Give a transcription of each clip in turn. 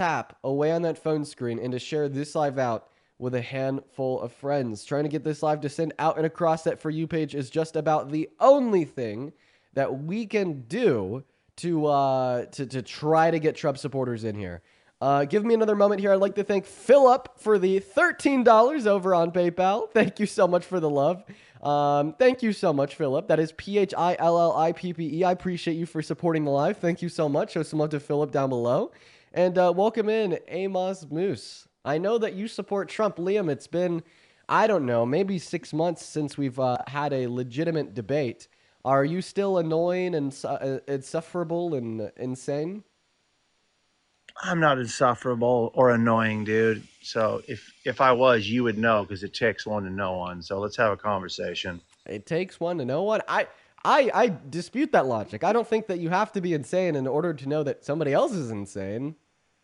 tap away on that phone screen and to share this live out with a handful of friends. Trying to get this live to send out and across that For You page is just about the only thing that we can do to try to get Trump supporters in here. Give me another moment here. I'd like to thank Philip for the $13 over on PayPal. Thank you so much for the love. Thank you so much, Philip. That is PHILLIPPE. I appreciate you for supporting the live. Thank you so much. Show some love to Philip down below. And welcome in Amos Moose. I know that you support Trump. Liam, it's been, I don't know, maybe 6 months since we've had a legitimate debate. Are you still annoying and insufferable and insane? I'm not insufferable or annoying, dude. So if I was, you would know because it takes one to know one. So let's have a conversation. It takes one to know one. I dispute that logic. I don't think that you have to be insane in order to know that somebody else is insane.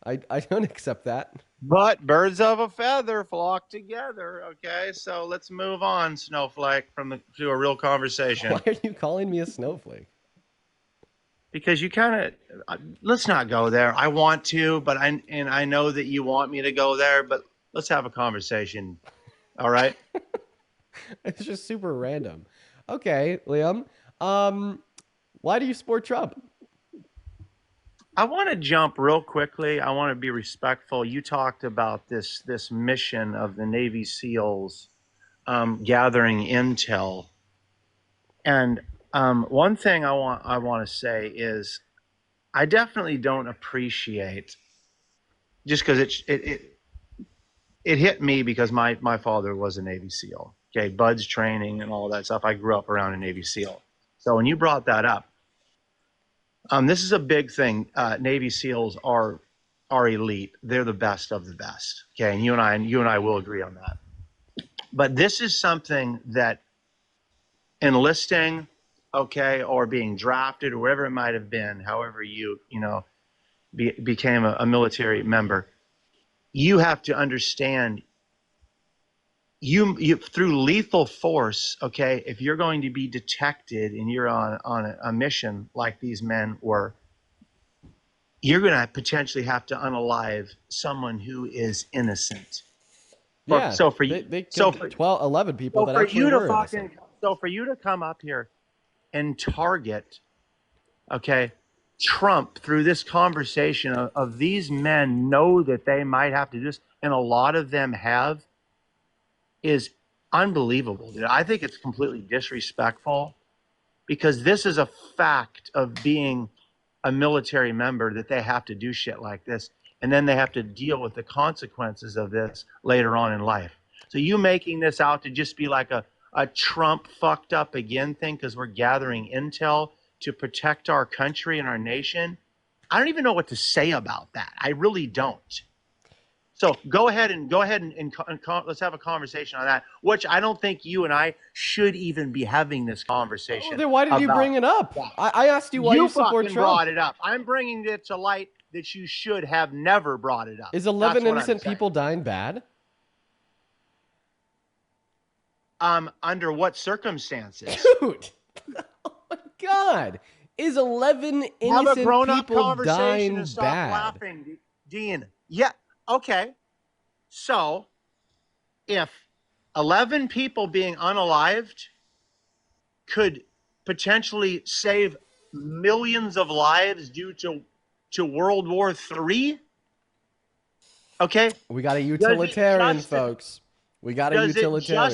I don't accept that. But birds of a feather flock together. Okay, so let's move on, Snowflake, to a real conversation. Why are you calling me a snowflake? Because you kind of let's not go there. I want to, but I know that you want me to go there. But let's have a conversation. All right. It's just super random. Okay, Liam. Why do you support Trump? I want to jump real quickly. I want to be respectful. You talked about this mission of the Navy SEALs gathering intel, and one thing I want to say is I definitely don't appreciate, just because it hit me because my father was a Navy SEAL. Okay, Bud's training and all that stuff. I grew up around a Navy SEAL. So when you brought that up, this is a big thing. Navy SEALs are elite. They're the best of the best. Okay, and you and I will agree on that. But this is something that enlisting, okay, or being drafted, or whatever it might have been, however you became a military member, you have to understand. You through lethal force, okay, if you're going to be detected and you're on a mission like these men were, you're going to potentially have to unalive someone who is innocent. Yeah, so for you, they killed 11 people that actually were innocent. So for you to come up here and target, okay, Trump through this conversation of these men know that they might have to do this, and a lot of them have, is unbelievable, dude. I think it's completely disrespectful because this is a fact of being a military member that they have to do shit like this, and then they have to deal with the consequences of this later on in life. So you making this out to just be like a Trump fucked up again thing because we're gathering intel to protect our country and our nation, I don't even know what to say about that. I really don't. So go ahead and let's have a conversation on that, which I don't think you and I should even be having this conversation. Oh, then why did you bring it up? I asked you why you support Trump. You brought it up. I'm bringing it to light that you should have never brought it up. Is 11 innocent people dying bad? Under what circsances? Dude, oh my God. Is 11 innocent people dying and stop bad? Laughing, Dean. Yeah. Okay, so if 11 people being unalived could potentially save millions of lives due to World War III, okay? We got a utilitarian, folks. We got a utilitarian.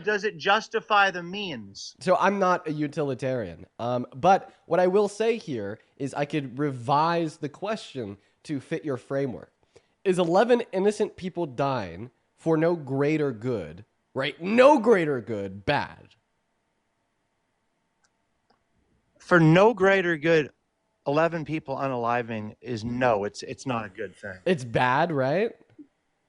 Does it justify the means? So I'm not a utilitarian. But what I will say here is I could revise the question to fit your framework. Is 11 innocent people dying for no greater good, right? No greater good, bad. For no greater good, 11 people unaliving is no, it's not a good thing. It's bad, right?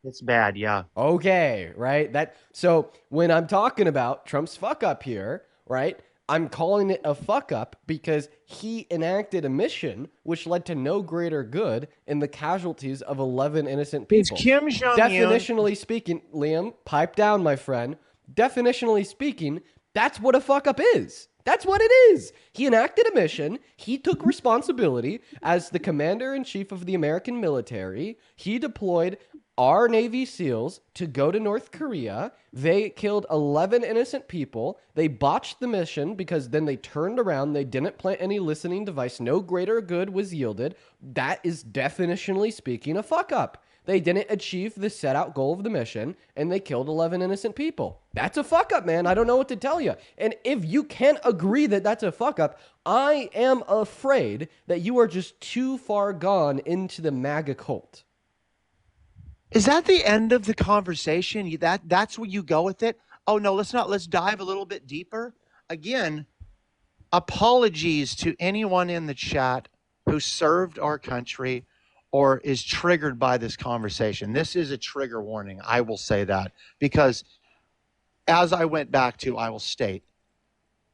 It's bad, yeah. Okay, right? So when I'm talking about Trump's fuck up here, right? I'm calling it a fuck up because he enacted a mission which led to no greater good in the casualties of 11 innocent people. Kim Jong-un, definitionally speaking, Liam, pipe down, my friend. Definitionally speaking, that's what a fuck up is. That's what it is. He enacted a mission. He took responsibility as the commander in chief of the American military. He deployed our Navy SEALs to go to North Korea. They killed 11 innocent people. They botched the mission because then they turned around. They didn't plant any listening device. No greater good was yielded. That is definitionally speaking a fuck up. They didn't achieve the set out goal of the mission, and they killed 11 innocent people. That's a fuck up, man. I don't know what to tell you. And if you can't agree that that's a fuck up, I am afraid that you are just too far gone into the MAGA cult. Is that the end of the conversation? That's where you go with it? Oh, no, let's dive a little bit deeper. Again, apologies to anyone in the chat who served our country or is triggered by this conversation. This is a trigger warning. I will say that because as I went back to, I will state,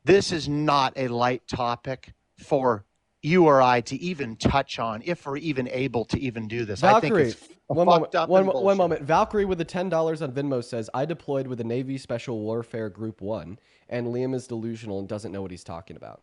this is not a light topic for you or I to even touch on, if we're even able to even do this. Valkyrie, I think it's one moment. Valkyrie with the $10 on Venmo says, I deployed with the Navy Special Warfare Group 1, and Liam is delusional and doesn't know what he's talking about.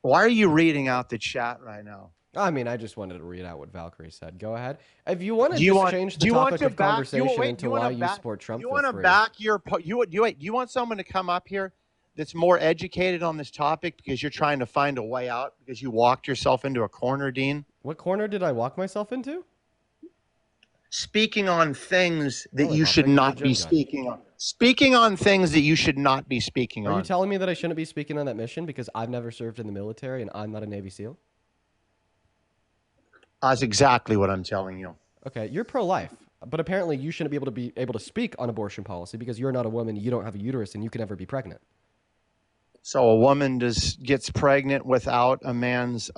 Why are you reading out the chat right now? I mean, I just wanted to read out what Valkyrie said. Go ahead. If you want to just change the topic of conversation into why you support Trump, you want to back your you want someone to come up here that's more educated on this topic because you're trying to find a way out because you walked yourself into a corner, Dean? What corner did I walk myself into? Speaking on things that you should not be speaking on. Speaking on things that you should not be speaking on. Are you telling me that I shouldn't be speaking on that mission because I've never served in the military and I'm not a Navy SEAL? That's exactly what I'm telling you. Okay, you're pro-life, but apparently you shouldn't be able to speak on abortion policy because you're not a woman, you don't have a uterus, and you can never be pregnant. So a woman gets pregnant without a man's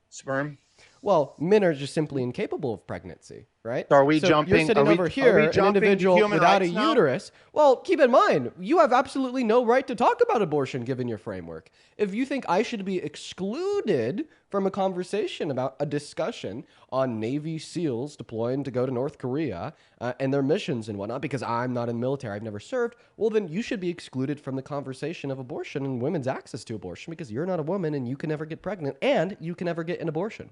sperm? Well, men are just simply incapable of pregnancy, right? So are we jumping? You're sitting over here, an individual without a uterus. Well, keep in mind, you have absolutely no right to talk about abortion given your framework. If you think I should be excluded from a conversation about a discussion on Navy SEALs deploying to go to North Korea and their missions and whatnot because I'm not in the military, I've never served, well, then you should be excluded from the conversation of abortion and women's access to abortion because you're not a woman and you can never get pregnant and you can never get an abortion.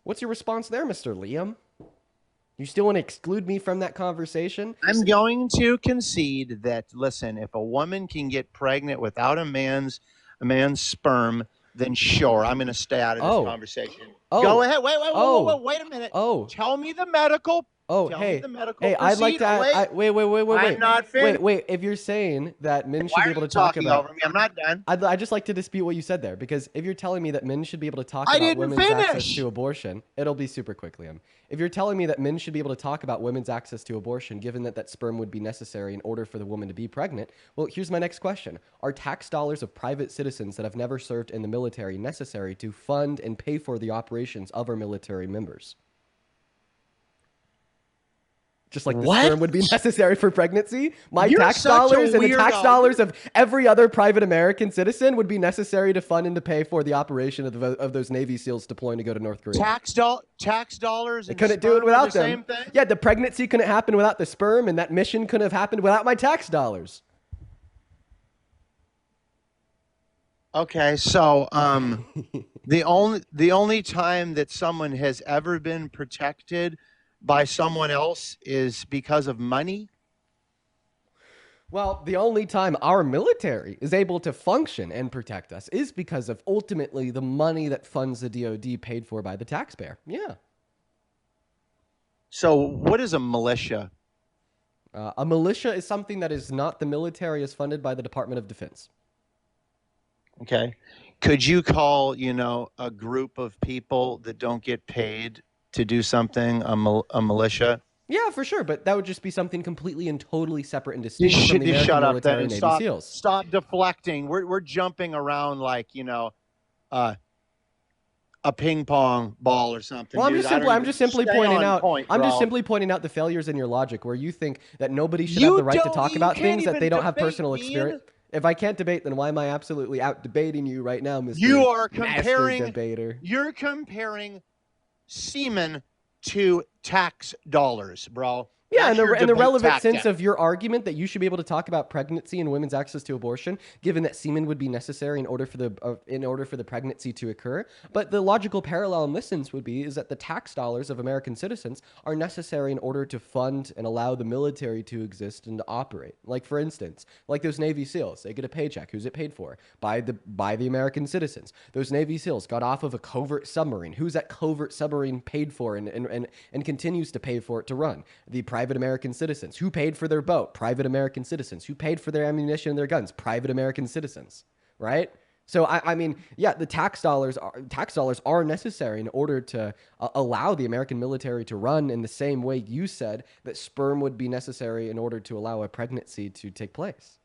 What's your response there, Mr. Liam? You still want to exclude me from that conversation? I'm going to concede that, listen, if a woman can get pregnant without a man's sperm, then sure, I'm going to stay out of this conversation. Go ahead. Wait a minute. Tell me the medical. Hey, I'd like to. Wait. I'm not finished. Wait. If you're saying that men should be able to talk about, over me? I'm not done. I'd just like to dispute what you said there because if you're telling me that men should be able to talk about women's access to abortion, it'll be super quick, Liam. If you're telling me that men should be able to talk about women's access to abortion, given that sperm would be necessary in order for the woman to be pregnant, well, here's my next question: are tax dollars of private citizens that have never served in the military necessary to fund and pay for the operations of our military members? Just like the sperm would be necessary for pregnancy, my tax dollars and the tax dollars of every other private American citizen would be necessary to fund and to pay for the operation of those Navy SEAls deploying to go to North Korea. Tax dollars. They couldn't do it without them. Same thing? Yeah, the pregnancy couldn't happen without the sperm, and that mission couldn't have happened without my tax dollars. Okay, so the only time that someone has ever been protected by someone else is because of money? Well, the only time our military is able to function and protect us is because of ultimately the money that funds the DoD paid for by the taxpayer. Yeah. So what is a militia? A militia is something that is not the military, is funded by the Department of Defense. Okay. Could you call, a group of people that don't get paid to do something a militia? Yeah, for sure, but that would just be something completely and totally separate and distinct from the American military and Navy SEAls. Stop deflecting. We're jumping around like a ping pong ball or something. Well, I'm just simply pointing out the failures in your logic, where you think that nobody should have the right to talk about things that they don't have personal experience. If I can't debate, then why am I absolutely out debating you right now, Mr. You are comparing. Master debater. You're comparing semen to tax dollars, bro. Yeah, That's your and the debate relevant sense tactic. of your argument that you should be able to talk about pregnancy and women's access to abortion, given that semen would be necessary in order for the pregnancy to occur. But the logical parallel in this sense would be is that the tax dollars of American citizens are necessary in order to fund and allow the military to exist and to operate. Like for instance, like those Navy SEALs, they get a paycheck. Who's it paid for? By the American citizens. Those Navy SEALs got off of a covert submarine. Who's that covert submarine paid for and continues to pay for it to run? The private American citizens. Who paid for their boat? Private American citizens. Who paid for their ammunition and their guns? Private American citizens, right? So I mean, yeah, the tax dollars are necessary in order to allow the American military to run in the same way you said that sperm would be necessary in order to allow a pregnancy to take place.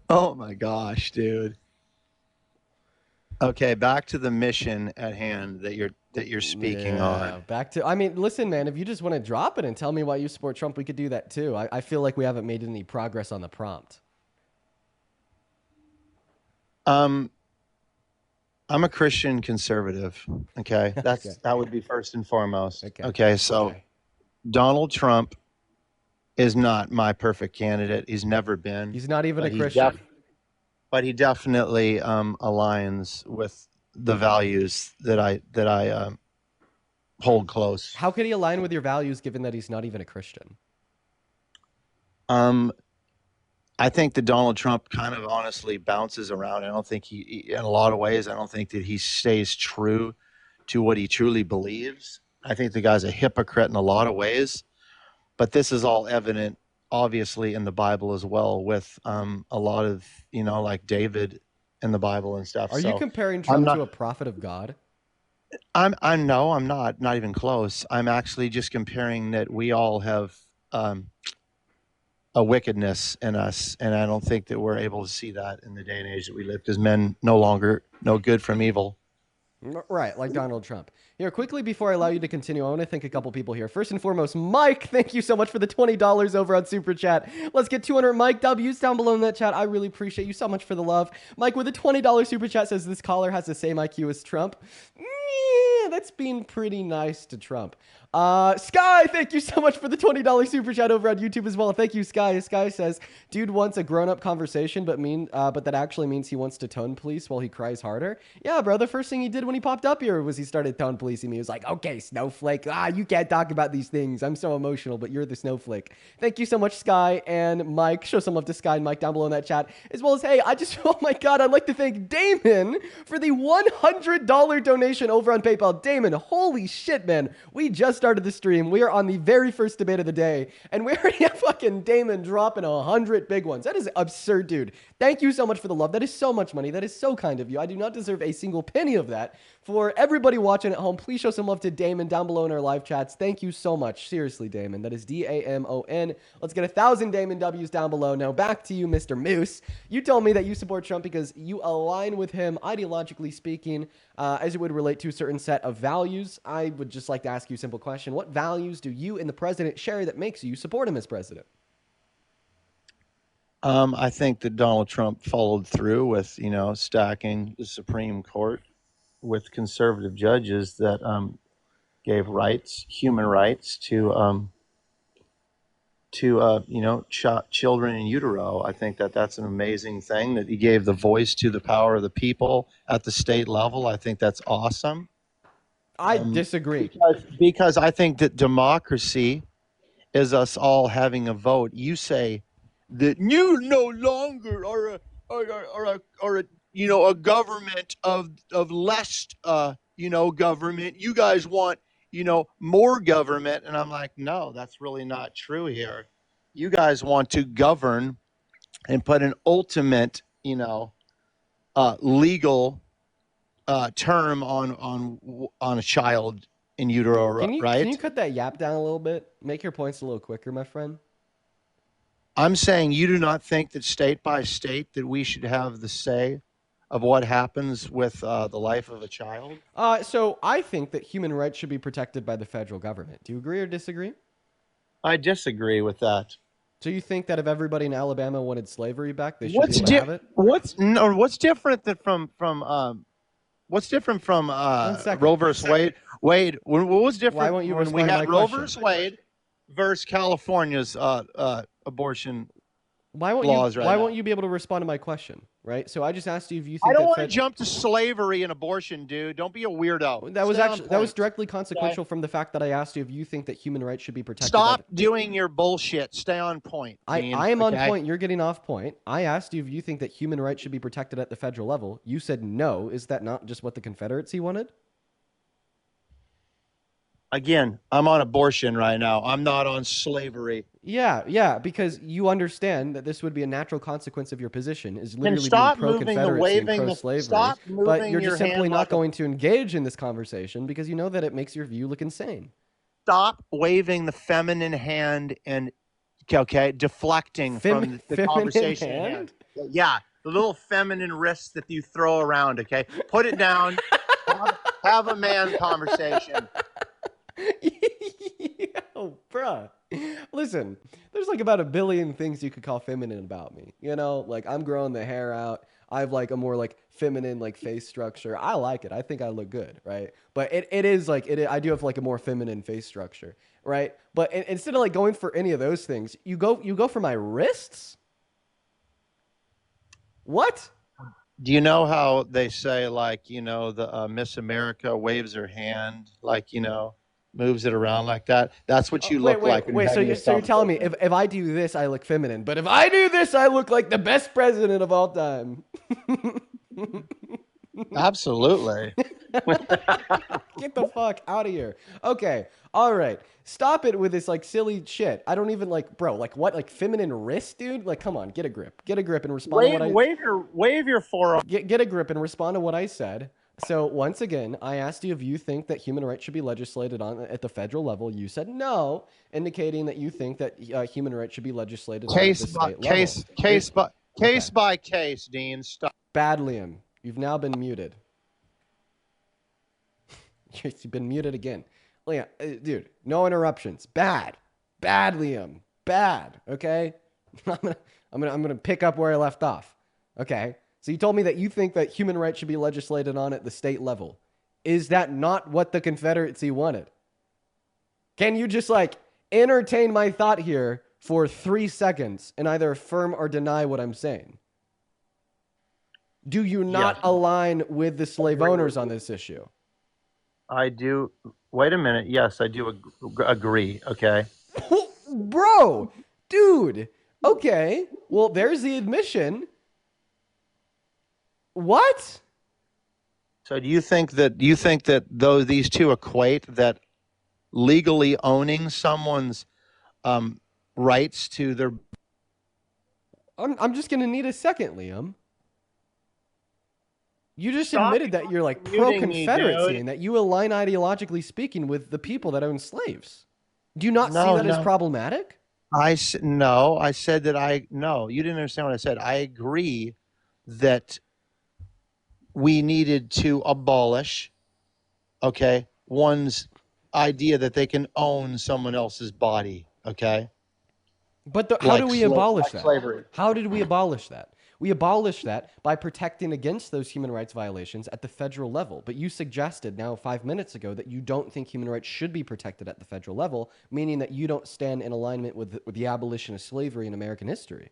Oh my gosh, dude. Okay, back to the mission at hand that you're speaking on. Back to, I mean, listen, man, if you just want to drop it and tell me why you support Trump, we could do that too. I feel like we haven't made any progress on the prompt. Um, I'm a Christian conservative. Okay, Okay. that would be first and foremost. Okay. Okay, so Okay. Donald Trump is not my perfect candidate. He's never been, He's not even a but Christian. but he definitely aligns with the values that I hold close. How could he align with your values given that he's not even a Christian? Um, I think that Donald Trump kind of honestly bounces around. I don't think in a lot of ways, I don't think that he stays true to what he truly believes. I think the guy's a hypocrite in a lot of ways, but this is all evident, obviously, in the Bible as well, with a lot of, like David in the Bible and stuff. Are you So comparing I'm Trump to not, a prophet of God? no, I'm not even close. I'm actually just comparing that we all have um, a wickedness in us, and I don't think that we're able to see that in the day and age that we live, because men no longer know good from evil. Right, like Donald Trump. Here, quickly before I allow you to continue, I want to thank a couple people here. First and foremost, Mike, thank you so much for the $20 over on Super Chat. Let's get 200 Mike W's down below in that chat. I really appreciate you so much for the love. Mike with a $20 Super Chat says this caller has the same IQ as Trump. Yeah, that's being pretty nice to Trump. Sky, thank you so much for the $20 super chat over on YouTube as well. Thank you, Sky. Sky says, dude wants a grown-up conversation, but that actually means he wants to tone police while he cries harder. Yeah, bro. The first thing he did when he popped up here was he started tone policing me. He was like, okay, snowflake. You can't talk about these things. I'm so emotional, but you're the snowflake. Thank you so much, Sky and Mike. Show some love to Sky and Mike down below in that chat. As well as, hey, oh my God, I'd like to thank Damon for the $100 donation over on PayPal. Damon, holy shit, man. We just started the stream. We are on the very first debate of the day, and we already have fucking Damon dropping 100 big ones. That is absurd, dude. Thank you so much for the love. That is so much money. That is so kind of you. I do not deserve a single penny of that. For everybody watching at home, please show some love to Damon down below in our live chats. Thank you so much. Seriously, Damon. That is Damon. Let's get 1,000 Damon W's down below. Now back to you, Mr. Moose. You told me that you support Trump because you align with him, ideologically speaking, as it would relate to a certain set of values. I would just like to ask you a simple question. What values do you and the president share that makes you support him as president? I think that Donald Trump followed through with, stacking the Supreme Court with conservative judges that gave human rights to children in utero. I think that that's an amazing thing that he gave the voice to the power of the people at the state level. I think that's awesome. I disagree. Because I think that democracy is us all having a vote. You say that you no longer are a government of less government. You guys want more government, and I'm like, no, that's really not true here. You guys want to govern and put an ultimate legal term on a child in utero, right? Can you cut that yap down a little bit? Make your points a little quicker, my friend. I'm saying you do not think that state by state that we should have the say of what happens with the life of a child? So I think that human rights should be protected by the federal government. Do you agree or disagree? I disagree with that. So you think that if everybody in Alabama wanted slavery back, they should be able to have it? What's different from Roe versus Wade? Wade, what was Why different won't you when we respond to my had Roe question? versus Wade versus California's abortion Why won't you laws right why now? won't you be able to respond to my question, right? So I just asked you if you I think don't that want to jump to slavery and abortion, dude. Don't be a weirdo. that was Stay on actually that was point. directly Okay? consequential from the fact that I asked you if you think that human rights should be protected by Stop doing your bullshit. Stay on point, Dean. I am on Okay? point. You're getting off point. I asked you if you think that human rights should be protected at the federal level. You said no. Is that not just what the Confederacy wanted? Again, I'm on abortion right now. I'm not on slavery. Yeah, because you understand that this would be a natural consequence of your position is Then literally being stop moving the pro-Confederacy and waving the pro-slavery, stop but moving you're your just simply hand not like a going to engage in this conversation because you know that it makes your view look insane. stop waving the feminine hand and okay, deflecting from the Feminine conversation at hand. hand? Yeah, the little feminine wrists that you throw around. Okay, put it down. Have a man conversation. Yo, bruh. Listen, there's like about a billion things you could call feminine about me. You know, like I'm growing the hair out. I have like a more like feminine like face structure. I like it. I think I look good, right? But it is like I do have like a more feminine face structure, right? But instead of like going for any of those things, you go for my wrists? What? Do you know how they say, like, the Miss America waves her hand, like, moves it around like that? That's what you Wait, look like wait, when you're wait. So having you're this so you're telling me conversation. if I do this, I look feminine, but if I do this, I look like the best president of all time. Absolutely. Get the fuck out of here. Okay. All right. Stop it with this like silly shit. I don't even like, bro, like what? Like feminine wrist, dude? Like, come on, get a grip. Get a grip and respond to what I Wave your forearm. get a grip and respond to what I said. So once again, I asked you if you think that human rights should be legislated on at the federal level. You said no, indicating that you think that human rights should be legislated on at Case the by state level. case, case by Okay. case by case, Dean. Stop. Bad, Liam. You've now been muted. You've been muted again. Liam, dude, no interruptions. Bad. Bad, Liam. Bad. Okay? I'm gonna pick up where I left off. Okay? So you told me that you think that human rights should be legislated on at the state level. Is that not what the Confederacy wanted? Can you just like entertain my thought here for 3 seconds and either affirm or deny what I'm saying? Do you not Yes. align with the slave owners on this issue? I do. Wait a minute. Yes, I do agree. Okay. Bro, dude. Okay. Well, there's the admission. What? So do you think that these two equate, that legally owning someone's rights to their I'm just going to need a second, Liam. You just Stop admitted that you're like muting me, pro-Confederacy dude. and that you align ideologically speaking with the people that own slaves. Do you not see No, that as no. problematic? No, I said that no, you didn't understand what I said. I agree that we needed to abolish, okay, one's idea that they can own someone else's body, okay? But how do we abolish Like that? slavery. How did we abolish that? We abolished that by protecting against those human rights violations at the federal level. But you suggested now 5 minutes ago that you don't think human rights should be protected at the federal level, meaning that you don't stand in alignment with the abolition of slavery in American history.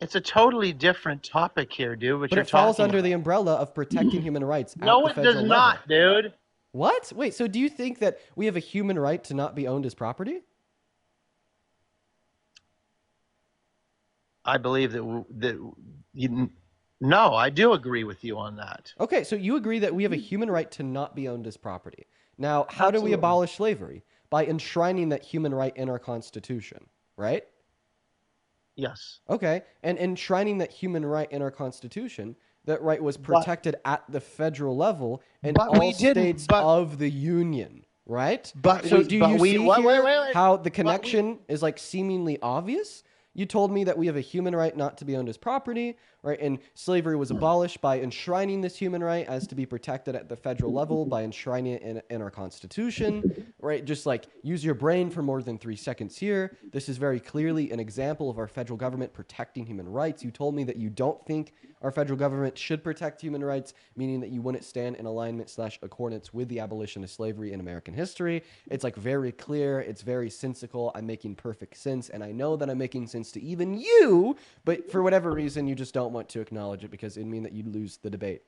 It's a totally different topic here, dude, what But you're it falls talking under the about. umbrella of protecting human rights at No, the it does federal level. not, dude. What? Wait, so do you think that we have a human right to not be owned as property? I believe no, I do agree with you on that. Okay, so you agree that we have a human right to not be owned as property. Now, how do we Absolutely. abolish slavery? By enshrining that human right in our Constitution, right? Yes. Okay, and enshrining that human right in our Constitution, that right was protected at the federal level in But all we didn't, states but- of the Union, right? But so we- do but you we- see wait, here wait. how the connection is like seemingly obvious? You told me that we have a human right not to be owned as property, right? And slavery was abolished by enshrining this human right as to be protected at the federal level, by enshrining it in our Constitution, right? Just like use your brain for more than 3 seconds here. This is very clearly an example of our federal government protecting human rights. You told me that you don't think our federal government should protect human rights, meaning that you wouldn't stand in alignment / accordance with the abolition of slavery in American history. It's like very clear. It's very sensical. I'm making perfect sense. And I know that I'm making sense to even you, but for whatever reason, you just don't want to acknowledge it because it'd mean that you'd lose the debate,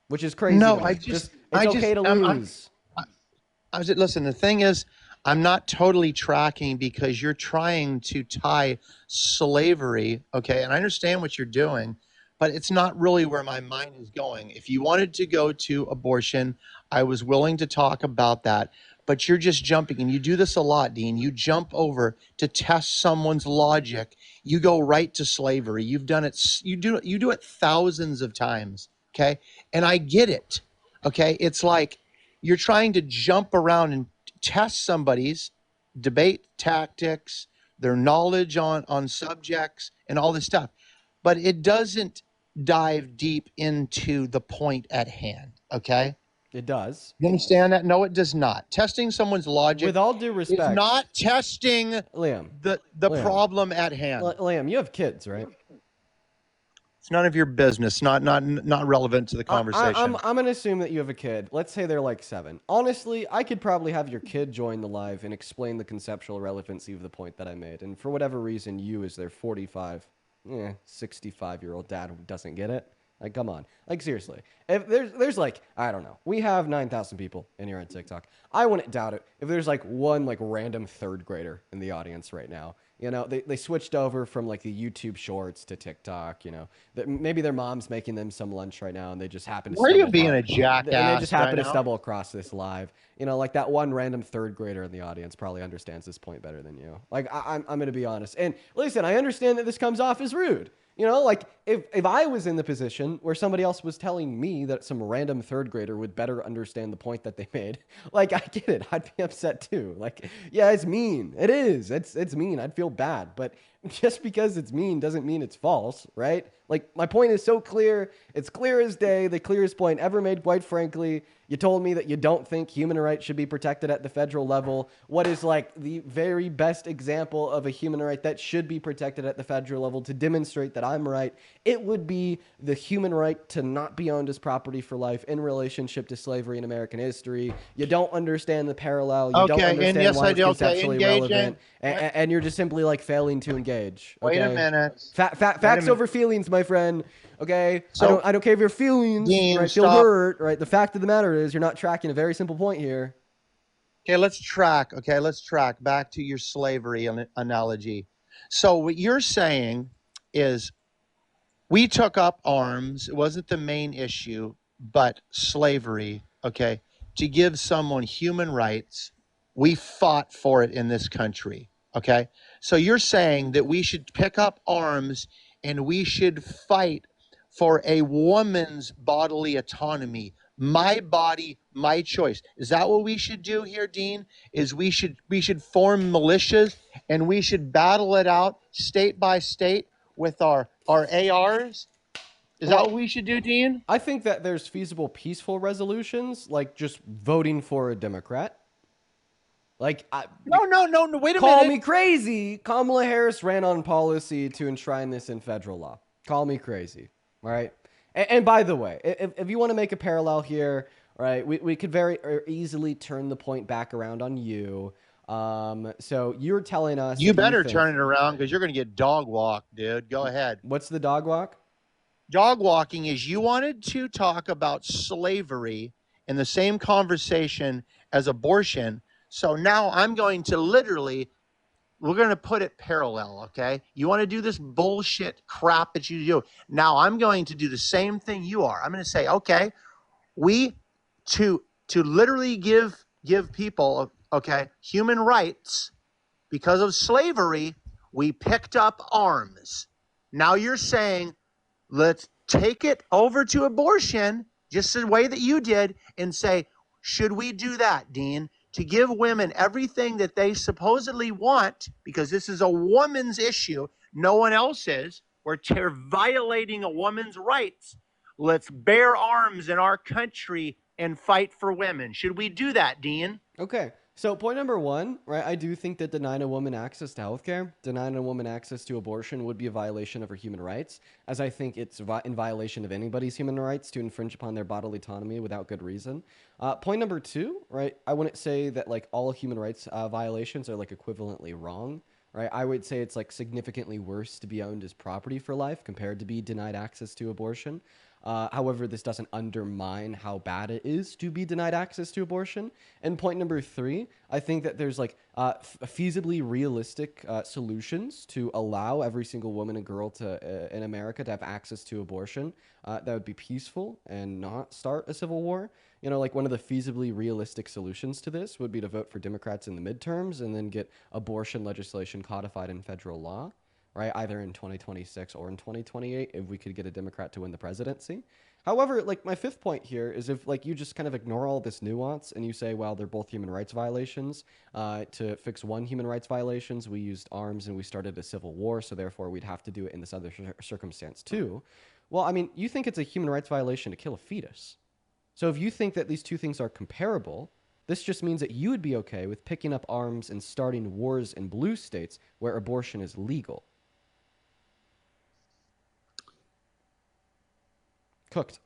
which is crazy No, to I me. just, It's okay to lose. listen, the thing is, I'm not totally tracking because you're trying to tie slavery, okay? And I understand what you're doing, but it's not really where my mind is going. If you wanted to go to abortion, I was willing to talk about that. But you're just jumping, and you do this a lot, Dean. You jump over to test someone's logic. You go right to slavery. You've done it. You do it thousands of times, okay? And I get it, okay? It's like you're trying to jump around and test somebody's debate tactics, their knowledge on subjects, and all this stuff. But it doesn't dive deep into the point at hand. Okay. It does. You understand that? No, it does not. Testing someone's logic With all due is respect, not testing Liam, the Liam, problem at hand. Liam, you have kids, right? It's none of your business. Not relevant to the conversation. I'm gonna assume that you have a kid. Let's say they're like 7. Honestly, I could probably have your kid join the live and explain the conceptual relevancy of the point that I made. And for whatever reason, you as their 65-year-old dad who doesn't get it. Like, come on. Like, seriously. If there's like, I don't know. We have 9,000 people in here on TikTok. I wouldn't doubt it if there's like one like random 3rd grader in the audience right now. You know, they switched over from like the YouTube shorts to TikTok, you know. Maybe their mom's making them some lunch right now and they just happen to Why are you stumble being a and they jackass just happen right to now? stumble across this live. You know, like that one random 3rd grader in the audience probably understands this point better than you. Like, I'm going to be honest. And listen, I understand that this comes off as rude. You know, like if I was in the position where somebody else was telling me that some random 3rd grader would better understand the point that they made, like, I get it. I'd be upset too. Like, yeah, it's mean. It is. It's mean. I'd feel bad. But just because it's mean doesn't mean it's false, right? Like, my point is so clear. It's clear as day, the clearest point ever made, quite frankly. You told me that you don't think human rights should be protected at the federal level. What is like the very best example of a human right that should be protected at the federal level to demonstrate that I'm right? It would be the human right to not be owned as property for life in relationship to slavery in American history. You don't understand the parallel. You don't Okay, and understand yes, why I it's do. Okay, conceptually engaging. relevant. And you're just simply like failing to engage. Wait a Okay? minute. Facts over feelings, my friend. Okay, So, I don't care if your feelings, Dean, right, feel stop. hurt, right? The fact of the matter is, you're not tracking a very simple point here. Okay, let's track. Okay, let's track back to your slavery analogy. So, what you're saying is we took up arms. It wasn't the main issue, but slavery, okay, to give someone human rights. We fought for it in this country, okay? So you're saying that we should pick up arms and we should fight for a woman's bodily autonomy. My body, my choice. Is that what we should do here, Dean? Is we should form militias and we should battle it out state by state with our ARs? Is that what we should do, Dean? I think that there's feasible peaceful resolutions, like just voting for a Democrat. Like, No. Wait a call minute. me crazy. Kamala Harris ran on policy to enshrine this in federal law. Call me crazy. All right. And by the way, if you want to make a parallel here, right, we could very easily turn the point back around on you. So you're telling us You better turn it around because you're going to get dog walked, dude. Go ahead. What's the dog walk? Dog walking is you wanted to talk about slavery in the same conversation as abortion. So now I'm going to we're going to put it parallel, okay? You want to do this bullshit crap that you do. Now I'm going to do the same thing you are. I'm going to say, okay, we to literally give people, okay, human rights because of slavery, we picked up arms. Now you're saying, let's take it over to abortion, just the way that you did, and say, should we do that, Dean? To give women everything that they supposedly want, because this is a woman's issue, no one else's. We're violating a woman's rights. Let's bear arms in our country and fight for women. Should we do that, Dean? Okay. So point number one, right? I do think that denying a woman access to healthcare, denying a woman access to abortion would be a violation of her human rights, as I think it's in violation of anybody's human rights to infringe upon their bodily autonomy without good reason. Point number two, right? I wouldn't say that like all human rights violations are like equivalently wrong, right? I would say it's like significantly worse to be owned as property for life compared to be denied access to abortion. However, this doesn't undermine how bad it is to be denied access to abortion. And point number three, I think that there's like feasibly realistic solutions to allow every single woman and girl to in America to have access to abortion that would be peaceful and not start a civil war. You know, like one of the feasibly realistic solutions to this would be to vote for Democrats in the midterms and then get abortion legislation codified in federal law, right? Either in 2026 or in 2028 if we could get a Democrat to win the presidency. However, like my fifth point here is if like you just kind of ignore all this nuance and you say, well, they're both human rights violations. To fix one human rights violations, we used arms and we started a civil war, so therefore we'd have to do it in this other circumstance too. Well, I mean, you think it's a human rights violation to kill a fetus. So if you think that these two things are comparable, this just means that you would be okay with picking up arms and starting wars in blue states where abortion is legal. Cooked.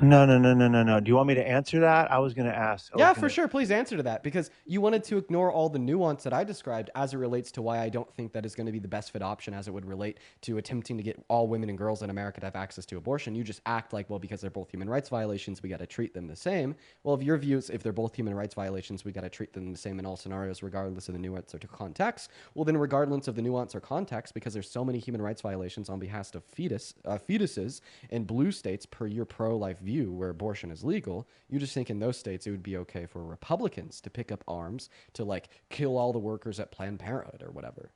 No. Do you want me to answer that? I was going to ask. Yeah, for sure. Please answer to that because you wanted to ignore all the nuance that I described as it relates to why I don't think that is going to be the best fit option as it would relate to attempting to get all women and girls in America to have access to abortion. You just act like, well, because they're both human rights violations, we got to treat them the same. Well, if your view is if they're both human rights violations, we got to treat them the same in all scenarios, regardless of the nuance or context. Well, then, regardless of the nuance or context, because there's so many human rights violations on behalf of fetuses in blue states per your pro-life view where abortion is legal, you just think in those states it would be okay for Republicans to pick up arms to like kill all the workers at Planned Parenthood or whatever.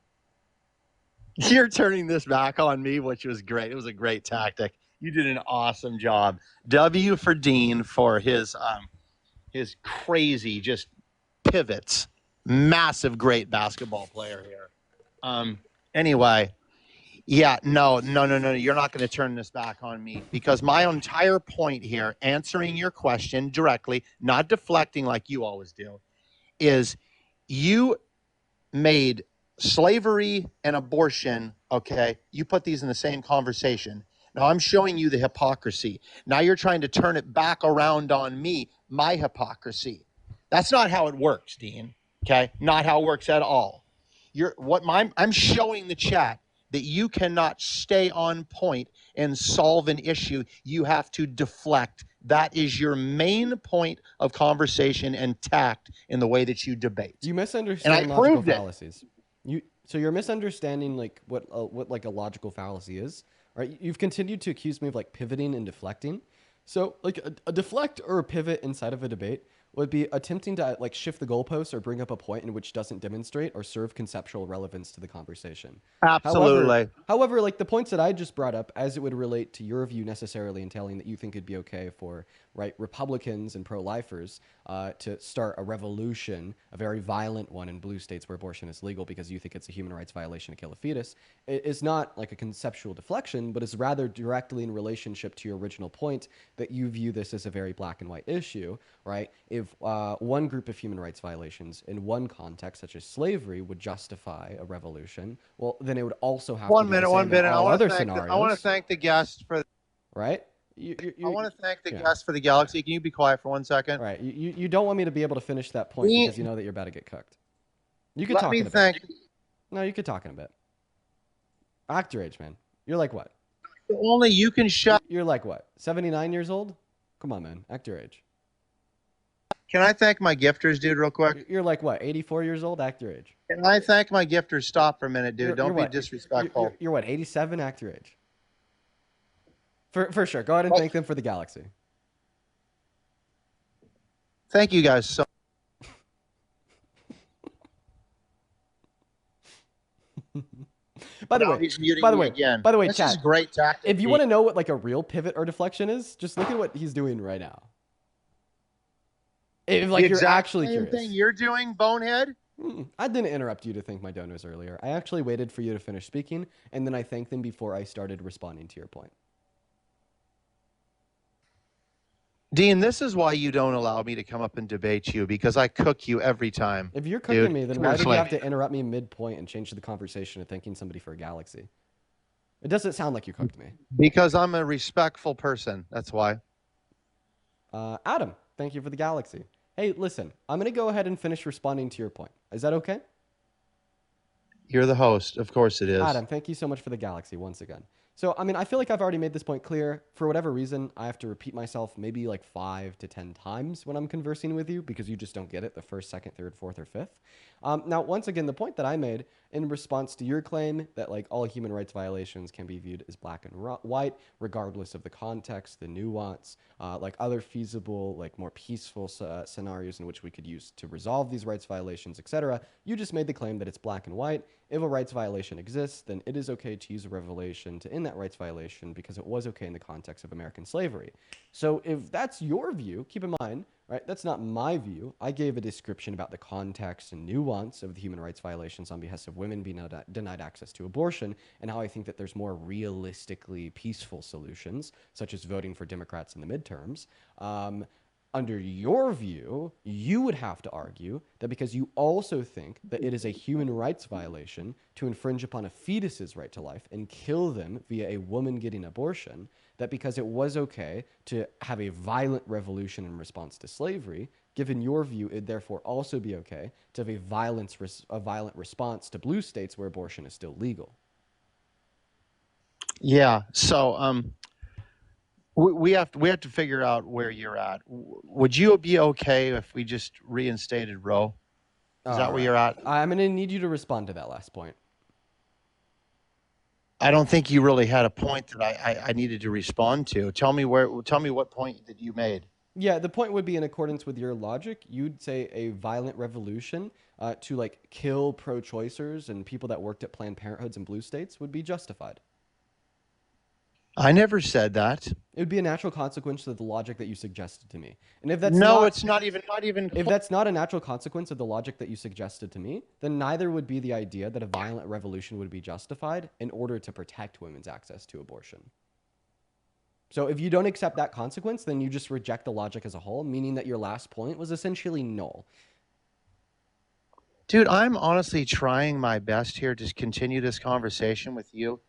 You're turning this back on me, which was great. It was a great tactic. You did an awesome job. W for Dean for his crazy just pivots. Massive, great basketball player here. Anyway, yeah, no. You're not going to turn this back on me because my entire point here, answering your question directly, not deflecting like you always do, is you made slavery and abortion, okay? You put these in the same conversation. Now I'm showing you the hypocrisy. Now you're trying to turn it back around on me, my hypocrisy. That's not how it works, Dean. Okay? Not how it works at all. I'm showing the chat that you cannot stay on point and solve an issue. You have to deflect. That is your main point of conversation and tact in the way that you debate. You misunderstand logical fallacies. So you're misunderstanding like what like a logical fallacy is. Right? You've continued to accuse me of like pivoting and deflecting. So like a deflect or a pivot inside of a debate would be attempting to like shift the goalposts or bring up a point in which doesn't demonstrate or serve conceptual relevance to the conversation. Absolutely. However, like the points that I just brought up as it would relate to your view necessarily entailing that you think it'd be okay for Republicans and pro-lifers to start a revolution, a very violent one in blue states where abortion is legal because you think it's a human rights violation to kill a fetus. It is not like a conceptual deflection, but is rather directly in relationship to your original point that you view this as a very black and white issue, right? If one group of human rights violations in one context, such as slavery, would justify a revolution, well, then it would also have to be the same in all other scenarios. I want to thank the guest for... Right? I want to thank the guest for the galaxy. Can you be quiet for 1 second? Right. You don't want me to be able to finish that point because you know that you're about to get cooked. You could talk in a bit. No, you could talk in a bit. Act your age, man. You're like what? Only you can shut... You're like what? 79 years old? Come on, man. Act your age. Can I thank my gifters, dude, real quick? You're like what? 84 years old? Act your age. Can I thank my gifters? Stop for a minute, dude. Don't be disrespectful. You're what? 87? Act your age. For sure. Go ahead and thank them for the galaxy. Thank you guys so By the way, this chat, is great tactic. If you want to know what like a real pivot or deflection is, just look at what he's doing right now. If like you're actually curious. Same thing you're doing, bonehead, I didn't interrupt you to thank my donors earlier. I actually waited for you to finish speaking, and then I thanked them before I started responding to your point. Dean, this is why you don't allow me to come up and debate you, because I cook you every time, If you're cooking dude. me, then why did you Seriously. have to interrupt me mid-point and change the conversation to thanking somebody for a galaxy? It doesn't sound like you cooked me. Because I'm a respectful person. That's why. Adam, thank you for the galaxy. Hey, listen, I'm going to go ahead and finish responding to your point. Is that okay? You're the host. Of course it is. Adam, thank you so much for the galaxy once again. So, I mean, I feel like I've already made this point clear. For whatever reason, I have to repeat myself maybe like 5 to 10 times when I'm conversing with you because you just don't get it the first, second, third, fourth, or fifth. Now, once again, the point that I made in response to your claim that like all human rights violations can be viewed as black and white, regardless of the context, the nuance, like other feasible, like more peaceful scenarios in which we could use to resolve these rights violations, etc. You just made the claim that it's black and white. If a rights violation exists, then it is okay to use a revelation to end that rights violation because it was okay in the context of American slavery. So if that's your view, keep in mind, right, that's not my view. I gave a description about the context and nuance of the human rights violations on behest of women being denied access to abortion and how I think that there's more realistically peaceful solutions, such as voting for Democrats in the midterms. Under your view, you would have to argue that because you also think that it is a human rights violation to infringe upon a fetus's right to life and kill them via a woman getting abortion, that because it was okay to have a violent revolution in response to slavery, given your view, it'd therefore also be okay to have a violent response to blue states where abortion is still legal. Yeah. So we have to figure out where you're at. Would you be okay if we just reinstated Roe? Is that All where right. you're at? I'm going to need you to respond to that last point. I don't think you really had a point that I needed to respond to. Tell me what point that you made. Yeah, the point would be in accordance with your logic. You'd say a violent revolution to like kill pro-choicers and people that worked at Planned Parenthoods in blue states would be justified. I never said that. It would be a natural consequence of the logic that you suggested to me. And if that's No, not it's not even if that's not a natural consequence of the logic that you suggested to me, then neither would be the idea that a violent revolution would be justified in order to protect women's access to abortion. So if you don't accept that consequence, then you just reject the logic as a whole, meaning that your last point was essentially null. Dude, I'm honestly trying my best here to continue this conversation with you.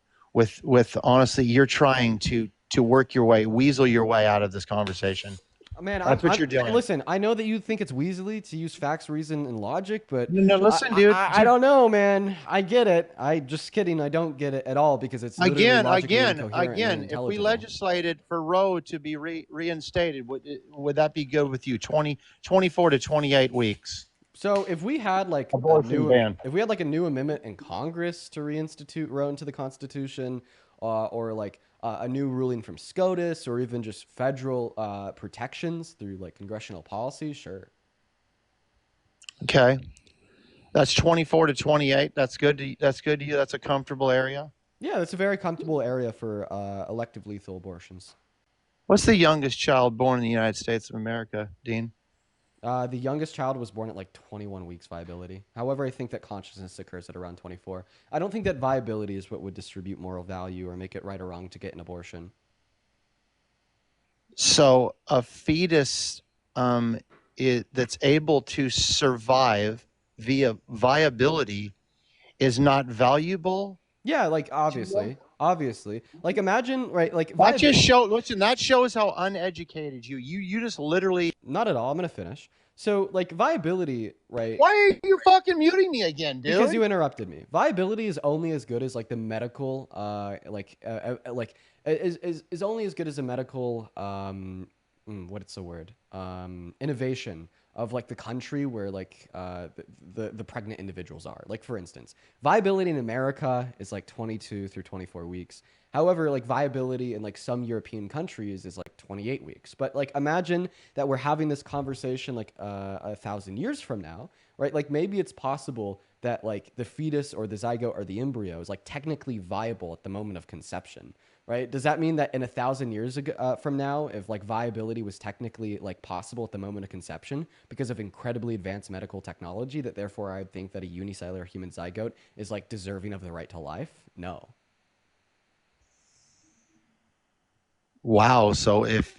With honestly, you're trying to weasel your way out of this conversation. Man, That's what you're doing. listen, I know that you think it's weaselly to use facts, reason, and logic, but No, listen, dude. I don't know, man. I get it. I just kidding. I don't get it at all because it's literally logically incoherent and If we unintelligible. legislated for Roe to be reinstated, would that be good with you? 24 to 28 weeks. So if we had like Abortion ban. if we had like a new amendment in Congress to reinstitute Roe into the Constitution, or like a new ruling from SCOTUS, or even just federal protections through like congressional policy, sure. Okay. That's 24 to 28. That's good to you. That's a comfortable area. Yeah, that's a very comfortable area for elective lethal abortions. What's the youngest child born in the United States of America, Dean? The youngest child was born at like 21 weeks viability. However, I think that consciousness occurs at around 24. I don't think that viability is what would distribute moral value or make it right or wrong to get an abortion. So a fetus that's able to survive via viability is not valuable. Yeah, like obviously. Like imagine, right, like That just that shows how uneducated you just literally. Not at all. I'm going to finish. So, like viability, right? Why are you fucking muting me again, dude? Because you interrupted me. Viability is only as good as like the medical is only as good as a medical what's the word? Innovation of like the country where like the pregnant individuals are. Like for instance, viability in America is like 22 through 24 weeks. However, like viability in like some European countries is like 28 weeks. But like imagine that we're having this conversation like 1,000 years from now, right? Like maybe it's possible that like the fetus or the zygote or the embryo is like technically viable at the moment of conception. right? Does that mean that in 1,000 years from now, if like viability was technically like possible at the moment of conception because of incredibly advanced medical technology, that therefore I would think that a unicellular human zygote is like deserving of the right to life? No. Wow. So if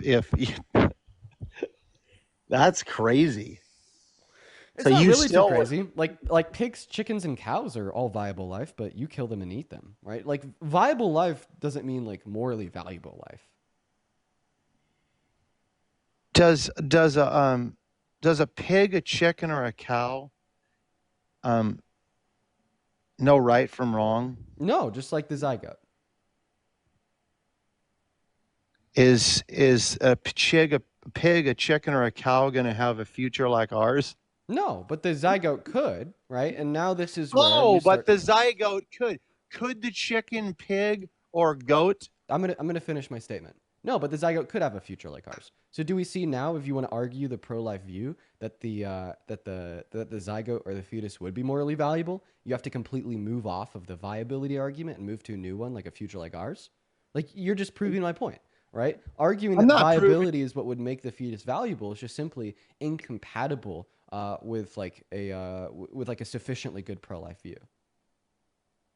that's crazy. So It's not you really too still would. crazy. Like pigs, chickens, and cows are all viable life, but you kill them and eat them, right? Like viable life doesn't mean like morally valuable life. Does a pig, a chicken, or a cow um know right from wrong? No, just like the zygote. Is a pig, a chicken, or a cow going to have a future like ours? No, but the zygote could, right? And now this is where you Oh, but start. the zygote could. Could the chicken, pig, or goat? I'm gonna finish my statement. No, but the zygote could have a future like ours. So do we see now, if you want to argue the pro-life view, that the zygote or the fetus would be morally valuable, you have to completely move off of the viability argument and move to a new one, like a future like ours? Like you're just proving my point, right? Arguing I'm that not proving. viability is what would make the fetus valuable is just simply incompatible with like a sufficiently good pro-life view.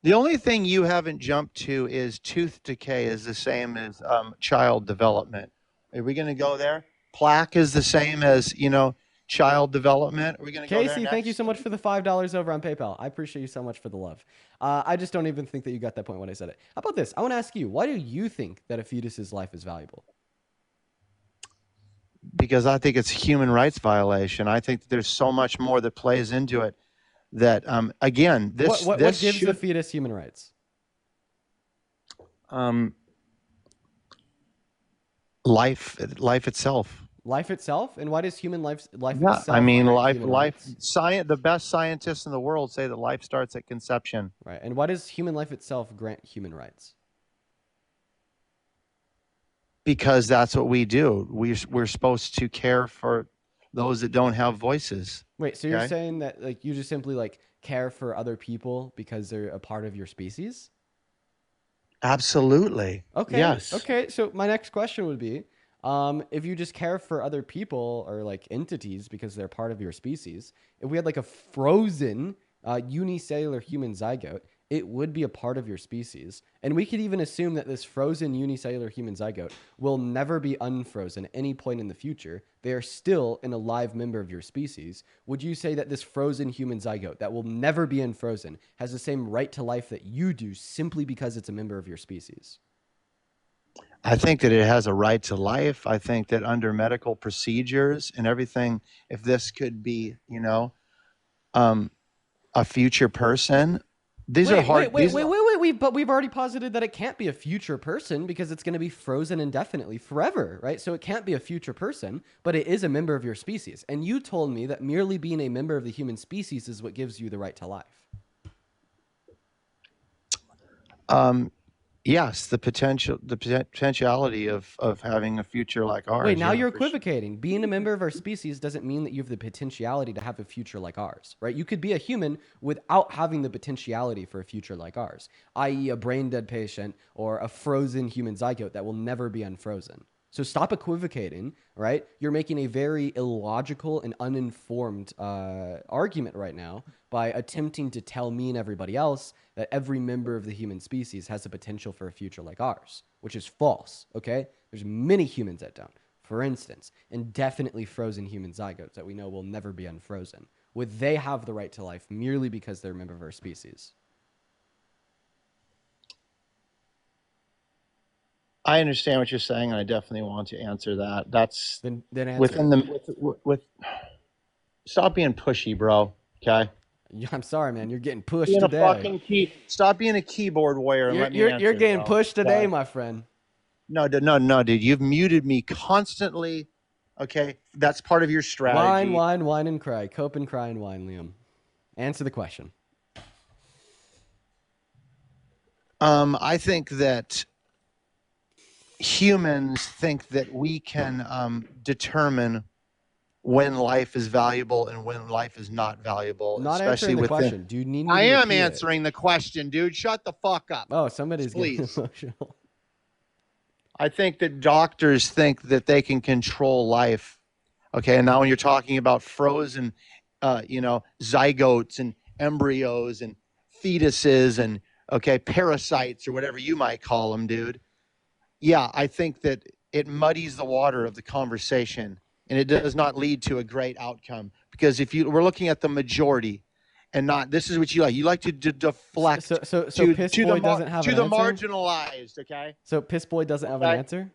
The only thing you haven't jumped to is tooth decay is the same as child development. Are we going to go there? Plaque is the same as child development. Are we going to go there Casey, thank you next? so much for the $5 over on PayPal. I appreciate you so much for the love. I just don't even think that you got that point when I said it. How about this? I want to ask you, why do you think that a fetus's life is valuable? Because I think it's a human rights violation. I think that there's so much more that plays into it. That again, What this what what this gives the should fetus human rights? um, life itself. Life itself, and why does human life Yeah, I itself mean, grant life, human rights? science. The best scientists in the world say that life starts at conception Right, and why does human life itself grant human rights? because that's what we do. We're supposed to care for those that don't have voices. Wait, so you're Okay, saying that like you just simply like care for other people because they're a part of your species? absolutely, Okay. yes. Okay. So my next question would be, if you just care for other people or like entities because they're part of your species, if we had like a frozen unicellular human zygote, it would be a part of your species. And we could even assume that this frozen unicellular human zygote will never be unfrozen at any point in the future. They are still an alive member of your species. Would you say that this frozen human zygote that will never be unfrozen has the same right to life that you do simply because it's a member of your species? I think that it has a right to life. I think that under medical procedures and everything, if this could be, um, a future person, these are Wait, wait, hard. wait, These wait, are. wait, wait, wait. But we've already posited that it can't be a future person because it's going to be frozen indefinitely forever, right? So it can't be a future person, but it is a member of your species. And you told me that merely being a member of the human species is what gives you the right to life. Um, yes, the potentiality of having a future like Wait, ours. now Yeah, you're for sure. equivocating. Being a member of our species doesn't mean that you have the potentiality to have a future like ours, right? You could be a human without having the potentiality for a future like ours, i.e., a brain dead patient or a frozen human zygote that will never be unfrozen. So stop equivocating, right? You're making a very illogical and uninformed argument right now by attempting to tell me and everybody else that every member of the human species has the potential for a future like ours, which is false, okay? There's many humans that don't. For instance, indefinitely frozen human zygotes that we know will never be unfrozen. Would they have the right to life merely because they're a member of our species? I understand what you're saying, and I definitely want to answer that. That's Then answer within it. the with. Stop being pushy, bro. Okay. I'm sorry, man. You're getting pushed today. Stop being a keyboard warrior and You're let me you're you're answer, getting bro. pushed today, Okay. my friend. No, no, no, dude. You've muted me constantly. Okay, that's part of your Whine, strategy. whine, whine, and cry. Cope and cry and whine, Liam. Answer the question. I think that humans think that we can determine when life is valuable and when life is not valuable, Not especially answering the within. question. Do you need me I to am repeat it? answering the question, dude. Shut the fuck up, Oh, somebody's getting please. emotional. I think that doctors think that they can control life. Okay, and now when you're talking about frozen, zygotes and embryos and fetuses and okay, parasites or whatever you might call them, dude. Yeah, I think that it muddies the water of the conversation and it does not lead to a great outcome because if you we're looking at the majority and not this is what you like. You like to deflect So Piss Boy doesn't have to an the answer. marginalized. Okay. So Piss Boy doesn't have an Okay. answer.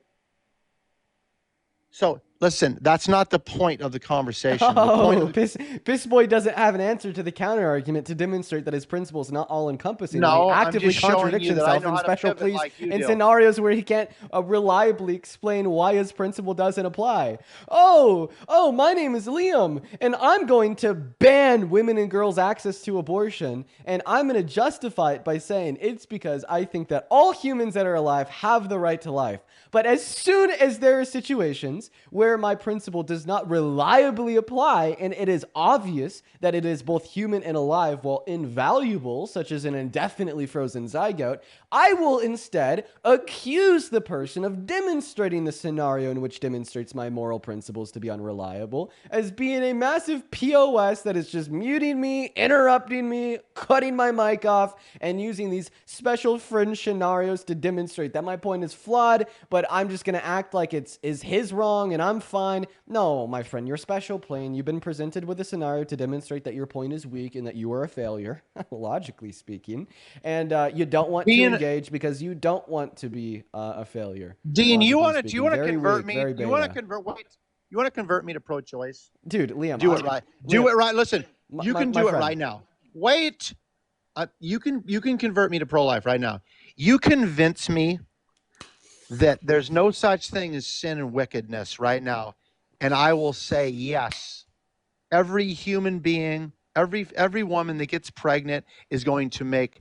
So listen, that's not the point of the conversation. The point Oh, of the Piss Boy doesn't have an answer to the counter argument to demonstrate that his principle is not all encompassing when he no, I'm actively just showing contradicts you that I himself know in how to special pivot pleas like you in do. scenarios where he can't reliably explain why his principle doesn't apply. Oh, my name is Liam, and I'm going to ban women and girls' access to abortion, and I'm going to justify it by saying it's because I think that all humans that are alive have the right to life. But as soon as there are situations where my principle does not reliably apply and it is obvious that it is both human and alive while invaluable, such as an indefinitely frozen zygote, I will instead accuse the person of demonstrating the scenario in which demonstrates my moral principles to be unreliable as being a massive POS that is just muting me, interrupting me, cutting my mic off, and using these special fringe scenarios to demonstrate that my point is flawed, but I'm just going to act like it's is his wrong and I'm fine. No, my friend, you're special plain. You've been presented with a scenario to demonstrate that your point is weak and that you are a failure, logically speaking, and you don't want to Being engage because you don't want to be a failure, Dean, logically you speaking. want to Very convert weak, me? very You want to beta. convert? Wait, you want to convert me to pro-choice? Dude, Liam, Do it right. Do Liam, it right. Listen, you can my do it friend. right now. Wait, you can convert me to pro-life right now. You convince me that there's no such thing as sin and wickedness right now, and I will say yes. Every human being, every woman that gets pregnant is going to make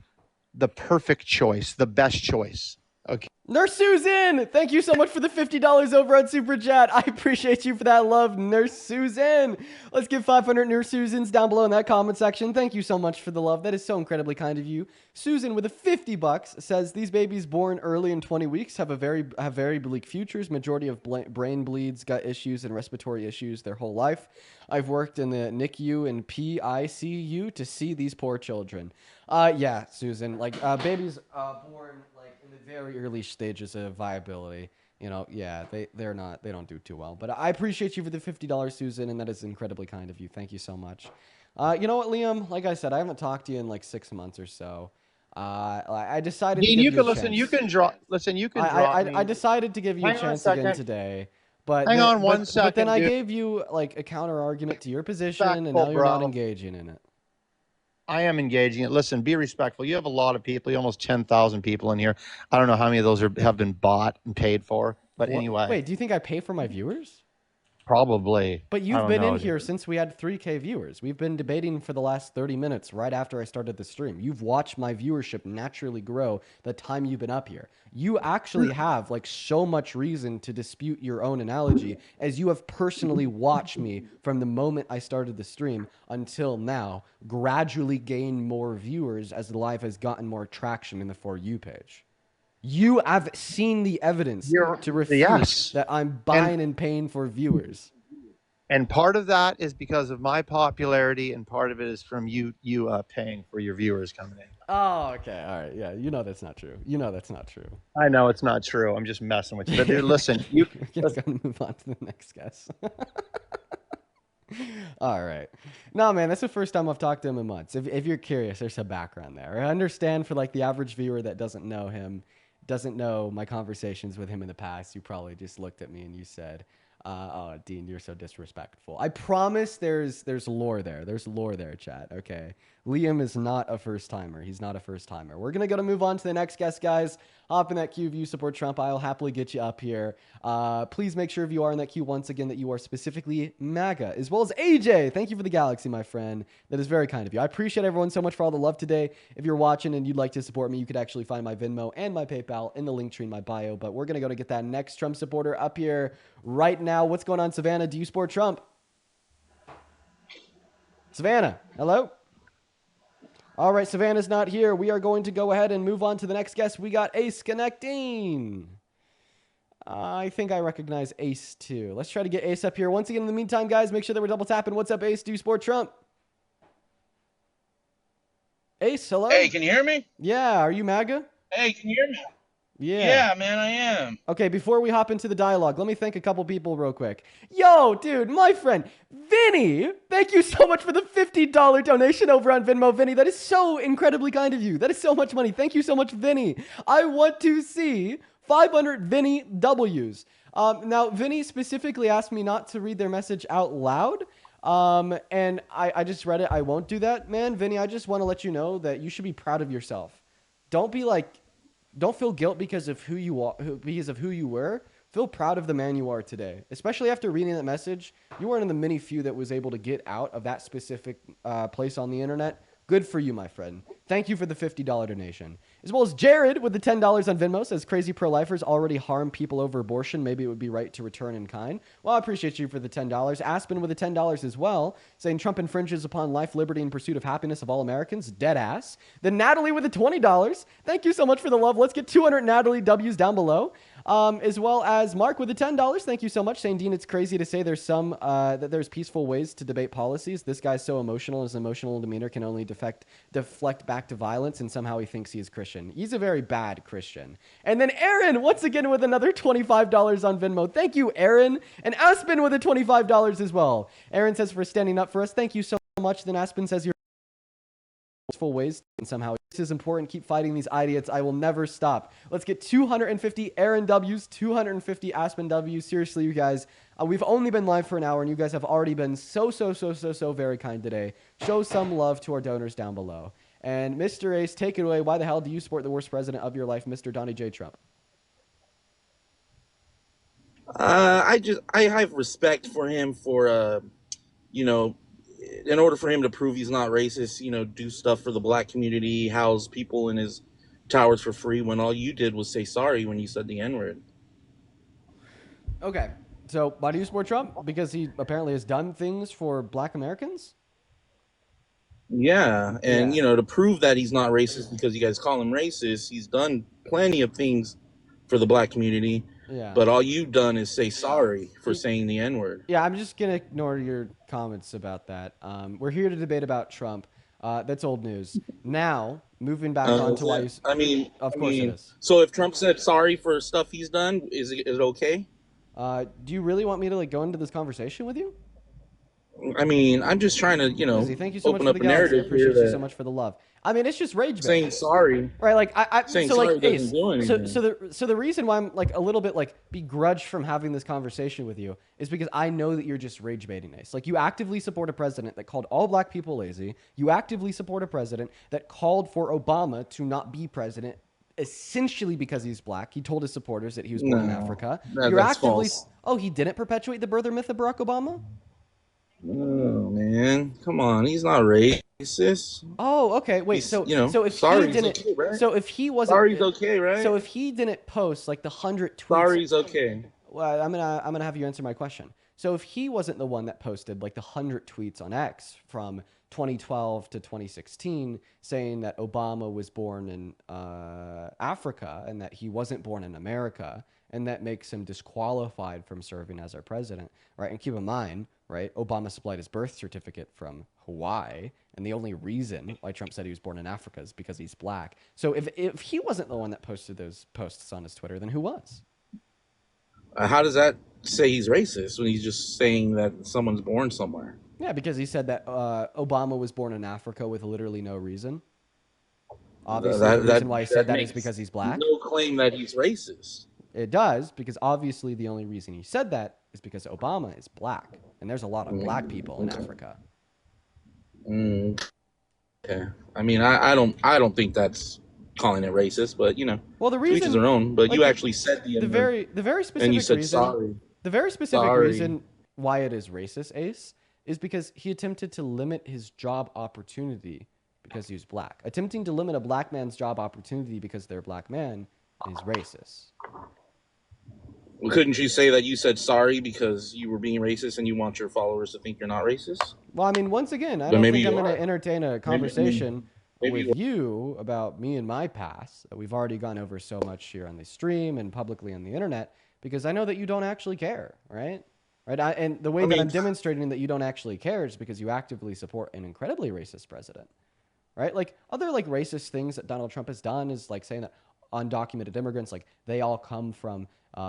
the perfect choice, the best choice. Okay. Nurse Susan, thank you so much for the $50 over on Super Chat. I appreciate you for that love, Nurse Susan. Let's give 500 Nurse Susans down below in that comment section. Thank you so much for the love. That is so incredibly kind of you. Susan with a 50 bucks says these babies born early in 20 weeks have very bleak futures. Majority of brain bleeds, gut issues, and respiratory issues their whole life. I've worked in the NICU and PICU to see these poor children. Yeah, Susan, like babies born like in the very early stages of viability, yeah, they don't do too well. But I appreciate you for the $50, Susan, and that is incredibly kind of you. Thank you so much. You know what, Liam? Like I said, I haven't talked to you in like 6 months or so. I decided to Dean, give you you a can listen. You chance. can draw. Listen, you can drop I me. decided to give you a Hang on a chance again second. today, but Hang on one but then second, I dude. gave you like a counter argument to your position, and Respectful, now you're not bro. engaging in it. I am engaging it. Listen, be respectful. You have a lot of people. You almost 10,000 people in here. I don't know how many of those have been bought and paid for, but What? anyway, Wait, do you think I pay for my viewers? probably. But I you've don't been in know, here dude. since we had 3K viewers. We've been debating for the last 30 minutes right after I started the stream. You've watched my viewership naturally grow the time you've been up here. You actually have like so much reason to dispute your own analogy as you have personally watched me from the moment I started the stream until now gradually gain more viewers as the live has gotten more traction in the For You page. You have seen the evidence You're to refute yes, that I'm and buying and paying for viewers. part of that is because of my popularity, and part of it is from you paying for your viewers coming in. Oh, okay. All right. Yeah. You know that's not true. You know that's not true. I know it's not true. I'm just messing with you. But dude, listen, We're going to move on to the next guest. All right. No, man, that's the first time I've talked to him in months. If you're curious, there's some background there. I understand for like the average viewer that doesn't know him, doesn't know my conversations with him in the past, you probably just looked at me and you said, "Oh, Dean, you're so disrespectful." I promise there's lore there. There's lore there, chat. Okay, Liam is not a first timer. He's not a first timer. We're gonna move on to the next guest, guys. Hop in that queue if you support Trump. I'll happily get you up here. Please make sure if you are in that queue once again that you are specifically MAGA, as well as AJ. Thank you for the galaxy, my friend. That is very kind of you. I appreciate everyone so much for all the love today. If you're watching and you'd like to support me, you could actually find my Venmo and my PayPal in the link tree in my bio. But we're gonna get that next Trump supporter up here right now. What's going on, Savannah? Do you support Trump? Savannah, hello? All right, Savannah's not here. We are going to go ahead and move on to the next guest. We got Ace connecting. I think I recognize Ace too. Let's try to get Ace up here. Once again, in the meantime, guys, make sure that we're double tapping. What's up, Ace? Do you support Trump? Ace, Hey, hello? can you hear me? Yeah, are you MAGA? Hey, can you hear me? Yeah. Yeah, man, I am. Okay, before we hop into the dialogue, let me thank a couple people real quick. Yo, dude, my friend, Vinny, thank you so much for the $50 donation over on Venmo, Vinny. That is so incredibly kind of you. That is so much money. Thank you so much, Vinny. I want to see 500 Vinny W's. Now, Vinny specifically asked me not to read their message out loud. And I just read it. I won't do that, man. Vinny, I just want to let you know that you should be proud of yourself. Don't be like, don't feel guilt because of who you are, because of who you were. Feel proud of the man you are today, especially after reading that message. You weren't in the many few that was able to get out of that specific place on the internet. Good for you, my friend. Thank you for the $50 donation. As well as Jared with the $10 on Venmo says, crazy pro-lifers already harm people over abortion. Maybe it would be right to return in kind. Well, I appreciate you for the $10. Aspen with the $10 as well, saying Trump infringes upon life, liberty, and pursuit of happiness of all Americans. Dead ass. Then Natalie with the $20. Thank you so much for the love. Let's get 200 Natalie W's down below. As well as Mark with the $10. Thank you so much. Saying, Dean, it's crazy to say there's some that there's peaceful ways to debate policies. This guy's so emotional. His emotional demeanor can only deflect back to violence, and somehow he thinks he's Christian. He's a very bad Christian. And then Aaron, once again, with another $25 on Venmo. Thank you, Aaron. And Aspen with a $25 as well. Aaron says for standing up for us. Thank you so much. Then Aspen says you're full ways, and somehow this is important. Keep fighting these idiots. I will never stop. Let's get 250 Aaron W's, 250 Aspen W's. Seriously, you guys, we've only been live for an hour, and you guys have already been so very kind today. Show some love to our donors down below. And Mr. Ace, take it away. Why the hell do you support the worst president of your life, Mr. Donnie J. Trump? I have respect for him for you know, in order for him to prove he's not racist, do stuff for the black community, house people in his towers for free when all you did was say sorry when you said the N-word. Okay, so why do you support Trump? Because he apparently has done things for black Americans? Yeah, and to prove that he's not racist because you guys call him racist, he's done plenty of things for the black community. Yeah. But all you've done is say sorry for saying the N-word. Yeah, I'm just going to ignore your comments about that. We're here to debate about Trump. That's old news. Now, moving back on to why you... Of course it is. So if Trump said sorry for stuff he's done, is it okay? Do you really want me to go into this conversation with you? I'm just trying to, Lizzie, thank you so much open for up the a galaxy. I narrative appreciate here you so much for the love. It's just rage bait. Saying sorry, right? Like saying so sorry like doesn't Ace. do anything. So the reason why I'm a little bit begrudged from having this conversation with you is because I know that you're just rage baiting, Ace. You actively support a president that called all black people lazy. You actively support a president that called for Obama to not be president, essentially because he's black. He told his supporters that he was born in Africa. That's false. Oh, he didn't perpetuate the birther myth of Barack Obama? Oh man, come on, he's not racist. Oh, okay. Wait, so if sorry's he didn't, okay, right? so if he wasn't, Sorry's okay, right? So if he didn't post the 100 tweets, sorry's okay. Well, I'm gonna have you answer my question. So if he wasn't the one that posted the 100 tweets on X from 2012 to 2016 saying that Obama was born in Africa and that he wasn't born in America, and that makes him disqualified from serving as our president, right? And keep in mind, right, Obama supplied his birth certificate from Hawaii, and the only reason why Trump said he was born in Africa is because he's black. So if he wasn't the one that posted those posts on his Twitter, then who was? How does that say he's racist when he's just saying that someone's born somewhere? Yeah, because he said that Obama was born in Africa with literally no reason. Obviously, the reason why he said that is because he's black. No claim that he's racist. It does, because obviously the only reason he said that is because Obama is black, and there's a lot of black people in Africa. Okay. I don't think that's calling it racist, but well, the reason each their own. But you actually said the very specific and you said reason, sorry. The very specific reason why it is racist, Ace, is because he attempted to limit his job opportunity because he was black. Attempting to limit a black man's job opportunity because they're a black man is racist. Well, couldn't you say that you said sorry because you were being racist and you want your followers to think you're not racist? Well, once again, I don't think I'm going to entertain a conversation with you about me and my past that we've already gone over so much here on the stream and publicly on the internet. because I know that you don't actually care, right? Right. And the way I that mean, I'm demonstrating that you don't actually care is because you actively support an incredibly racist president, right? Like other like racist things that Donald Trump has done is like saying that undocumented immigrants, like they all come from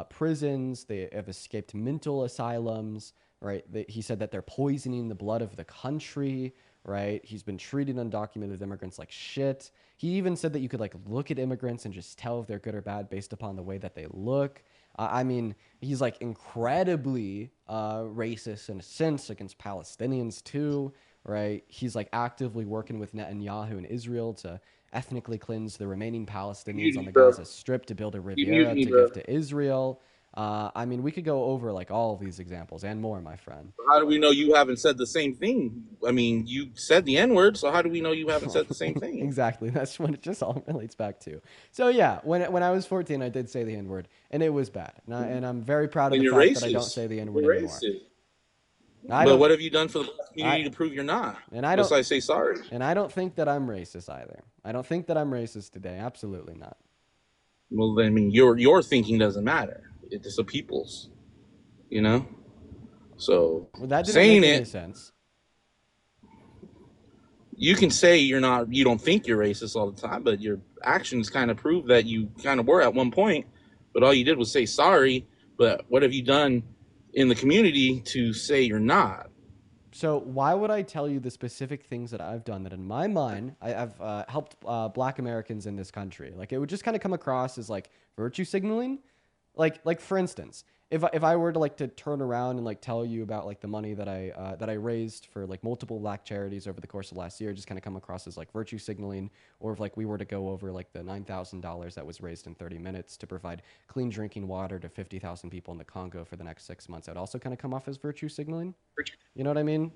prisons, they have escaped mental asylums, right? He said that they're poisoning the blood of the country, right? He's been treating undocumented immigrants like shit. He even said that you could like look at immigrants and just tell if they're good or bad based upon the way that they look. I mean, he's like incredibly racist in a sense against Palestinians too, right? He's like actively working with Netanyahu and Israel to ethnically cleanse the remaining Palestinians on mutiny, the bro. Gaza Strip to build a You Riviera mutiny, to give bro. to Israel. I mean, we could go over like all of these examples and more, my friend. How do we know you haven't said the same thing? I mean, you said the N word, so how do we know you haven't said the same thing? Exactly. That's what it just all relates back to. So yeah, when I was 14, I did say the N word, and it was bad. And I'm very proud of And the you're fact that I don't racist. say the N word You're anymore. racist. I But don't. what have you done for the black I community to prove you're not? and I don't. Besides say sorry. And I don't think that I'm racist either. I don't think that I'm racist today. Absolutely not. Well, I mean, your thinking doesn't matter. It's the people's, you know. So Well, that didn't make saying any it, sense. you can say you're not, you don't think you're racist all the time, but your actions kind of prove that you kind of were at one point. But all you did was say sorry. But what have you done in the community to say you're not? So why would I tell you the specific things that I've done that in my mind I've helped Black Americans in this country? Like it would just kind of come across as like virtue signaling. Like for instance, if I were to like to turn around and like tell you about like the money that I raised for like multiple black charities over the course of last year, just kind of come across as like virtue signaling, or if like we were to go over like the $9,000 that was raised in 30 minutes to provide clean drinking water to 50,000 people in the Congo for the next 6 months, that would also kind of come off as virtue signaling. You know what I mean?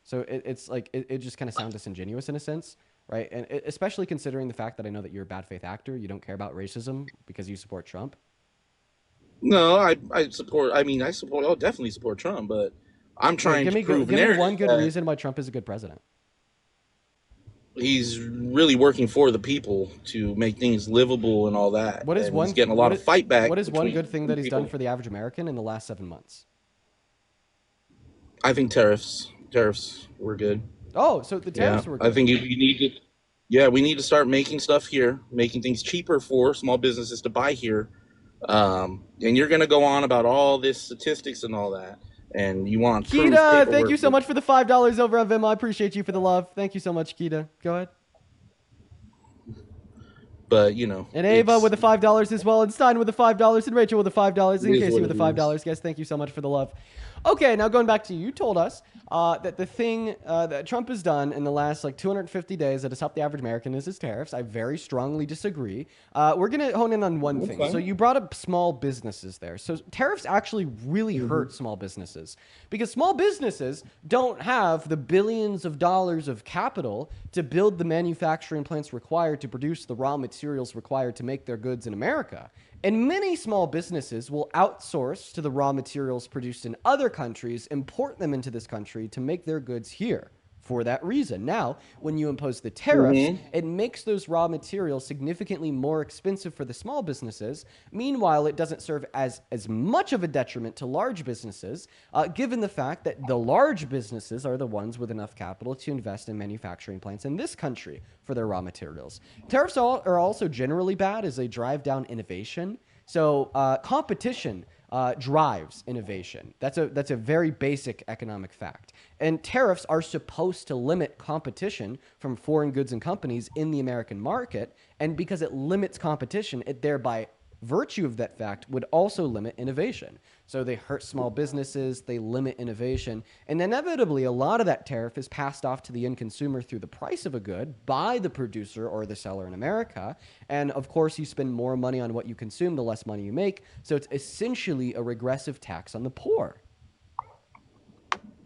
So it's like it just kind of sounds disingenuous in a sense, right? And especially considering the fact that I know that you're a bad faith actor, you don't care about racism because you support Trump. No, I support. I mean, I support. I'll definitely support Trump, but I'm Okay, trying to prove a give me narrative one good that reason why Trump is a good president. he's really working for the people to make things livable and all that, What is and he's one getting a lot of fight back what is one good thing between that he's done people. for the average American in the last 7 months? I think tariffs were good. Oh, so the Yeah, tariffs were I good. think you need to. Yeah, we need to start making stuff here, making things cheaper for small businesses to buy here. And you're going to go on about all this statistics and all that, and you want proof, Kita, thank you paperwork, so but much for the $5 over on Venmo. I appreciate you for the love. Thank you so much, Kita. Go ahead. you know, And Ava with the $5 as well, and Stein with the $5, and Rachel with the $5, it and is Casey what with the it $5. is. Guys, thank you so much for the love. Okay, now going back to you told us that the thing that Trump has done in the last like 250 days that has helped the average American is his tariffs. I very strongly disagree. We're gonna hone in on one thing. So Okay. you brought up small businesses there. So tariffs actually really Mm-hmm. hurt small businesses because small businesses don't have the billions of dollars of capital to build the manufacturing plants required to produce the raw materials required to make their goods in America. And many small businesses will outsource to the raw materials produced in other countries, import them into this country to make their goods here for that reason. Now, when you impose the tariffs, Mm-hmm. it makes those raw materials significantly more expensive for the small businesses. Meanwhile, it doesn't serve as much of a detriment to large businesses, given the fact that the large businesses are the ones with enough capital to invest in manufacturing plants in this country for their raw materials. Tariffs are also generally bad as they drive down innovation. So competition drives innovation. That's a very basic economic fact. And tariffs are supposed to limit competition from foreign goods and companies in the American market. And because it limits competition, it thereby virtue of that fact would also limit innovation. So they hurt small businesses, they limit innovation, and inevitably a lot of that tariff is passed off to the end consumer through the price of a good by the producer or the seller in America. And of course, you spend more money on what you consume, the less money you make. So it's essentially a regressive tax on the poor.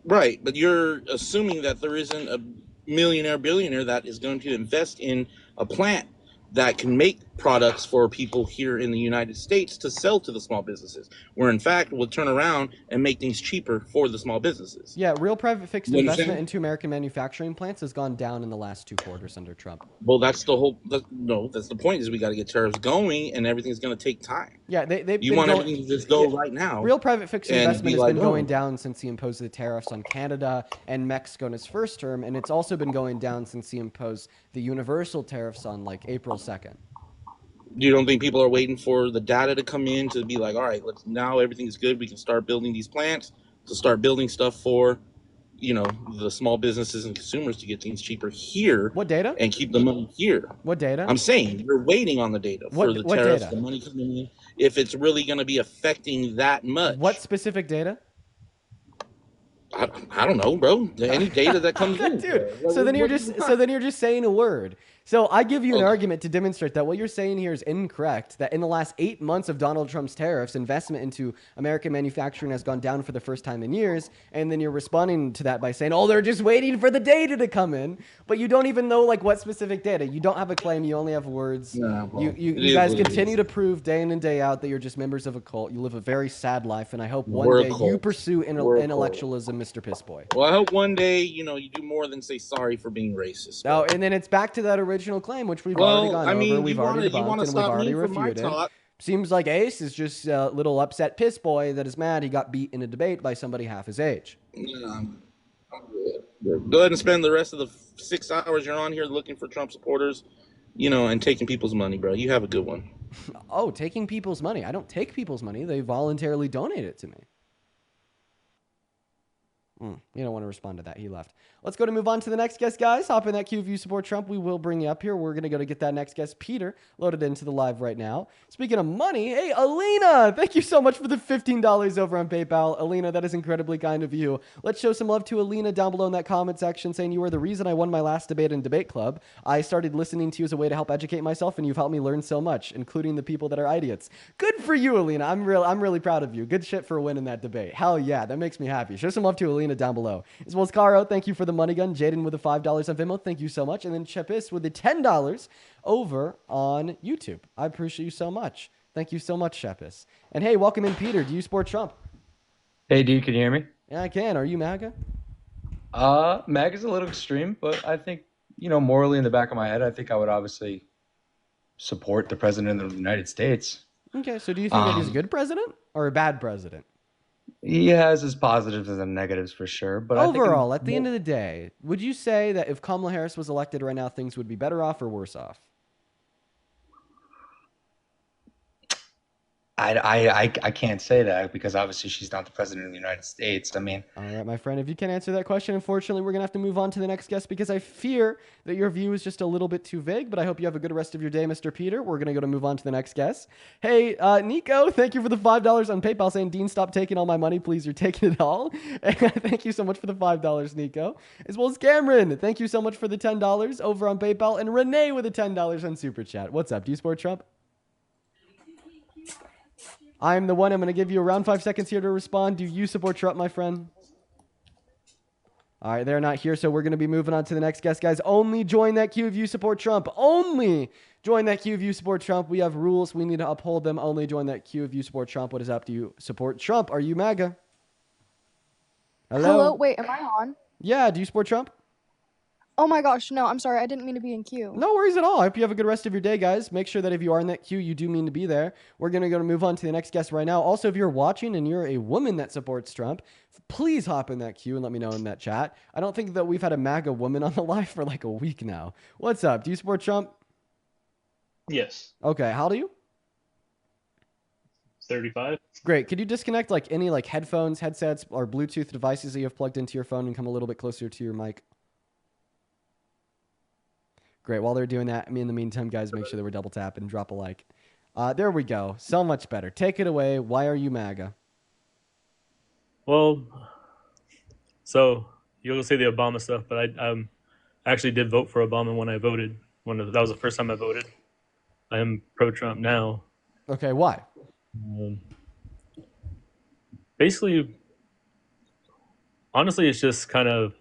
Right, but you're assuming that there isn't a millionaire billionaire that is going to invest in a plant that can make products for people here in the United States to sell to the small businesses, where in fact we'll turn around and make things cheaper for the small businesses. Yeah, real private fixed You investment understand? into American manufacturing plants has gone down in the last 2 quarters under Trump. Well, that's the whole. No, that's the point. Is we got to get tariffs going, and everything's going to take time. Yeah, they've You been want going. everything to just Yeah, go right now real private fixed and investment be has like, been going oh, down since he imposed the tariffs on Canada and Mexico in his first term, and it's also been going down since he imposed the universal tariffs on like April 2nd. you don't think people are waiting for the data to come in to be like, all right, let's now everything's good. We can start building these plants to start building stuff for, the small businesses and consumers to get things cheaper here What data? and keep the money here. What data? I'm saying you're waiting on the data for the What tariffs, data? the money coming in, if it's really going to be affecting that What much. specific data? I don't know, bro. Any data that comes in, Dude, what do you so want? then you're just saying a word. So I give you an Okay. argument to demonstrate that what you're saying here is incorrect. That in the last 8 months of Donald Trump's tariffs, investment into American manufacturing has gone down for the first time in years. And then you're responding to that by saying, "Oh, they're just waiting for the data to come in." But you don't even know like what specific data. You don't have a claim. You only have words. Nah, You bro. you, It you is guys what it continue is. to prove day in and day out that you're just members of a cult. You live a very sad life, and I hope one We're a day you cult. pursue We're a cult. intellectualism, Mr. Pissboy. Well, I hope one day, you do more than say sorry for being racist, Oh, bro. and then it's back to that original claim, which we've already Well, gone I over, mean, we've you already want to you want debunked, to and we've stop already me from my refuted. talk. Seems like Ace is just a little upset piss boy that is mad he got beat in a debate by somebody half his age. Yeah, I'm good. Go ahead and spend the rest of the 6 hours you're on here looking for Trump supporters, and taking people's money, bro. You have a good one. Oh, taking people's money. I don't take people's money. They voluntarily donate it to me. You don't want to respond to that. He left. Let's go to move on to the next guest, guys. Hop in that queue if you support Trump. We will bring you up here. We're going to go to get that next guest, Peter, loaded into the live right now. Speaking of money, hey, Alina, thank you so much for the $15 over on PayPal. Alina, that is incredibly kind of you. Let's show some love to Alina down below in that comment section saying you were the reason I won my last debate in Debate Club. I started listening to you as a way to help educate myself, and you've helped me learn so much, including the people that are idiots. Good for you, Alina. I'm really proud of you. Good shit for winning that debate. Hell yeah, that makes me happy. Show some love to Alina down below. As well as Caro, thank you for the money gun. Jaden with the $5 on Venmo, thank you so much. And then Chepis with the $10 over on YouTube. I appreciate you so much. Thank you so much, Chepis. And hey, welcome in, Peter. Do you support Trump? Hey, dude, can you hear me? Yeah, I can. Are you MAGA? MAG is a little extreme, but I think, morally in the back of my head, I think I would obviously support the president of the United States. Okay, so do you think that he's a good president or a bad president? He has his positives and negatives for sure, but Overall, I at the end of the day, would you say that if Kamala Harris was elected right now, things would be better off or worse off? I can't say that because obviously she's not the president of the United States. I mean, All right, my friend, if you can't answer that question, unfortunately, we're going to have to move on to the next guest because I fear that your view is just a little bit too vague, but I hope you have a good rest of your day, Mr. Peter. We're going to move on to the next guest. Hey, Nico, thank you for the $5 on PayPal saying, Dean, stop taking all my money, please. You're taking it all. And thank you so much for the $5, Nico. As well as Cameron, thank you so much for the $10 over on PayPal. And Renee with the $10 on Super Chat. What's up? Do you support Trump? I'm the one. I'm going to give you around 5 seconds here to respond. Do you support Trump, my friend? All right, they're not here, so we're going to be moving on to the next guest, guys. Only join that queue if you support Trump. Only join that queue if you support Trump. We have rules. We need to uphold them. Only join that queue if you support Trump. What is up? Do you support Trump? Are you MAGA? Hello? Wait, am I on? Yeah, do you support Trump? Oh my gosh, no, I'm sorry. I didn't mean to be in queue. No worries at all. I hope you have a good rest of your day, guys. Make sure that if you are in that queue, you do mean to be there. We're going to move on to the next guest right now. Also, if you're watching and you're a woman that supports Trump, please hop in that queue and let me know in that chat. I don't think that we've had a MAGA woman on the live for like a week now. What's up? Do you support Trump? Yes. Okay, how old are you? 35. Great. Could you disconnect like any like headphones, headsets, or Bluetooth devices that you have plugged into your phone and come a little bit closer to your mic? Great. While they're doing that, in the meantime, guys, make sure that we're double tap and drop a like. There we go. So much better. Take it away. Why are you MAGA? Well, so you'll say the Obama stuff, but I actually did vote for Obama when I voted. That was the first time I voted. I am pro-Trump now. Okay, why? Basically, honestly, it's just kind of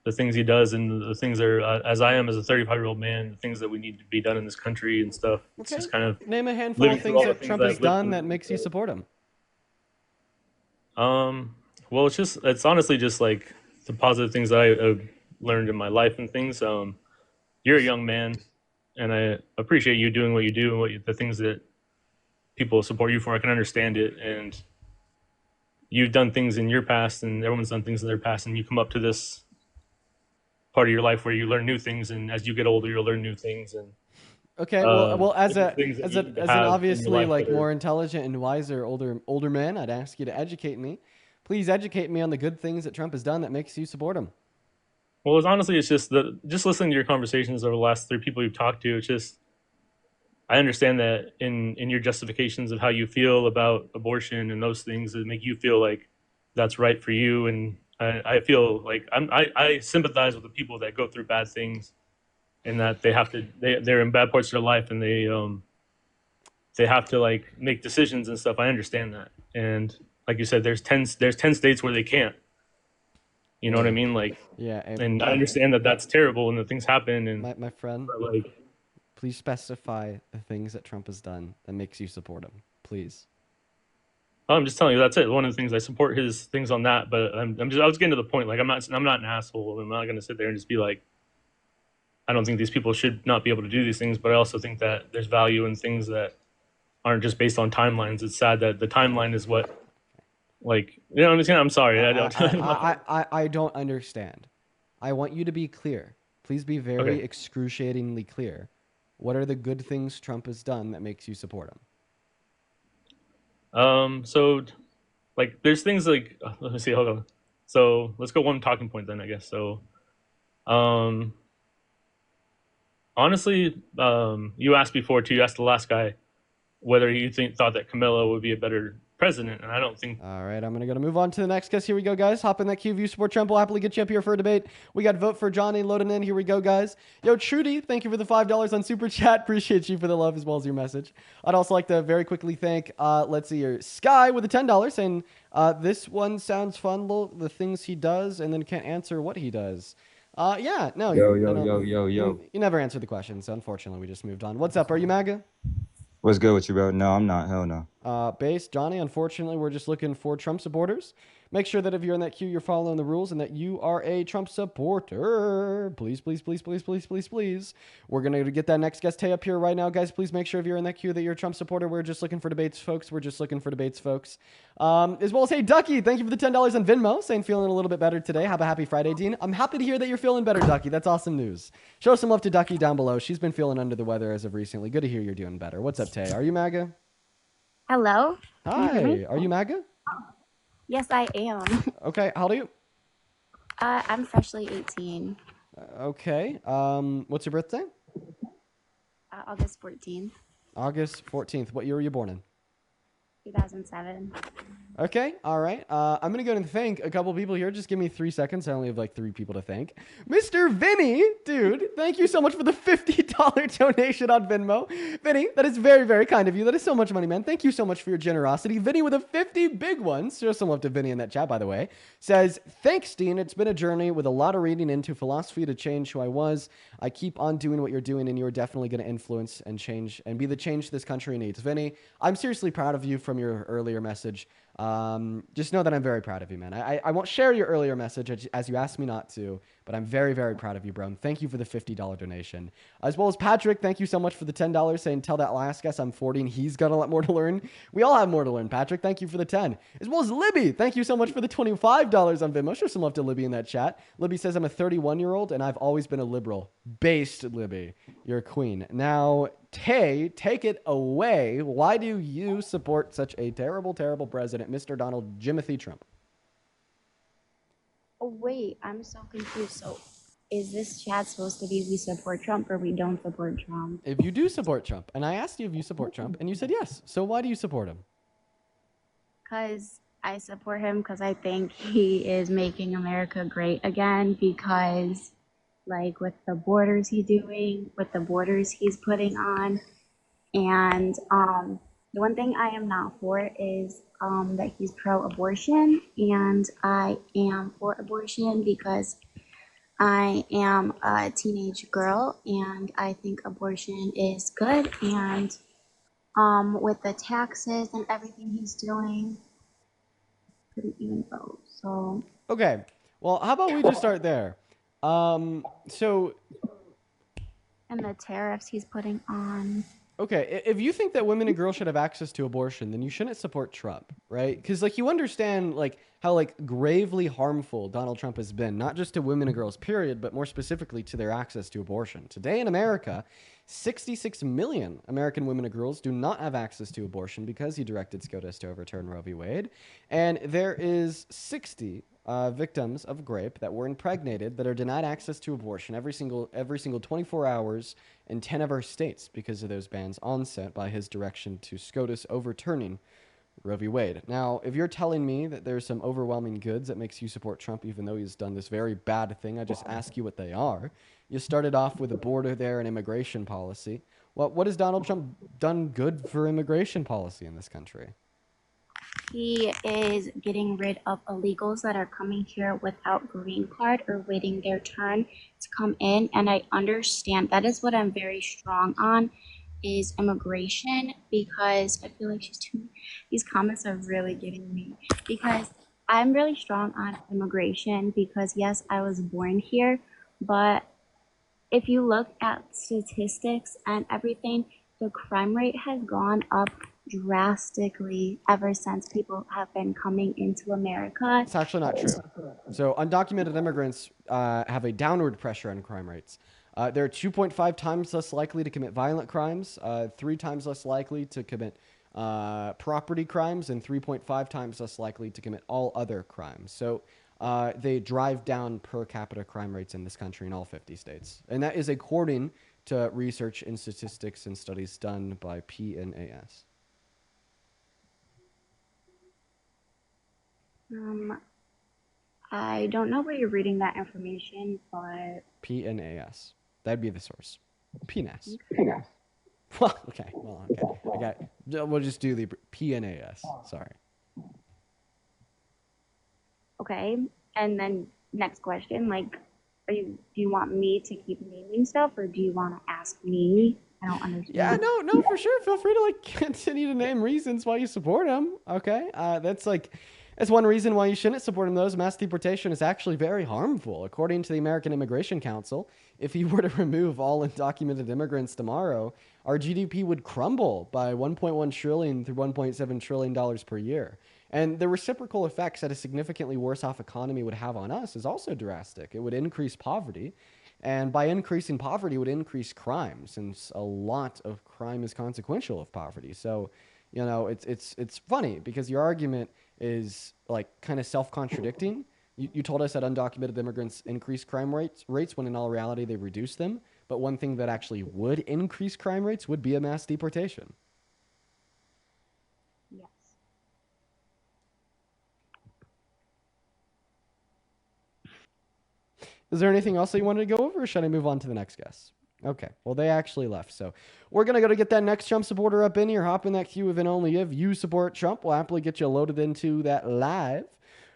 the things he does and the things that are, as I am as a 35-year-old man, the things that we need to be done in this country and stuff. It's Okay. just kind of Name a handful living of through things all the that things Trump that has I've lived done through. that makes you support him. Well, it's honestly just like the positive things that I've learned in my life and things. You're a young man, and I appreciate you doing what you do and the things that people support you for. I can understand it, and you've done things in your past, and everyone's done things in their past, and you come up to this part of your life where you learn new things, and as you get older, you'll learn new things, and Okay, well, as different things that you as an have in your obviously life like that are. more intelligent and wiser older man, I'd ask you to educate me. Please educate me on the good things that Trump has done that makes you support him. Well, it's just just listening to your conversations over the last three people you've talked to. It's just I understand that in your justifications of how you feel about abortion and those things that make you feel like that's right for you, and I feel like I sympathize with the people that go through bad things and that they're in bad parts of their life and they have to like make decisions and stuff. I understand that, and like you said, there's ten states where they can't. You know what I mean? Like, Yeah, and I understand that that's terrible and the things happen and my friend, but like. please specify the things that Trump has done that makes you support him. Please. I'm just telling you that's it. One of the things I support his things on that, but I was getting to the point. Like I'm not an asshole. I'm not going to sit there and just be like, I don't think these people should not be able to do these things. But I also think that there's value in things that aren't just based on timelines. It's sad that the timeline is what, like, you know what I'm saying? I'm sorry. I don't. I don't understand. I want you to be clear. Please be very Okay. excruciatingly clear. What are the good things Trump has done that makes you support him? So like, there's things like, let me see. Hold on. So let's go one talking point then, I guess. So, um, honestly, you asked before too. You asked the last guy whether you thought that Camilla would be a better president, and I don't think. All right, I'm going to move on to the next guest. Here we go, guys. Hop in that queue. View support Trump. We'll happily get you up here for a debate. We got vote for Johnny loading in. Here we go, guys. Yo, Trudy, thank you for the $5 on Super Chat. Appreciate you for the love as well as your message. I'd also like to very quickly thank, let's see here, Sky with a $10 saying, this one sounds fun, the things he does, and then can't answer what he does. Yeah, no. You never answered the question, so unfortunately we just moved on. What's up? Are you MAGA? What's good with you, bro? No, I'm not. Hell no. Base, Johnny, unfortunately, we're just looking for Trump supporters. Make sure that if you're in that queue, you're following the rules and that you are a Trump supporter. Please, please, please, please, please, please, please. We're going to get that next guest Tay up here right now. Guys, please make sure if you're in that queue that you're a Trump supporter. We're just looking for debates, folks. We're just looking for debates, folks. As well as, hey, Ducky, thank you for the $10 on Venmo, saying feeling a little bit better today. Have a happy Friday, Dean. I'm happy to hear that you're feeling better, Ducky. That's awesome news. Show some love to Ducky down below. She's been feeling under the weather as of recently. Good to hear you're doing better. What's up, Tay? Are you MAGA? Hello? Hi. Are you MAGA? Yes, I am. Okay. How old are you? I'm freshly 18. Okay. What's your birthday? August 14th, August 14th. What year were you born in? 2007. Okay, all right. I'm going to go and thank a couple people here. Just give me 3 seconds. I only have like 3 people to thank. Mr. Vinny, dude, thank you so much for the $50 donation on Venmo. Vinny, that is very, very kind of you. That is so much money, man. Thank you so much for your generosity. Vinny with a 50 big ones. Show some love to Vinny in that chat, by the way. Says, thanks, Dean. It's been a journey with a lot of reading into philosophy to change who I was. I keep on doing what you're doing, and you're definitely going to influence and change and be the change this country needs. Vinny, I'm seriously proud of you from your earlier message. Just know that I'm very proud of you, man. I won't share your earlier message as you asked me not to, but I'm very, very proud of you, bro. And thank you for the $50 donation. As well as Patrick, thank you so much for the $10 saying, tell that last guest I'm 40 and he's got a lot more to learn. We all have more to learn, Patrick. Thank you for the 10. As well as Libby, thank you so much for the $25 on Venmo. Show some love to Libby in that chat. Libby says, I'm a 31-year-old and I've always been a liberal. Based, Libby. You're a queen. Now, Tay, take it away. Why do you support such a terrible, terrible president, Mr. Donald Jimothy Trump? Oh, wait, I'm so confused. So, is this chat supposed to be we support Trump or we don't support Trump? If you do support Trump, and I asked you if you support Trump, and you said yes. So why do you support him? Because I support him because I think he is making America great again because, like, with the borders he's doing, with the borders he's putting on, and the one thing I am not for is that he's pro-abortion, and I am for abortion because I am a teenage girl and I think abortion is good. And with the taxes and everything he's doing, couldn't even vote. So Okay. Well, how about we just start there? So and the tariffs he's putting on. okay, if you think that women and girls should have access to abortion, then you shouldn't support Trump, right? Because like you understand like how like gravely harmful Donald Trump has been, not just to women and girls, period, but more specifically to their access to abortion. Today in America, 66 million American women and girls do not have access to abortion because he directed SCOTUS to overturn Roe v. Wade, and there is 60 victims of rape that were impregnated that are denied access to abortion every single 24 hours in 10 of our states because of those bans onset by his direction to SCOTUS overturning Roe v. Wade. Now, if you're telling me that there's some overwhelming goods that makes you support Trump, even though he's done this very bad thing, I just ask you what they are. You started off with a border there and immigration policy. What has Donald Trump done good for immigration policy in this country? He is getting rid of illegals that are coming here without green card or waiting their turn to come in. And I understand that is what I'm very strong on is immigration because I feel like these comments are really getting me because I'm really strong on immigration because yes, I was born here, but if you look at statistics and everything, the crime rate has gone up drastically ever since people have been coming into America. It's actually not true. So undocumented immigrants have a downward pressure on crime rates. They're 2.5 times less likely to commit violent crimes, 3 times less likely to commit property crimes, and 3.5 times less likely to commit all other crimes. So they drive down per capita crime rates in this country in all 50 states. And that is according to research and statistics and studies done by PNAS. I don't know where you're reading that information, but PNAS. That'd be the source. PNAS. PNAS. Well, okay. I got it. We'll just do the PNAS. Sorry. okay. And then next question, like, do you want me to keep naming stuff, or do you want to ask me? I don't understand. Yeah, no, for sure. Feel free to like continue to name reasons why you support him. Okay, that's one reason why you shouldn't support him. Though, is mass deportation is actually very harmful, according to the American Immigration Council. If you were to remove all undocumented immigrants tomorrow, our GDP would crumble by 1.1 trillion through 1.7 trillion dollars per year. And the reciprocal effects that a significantly worse off economy would have on us is also drastic. It would increase poverty. And by increasing poverty, it would increase crime, since a lot of crime is consequential of poverty. So, you know, it's funny because your argument is like kind of self-contradicting. You told us that undocumented immigrants increase crime rates when in all reality they reduce them. But one thing that actually would increase crime rates would be a mass deportation. Yes. Is there anything else that you wanted to go over, or should I move on to the next guest? Okay, well, they actually left. So we're going to go to get that next Trump supporter up in here. Hop in that queue, and only if you support Trump, we'll happily get you loaded into that live.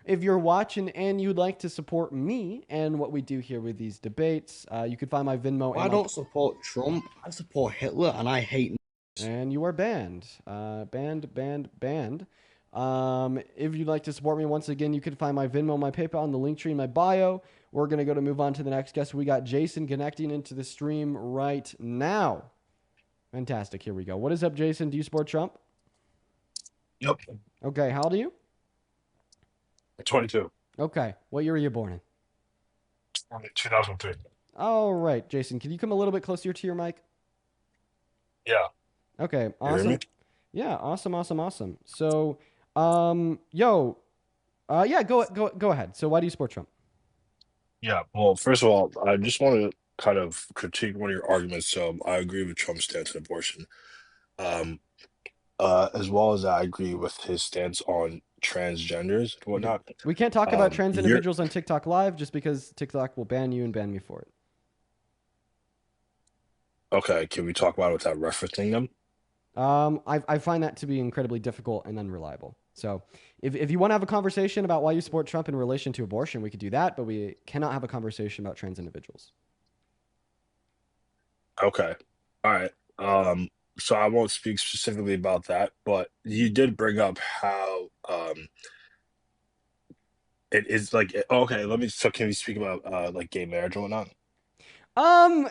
If you're watching and you'd like to support me and what we do here with these debates, you can find my Venmo. I don't support Trump. I support Hitler, and I hate. And you are banned. Banned. If you'd like to support me, once again, you can find my Venmo, my PayPal, and the link tree in my bio. We're going to move on to the next guest. We got Jason connecting into the stream right now. Fantastic. Here we go. What is up, Jason? Do you support Trump? Yep. Okay. How old are you? 22. Okay. What year were you born in? 2003. All right, Jason. Can you come a little bit closer to your mic? Yeah. Okay. You hear me? Awesome. Yeah. Awesome. So, yeah. Go ahead. So, why do you support Trump? Yeah. Well, first of all, I just want to kind of critique one of your arguments. I agree with Trump's stance on abortion, as well as I agree with his stance on transgenders and whatnot. We can't talk about trans you're- individuals on TikTok Live just because TikTok will ban you and ban me for it. Okay, can we talk about it without referencing them? I find that to be incredibly difficult and unreliable. So If you want to have a conversation about why you support Trump in relation to abortion, we could do that, but we cannot have a conversation about trans individuals. Okay. All right. So I won't speak specifically about that, but you did bring up how it is like okay, so can we speak about like gay marriage and whatnot?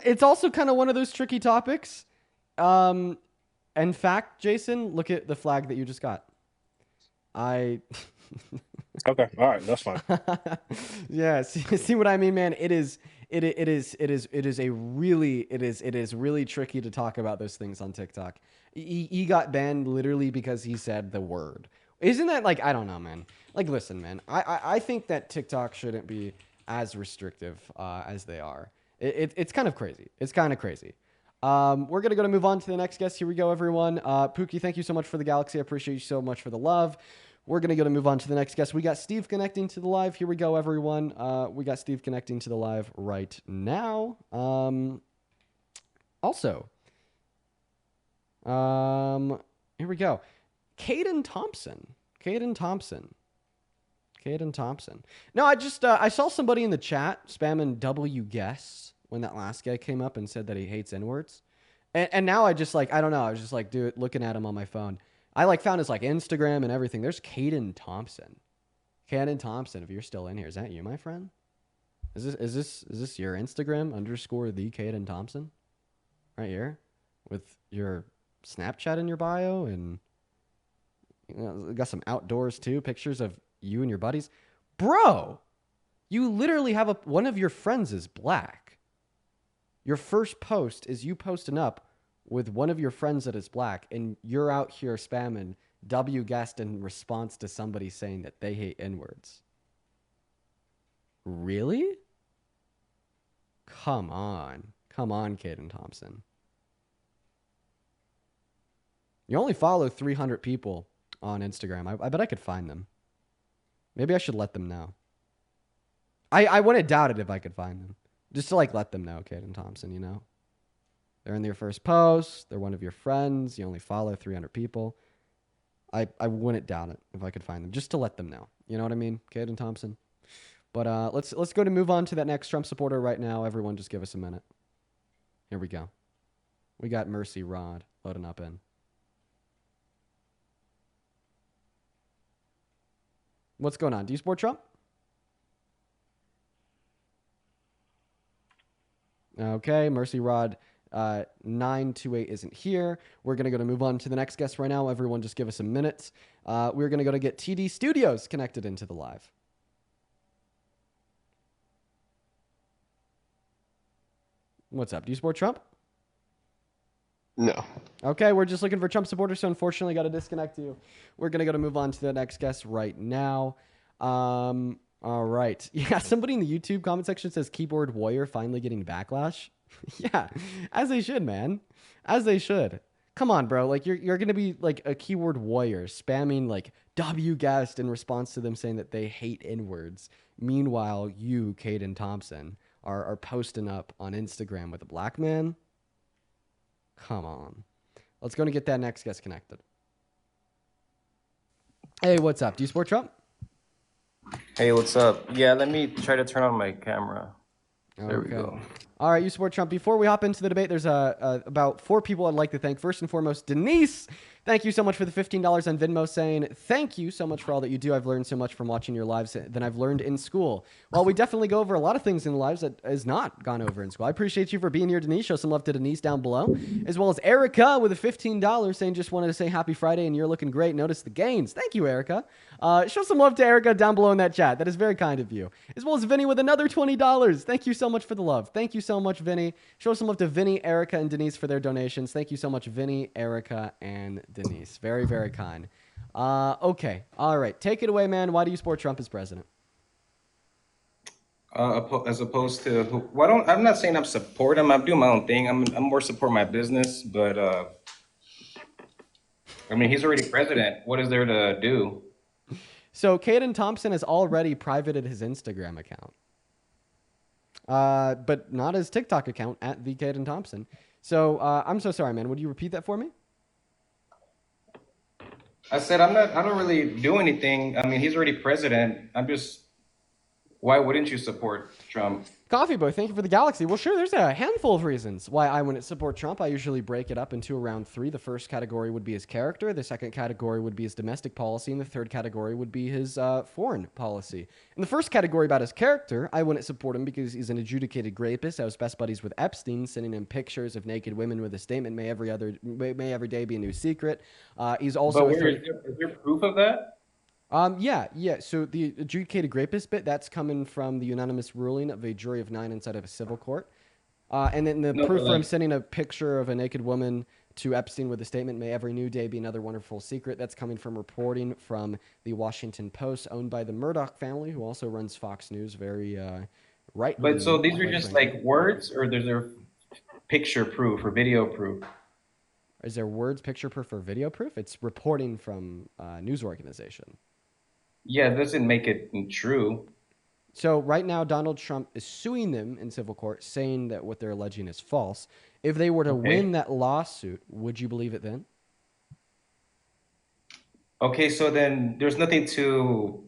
It's also kind of one of those tricky topics. In fact, Jason, look at the flag that you just got. I Okay, all right, that's fine. Yeah, see what I mean, man? It is really tricky to talk about those things on TikTok. He got banned literally because he said the word. Isn't that like, I don't know, man. Like, listen, man. I think that TikTok shouldn't be as restrictive as they are. It's kind of crazy. It's kind of crazy. We're gonna move on to the next guest. Here we go, everyone. Pookie, thank you so much for the galaxy. I appreciate you so much for the love. We're going to move on to the next guest. We got Steve connecting to the live. Here we go, everyone. We got Steve connecting to the live right now. Also, here we go. Caden Thompson. No, I saw somebody in the chat spamming W guess when that last guy came up and said that he hates N-words. And now I just like, I don't know. I was just like, dude, looking at him on my phone. I like found his like Instagram and everything. There's Caden Thompson. Caden Thompson, if you're still in here, is that you, my friend? Is this your Instagram _ the Caden Thompson? Right here? With your Snapchat in your bio and got some outdoors too, pictures of you and your buddies. Bro, you literally have one of your friends is black. Your first post is you posting up with one of your friends that is black, and you're out here spamming W guest in response to somebody saying that they hate N-words. Really? Come on, Caden Thompson. You only follow 300 people on Instagram. I bet I could find them. Maybe I should let them know. I wouldn't doubt it if I could find them. Just to like let them know, Caden Thompson, you know? They're in their first post. They're one of your friends. You only follow 300 people. I wouldn't doubt it if I could find them, just to let them know. You know what I mean, Caden Thompson? But let's go to move on to that next Trump supporter right now. Everyone just give us a minute. Here we go. We got Mercy Rod loading up in. What's going on? Do you support Trump? Okay, Mercy Rod 928 isn't here. We're going to move on to the next guest right now. Everyone just give us a minute. We're going to get TD Studios connected into the live. What's up? Do you support Trump? No. Okay, we're just looking for Trump supporters, so unfortunately got to disconnect you. We're going to move on to the next guest right now. All right. Yeah, somebody in the YouTube comment section says keyboard warrior finally getting backlash. Yeah, as they should, man. As they should. Come on, bro. Like you're gonna be like a keyboard warrior spamming like W guest in response to them saying that they hate N-words. Meanwhile, you, Caden Thompson, are posting up on Instagram with a black man. Come on. Let's go and get that next guest connected. Hey, what's up? Do you support Trump? Hey, what's up? Yeah, let me try to turn on my camera. There we go. All right, you support Trump. Before we hop into the debate, there's about 4 people I'd like to thank. First and foremost, Denise. Thank you so much for the $15 on Venmo, saying thank you so much for all that you do. I've learned so much from watching your lives than I've learned in school. While we definitely go over a lot of things in lives that is not gone over in school. I appreciate you for being here, Denise. Show some love to Denise down below. As well as Erica with a $15 saying just wanted to say happy Friday and you're looking great. Notice the gains. Thank you, Erica. Show some love to Erica down below in that chat. That is very kind of you. As well as Vinny with another $20. Thank you so much for the love. Thank you so much, Vinny. Show some love to Vinny, Erica, and Denise for their donations. Thank you so much, Vinny, Erica, and Denise. Very, very kind. Okay. All right. Take it away, man. Why do you support Trump as president? As opposed to, I'm not saying I'm support him. I'm doing my own thing. I'm more support my business, but I mean, he's already president. What is there to do? So Caden Thompson has already privated his Instagram account. But not his TikTok account at the Caden Thompson. So I'm so sorry, man. Would you repeat that for me? I said I'm not. I don't really do anything. I mean, he's already president. I'm just. Why wouldn't you support Trump? Coffee Boy, thank you for the galaxy. Well, sure, there's a handful of reasons why I wouldn't support Trump. I usually break it up into around three. The first category would be his character, the second category would be his domestic policy, and the third category would be his foreign policy. In the first category about his character, I wouldn't support him because he's an adjudicated rapist. I was best buddies with Epstein, sending him pictures of naked women with a statement, may every day be a new secret. He's also But is there proof of that? Yeah. So the adjudicated rapist bit, that's coming from the unanimous ruling of a jury of 9 inside of a civil court. And then the proof for him sending a picture of a naked woman to Epstein with a statement, may every new day be another wonderful secret, that's coming from reporting from the Washington Post, owned by the Murdoch family, who also runs Fox News, very right. But so these are just like words, or there's there picture proof or video proof? Is there words, picture proof, or video proof? It's reporting from a news organization. Yeah, it doesn't make it true. So right now, Donald Trump is suing them in civil court, saying that what they're alleging is false. If they were to win that lawsuit, would you believe it then? Okay, so then there's nothing to.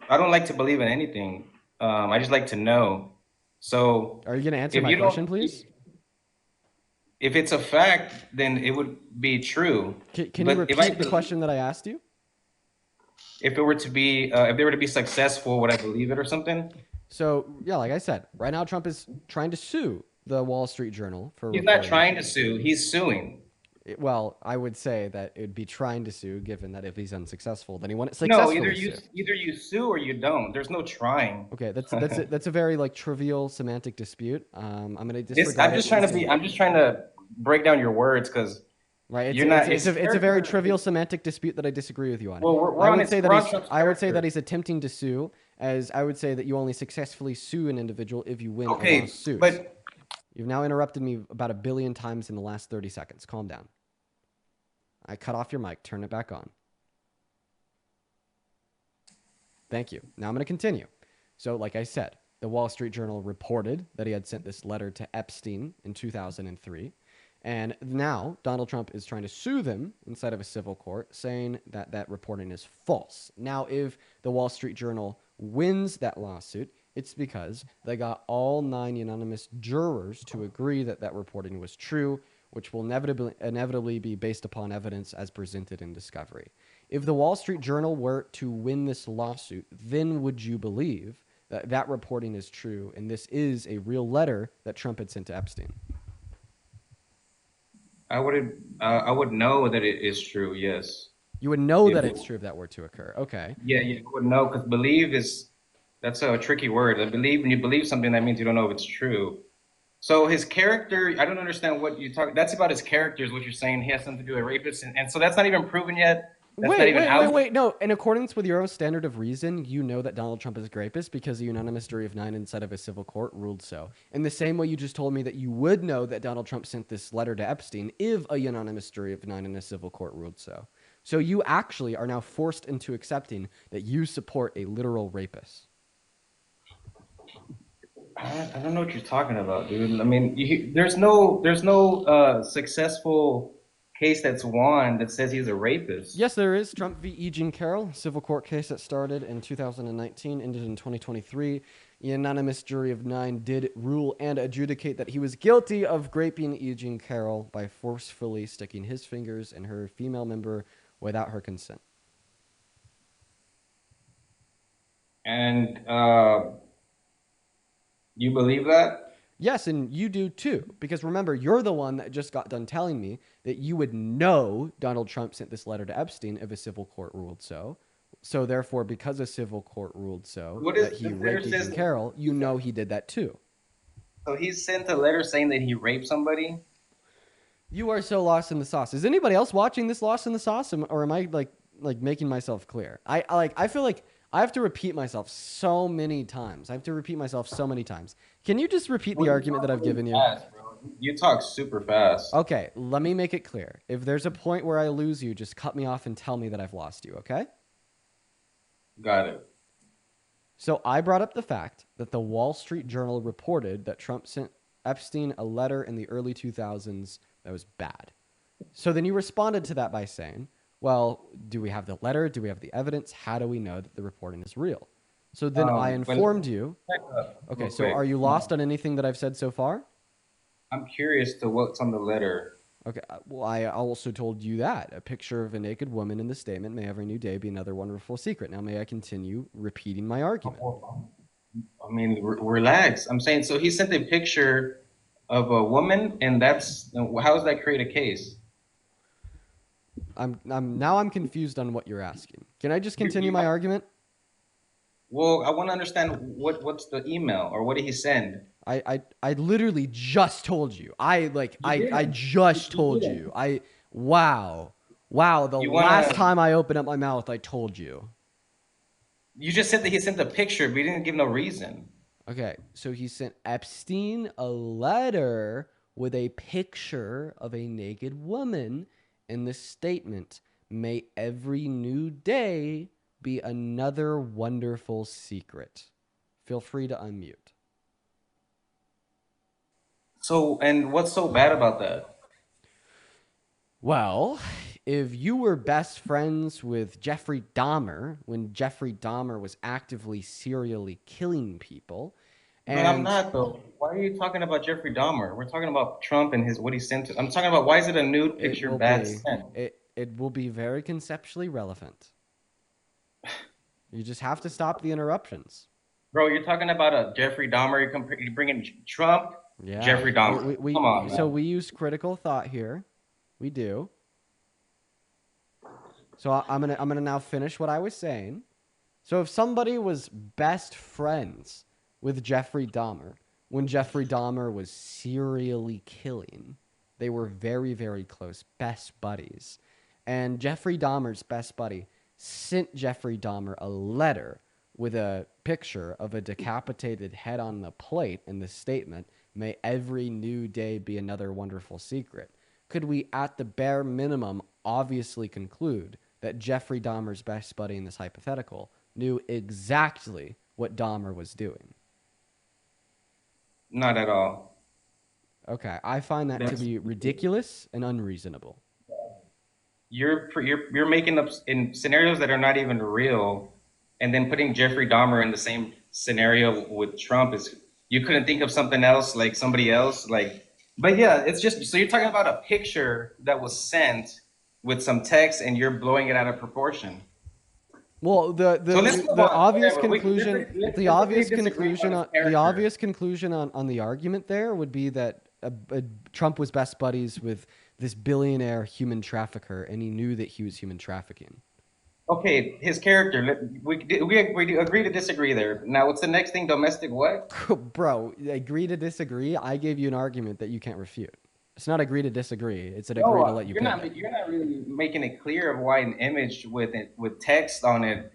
I don't like to believe in anything. I just like to know. So are you going to answer my question, please? If it's a fact, then it would be true. Can you repeat the question that I asked you? If it were to be, if they were to be successful, would I believe it or something? So yeah, like I said, right now Trump is trying to sue the Wall Street Journal for. He's not trying to sue. He's suing. Well, I would say that it would be trying to sue, given that if he's unsuccessful, then he won't successfully No, either you sue or you don't. There's no trying. Okay, that's a very like trivial semantic dispute. I'm gonna disregard. I'm just trying to break down your words because. Right, it's a very trivial semantic dispute that I disagree with you on. Well, I would say that he's attempting to sue, as I would say that you only successfully sue an individual if you win a lawsuit. But you've now interrupted me about 1 billion times in the last 30 seconds. Calm down. I cut off your mic. Turn it back on. Thank you. Now I'm going to continue. So, like I said, the Wall Street Journal reported that he had sent this letter to Epstein in 2003. And now Donald Trump is trying to sue them inside of a civil court, saying that that reporting is false. Now, if the Wall Street Journal wins that lawsuit, it's because they got all 9 unanimous jurors to agree that that reporting was true, which will inevitably be based upon evidence as presented in discovery. If the Wall Street Journal were to win this lawsuit, then would you believe that that reporting is true and this is a real letter that Trump had sent to Epstein? I would know that it is true. Yes. You would know that it's true if that were to occur. Okay. Yeah, you would know because believe that's a tricky word. I believe when you believe something, that means you don't know if it's true. So his character, I don't understand what you talk. That's about his character, is what you're saying. He has something to do with a rapist, and so that's not even proven yet. Wait. No, in accordance with your own standard of reason, you know that Donald Trump is a rapist because a unanimous jury of 9 inside of a civil court ruled so. In the same way you just told me that you would know that Donald Trump sent this letter to Epstein if a unanimous jury of 9 in a civil court ruled so. So you actually are now forced into accepting that you support a literal rapist. I don't know what you're talking about, dude. I mean, there's no successful case that's won that says he's a rapist. Yes, there is. Trump v. E. Jean Carroll, civil court case that started in 2019, ended in 2023. The unanimous jury of 9 did rule and adjudicate that he was guilty of raping E. Jean Carroll by forcefully sticking his fingers in her female member without her consent. And you believe that? Yes, and you do too. Because remember, you're the one that just got done telling me that you would know Donald Trump sent this letter to Epstein if a civil court ruled so. So therefore, because a civil court ruled so that he raped E. Jean Carroll, you know he did that too. So he sent a letter saying that he raped somebody? You are so lost in the sauce. Is anybody else watching this lost in the sauce, or am I like making myself clear? I feel like I have to repeat myself so many times. Can you just repeat the argument that I've given you? You talk super fast. Okay, let me make it clear. If there's a point where I lose you, just cut me off and tell me that I've lost you, okay? Got it. So I brought up the fact that the Wall Street Journal reported that Trump sent Epstein a letter in the early 2000s that was bad. So then you responded to that by saying, Well, do we have the letter? Do we have the evidence? How do we know that the reporting is real? So then I informed you. Okay, so are you lost on anything that I've said so far? I'm curious to what's on the letter. Okay, well, I also told you that. A picture of a naked woman in the statement, may every new day be another wonderful secret. Now, may I continue repeating my argument? I mean, relax. I'm saying, so he sent a picture of a woman, and how does that create a case? I'm confused on what you're asking. Can I just continue my argument? Well, I want to understand what's the email, or what did he send? I literally just told you. I just told you. Wow. The last time I opened up my mouth, I told you. You just said that he sent a picture, but he didn't give no reason. Okay, so he sent Epstein a letter with a picture of a naked woman in the statement, may every new day be another wonderful secret. Feel free to unmute. So, and what's so bad about that? Well, if you were best friends with Jeffrey Dahmer when Jeffrey Dahmer was actively serially killing people, But I'm not though. Why are you talking about Jeffrey Dahmer? We're talking about Trump and what he sent. I'm talking about why is it a nude picture bad sent? It will be very conceptually relevant. You just have to stop the interruptions. Bro, you're talking about a Jeffrey Dahmer. You bring in Trump, yeah. Jeffrey Dahmer. Come on. So we use critical thought here. We do. So I'm gonna now finish what I was saying. So if somebody was best friends with Jeffrey Dahmer when Jeffrey Dahmer was serially killing, they were very, very close, best buddies. And Jeffrey Dahmer's best buddy sent Jeffrey Dahmer a letter with a picture of a decapitated head on the plate in the statement, may every new day be another wonderful secret. Could we, at the bare minimum, obviously conclude that Jeffrey Dahmer's best buddy in this hypothetical knew exactly what Dahmer was doing? Not at all. Okay, I find that to be ridiculous and unreasonable. You're making up in scenarios that are not even real, and then putting Jeffrey Dahmer in the same scenario with Trump is, you couldn't think of something else, like somebody else, like. But yeah, it's just, so you're talking about a picture that was sent with some text, and you're blowing it out of proportion. Well, the obvious conclusion on the argument there would be that Trump was best buddies with this billionaire human trafficker, and he knew that he was human trafficking. Okay, his character. We agree to disagree there. Now, what's the next thing? Domestic what? Bro, agree to disagree. I gave you an argument that you can't refute. It's not agree to disagree. It's an agree to let you. You're not really making it clear of why an image with text on it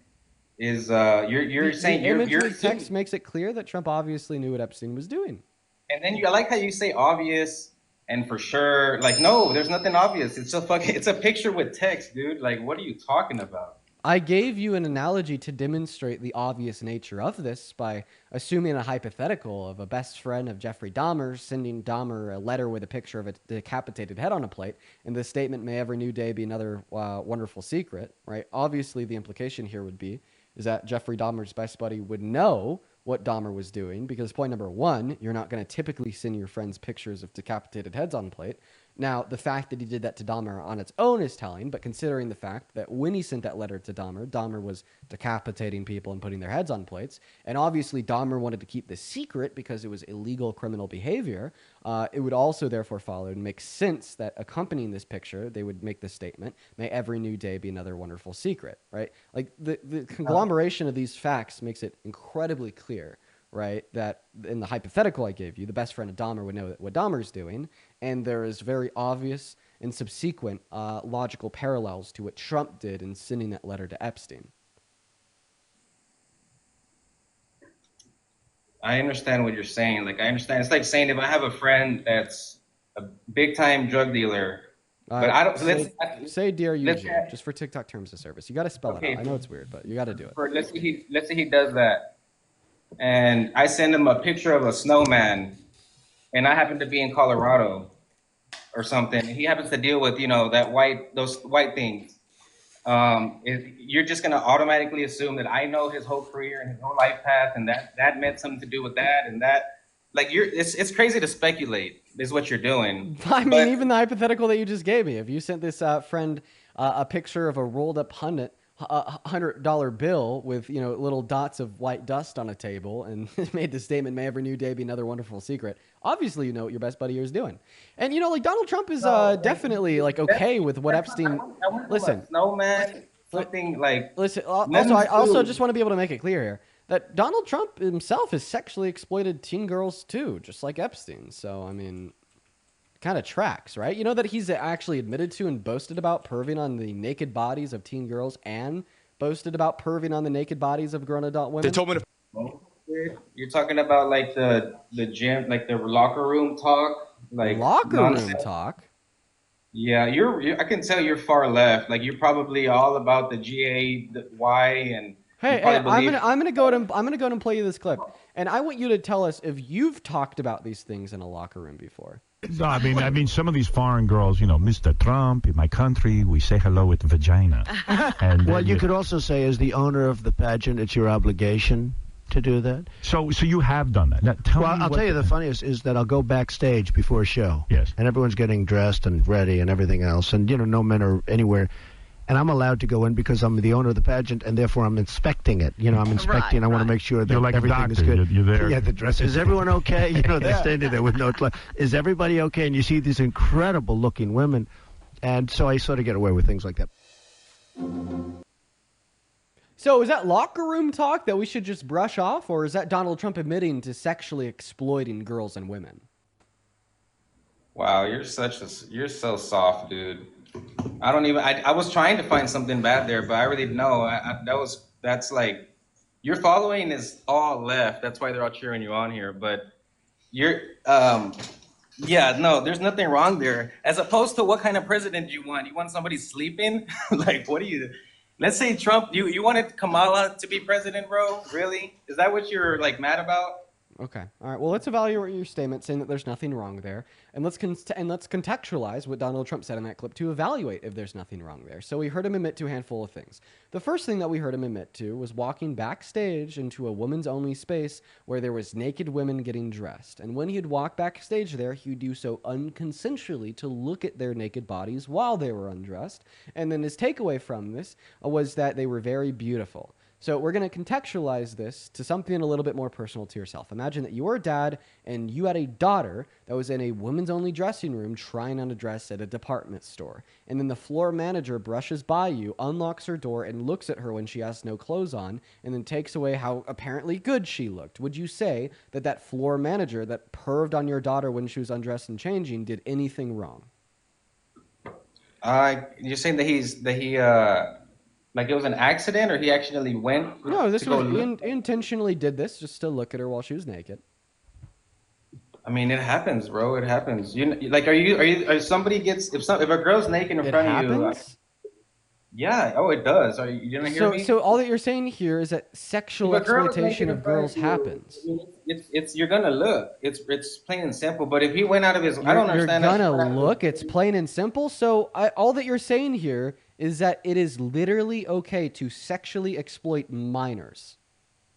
is. You're saying the image with text makes it clear that Trump obviously knew what Epstein was doing. And then I like how you say obvious and for sure. Like, no, there's nothing obvious. It's a picture with text, dude. Like, what are you talking about? I gave you an analogy to demonstrate the obvious nature of this by assuming a hypothetical of a best friend of Jeffrey Dahmer sending Dahmer a letter with a picture of a decapitated head on a plate, and the statement, may every new day be another wonderful secret, right? Obviously, the implication here would be is that Jeffrey Dahmer's best buddy would know what Dahmer was doing, because point number one, you're not going to typically send your friends pictures of decapitated heads on a plate. Now, the fact that he did that to Dahmer on its own is telling, but considering the fact that when he sent that letter to Dahmer, Dahmer was decapitating people and putting their heads on plates, and obviously Dahmer wanted to keep this secret because it was illegal criminal behavior, it would also therefore follow and make sense that accompanying this picture, they would make this statement, may every new day be another wonderful secret, right? Like, the conglomeration of these facts makes it incredibly clear, right, that in the hypothetical I gave you, the best friend of Dahmer would know what Dahmer's doing, and there is very obvious and subsequent logical parallels to what Trump did in sending that letter to Epstein. I understand what you're saying. Like, I understand. It's like saying if I have a friend that's a big-time drug dealer, but I don't. Say dear user, just for TikTok terms of service. You got to spell it out. I know it's weird, but you got to do it. Let's say he does that, and I send him a picture of a snowman, and I happen to be in Colorado or something. He happens to deal with those white things, you're just gonna automatically assume that I know his whole career and his whole life path, and that meant something to do with that and that. Like it's crazy to speculate. Is what you're doing. I mean, even the hypothetical that you just gave me, if you sent this friend a picture of a rolled up $100 bill with little dots of white dust on a table and made the statement, "May every new day be another wonderful secret," obviously you know what your best buddy here is doing. And like Donald Trump is definitely like okay with what Epstein. Listen, snowman, something like. Listen. Also, I also just want to be able to make it clear here that Donald Trump himself has sexually exploited teen girls too, just like Epstein. So I mean, kind of tracks, right? You know that he's actually admitted to and boasted about perving on the naked bodies of teen girls and boasted about perving on the naked bodies of grown adult women. They told me to. You're talking about like the gym, like the locker room talk, like locker nonsense. room talk. Yeah, I can tell you're far left. Like you're probably all about the GAY and. Hey, I'm gonna go and play you this clip, and I want you to tell us if you've talked about these things in a locker room before. No, I mean, some of these foreign girls, Mr. Trump, in my country, we say hello with vagina. And well, you could also say, as the owner of the pageant, it's your obligation to do that. So you have done that. Now, I'll tell you the funniest is that I'll go backstage before a show. Yes. And everyone's getting dressed and ready and everything else, and no men are anywhere. And I'm allowed to go in because I'm the owner of the pageant, and therefore I'm inspecting it. I'm inspecting. Right, I want to make sure that like everything is good. You're there. Yeah, the dress. Is everyone okay? They're standing there with no clothes. Is everybody okay? And you see these incredible-looking women, and so I sort of get away with things like that. So is that locker room talk that we should just brush off, or is that Donald Trump admitting to sexually exploiting girls and women? Wow, you're so soft, dude. I was trying to find something bad there, but I really know that's like your following is all left. That's why they're all cheering you on here. But you're yeah, no, there's nothing wrong there. As opposed to what kind of president you want? You want somebody sleeping? Like, what do you? Let's say Trump. You wanted Kamala to be president, bro? Really? Is that what you're like mad about? Okay. All right. Well, let's evaluate your statement saying that there's nothing wrong there. And let's contextualize what Donald Trump said in that clip to evaluate if there's nothing wrong there. So we heard him admit to a handful of things. The first thing that we heard him admit to was walking backstage into a women's only space where there was naked women getting dressed. And when he'd walk backstage there, he'd do so unconsensually to look at their naked bodies while they were undressed. And then his takeaway from this was that they were very beautiful. So we're going to contextualize this to something a little bit more personal to yourself. Imagine that you were a dad and you had a daughter that was in a women's only dressing room trying on a dress at a department store. And then the floor manager brushes by you, unlocks her door, and looks at her when she has no clothes on, and then takes away how apparently good she looked. Would you say that that floor manager that perved on your daughter when she was undressed and changing did anything wrong? You're saying that he like it was an accident, or he actually went? No, he intentionally did this just to look at her while she was naked. I mean, it happens, bro. It happens. If somebody gets if a girl's naked in front of you? Yeah. Oh, it does. You didn't hear me? So all that you're saying here is that sexual exploitation of girls happens. You're gonna look. It's plain and simple. But if he went out of his, I don't understand. You're gonna look. It's plain and simple. So all that you're saying here is that it is literally okay to sexually exploit minors.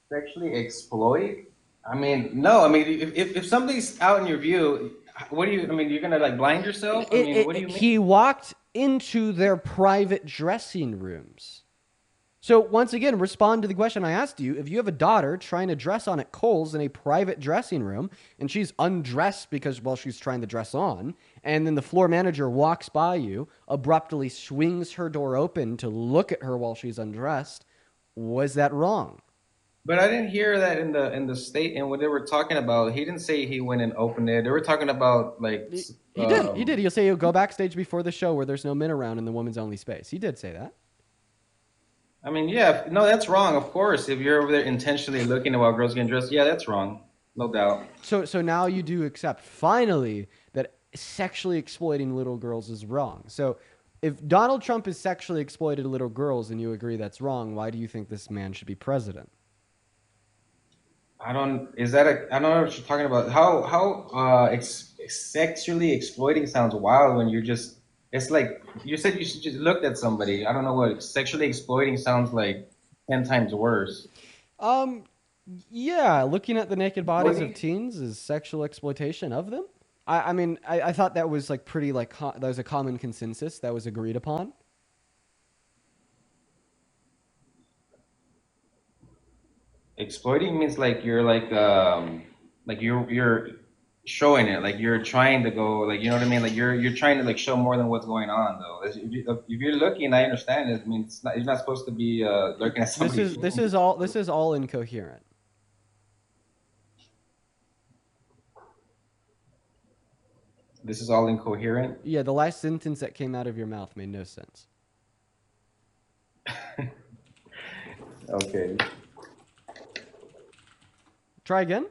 Sexually exploit? I mean, no. I mean, if somebody's out in your view, what do you? I mean, you're gonna like blind yourself? I mean, what do you mean? He walked into their private dressing rooms. So once again, respond to the question I asked you. If you have a daughter trying to dress on at Kohl's in a private dressing room, and she's undressed because, well, she's trying to dress on, and then the floor manager walks by you, abruptly swings her door open to look at her while she's undressed, was that wrong? But I didn't hear that in the state and what they were talking about. He didn't say he went and opened it. They were talking about like he did. He'll say he'll go backstage before the show where there's no men around in the women's only space. He did say that. I mean, yeah, no, that's wrong. Of course, if you're over there intentionally looking at while girls getting dressed, yeah, that's wrong, no doubt. So now you do accept finally that sexually exploiting little girls is wrong. So if Donald Trump has sexually exploited little girls and you agree that's wrong, why do you think this man should be president? I don't know what you're talking about. How sexually exploiting sounds wild when you're just, It's like you said you should just look at somebody. I don't know what sexually exploiting sounds like 10 times worse. Yeah, looking at the naked bodies of Exploiting? teens is sexual exploitation of them. I mean, I thought that was like pretty like that was a common consensus that was agreed upon. Exploiting means like you're showing it, like you're trying to go, like, you know what I mean, like you're trying to like show more than what's going on though. If you're looking, I understand it. I mean, it's not, you're not supposed to be looking at somebody. This is all incoherent. This is all incoherent. Yeah, the last sentence that came out of your mouth made no sense. Okay. Try again.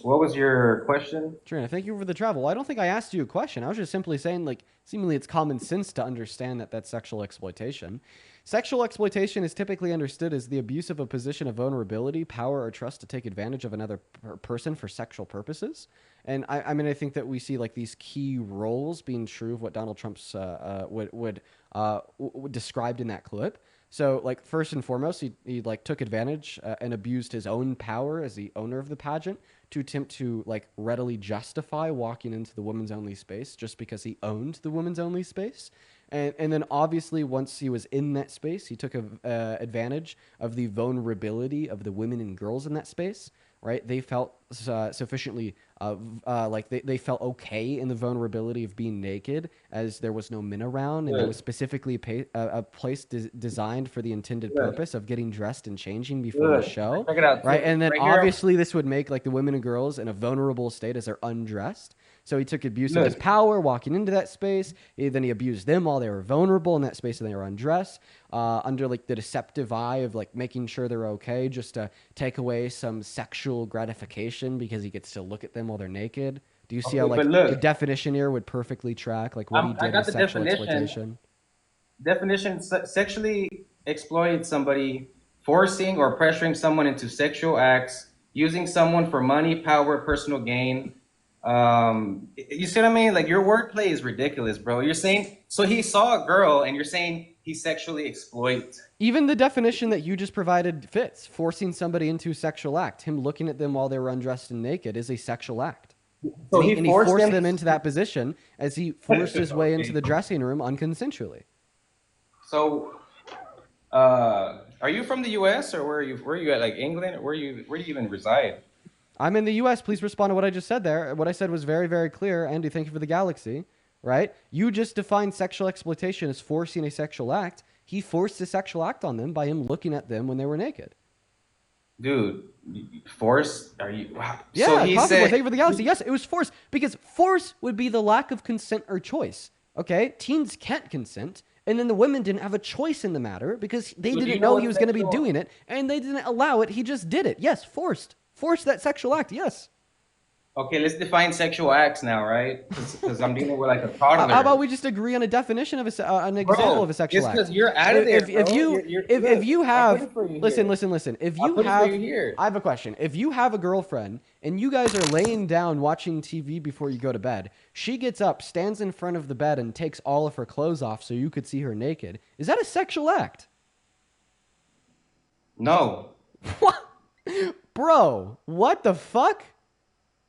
What was your question? Trina, thank you for the travel. Well, I don't think I asked you a question. I was just simply saying, like, seemingly it's common sense to understand that that's sexual exploitation. Sexual exploitation is typically understood as the abuse of a position of vulnerability, power, or trust to take advantage of another person for sexual purposes. And I mean, I think that we see like these key roles being true of what Donald Trump's described in that clip. So, like, first and foremost, he like took advantage and abused his own power as the owner of the pageant to attempt to like readily justify walking into the women's only space just because he owned the women's only space. And then obviously once he was in that space, he took advantage of the vulnerability of the women and girls in that space, right? They felt sufficiently like they felt okay in the vulnerability of being naked as there was no men around, and it was specifically a place designed for the intended purpose of getting dressed and changing before the show. Check it out. Right. And then Right here. obviously this would make like the women and girls in a vulnerable state as they're undressed. So he took abuse of his power walking into that space. Then he abused them while they were vulnerable in that space and they were undressed, under like the deceptive eye of like making sure they're okay, just to take away some sexual gratification because he gets to look at them while they're naked. Do you see how like the definition here would perfectly track like what he did with sexual exploitation? Definition: sexually exploit somebody, forcing or pressuring someone into sexual acts, using someone for money, power, personal gain. You see what I mean? Like, your wordplay is ridiculous, bro. You're saying, so he saw a girl and you're saying he sexually exploits. Even the definition that you just provided fits. Forcing somebody into a sexual act, him looking at them while they were undressed and naked, is a sexual act. So and he forced them into that position as he forced his way into the dressing room unconsensually. So, are you from the U.S. or where are you at? Like England? Where do you even reside? I'm in the U.S. Please respond to what I just said there. What I said was very, very clear. Andy, thank you for the galaxy. Right? You just defined sexual exploitation as forcing a sexual act. He forced a sexual act on them by him looking at them when they were naked. Dude, force? Are you? Wow. Yeah, so he thank said, you for the galaxy. Yes, it was force, because force would be the lack of consent or choice. Okay? Teens can't consent. And then the women didn't have a choice in the matter because they didn't know he was going to be doing it, and they didn't allow it. He just did it. Yes, forced. Forced that sexual act, yes. Okay, let's define sexual acts now, right? Because I'm dealing with like a toddler. How about we just agree on a definition of an example of a sexual act? Because you're out of there, if you have, listen. If you have, I have a question. If you have a girlfriend and you guys are laying down watching TV before you go to bed, she gets up, stands in front of the bed, and takes all of her clothes off so you could see her naked. Is that a sexual act? No. What? Bro, what the fuck?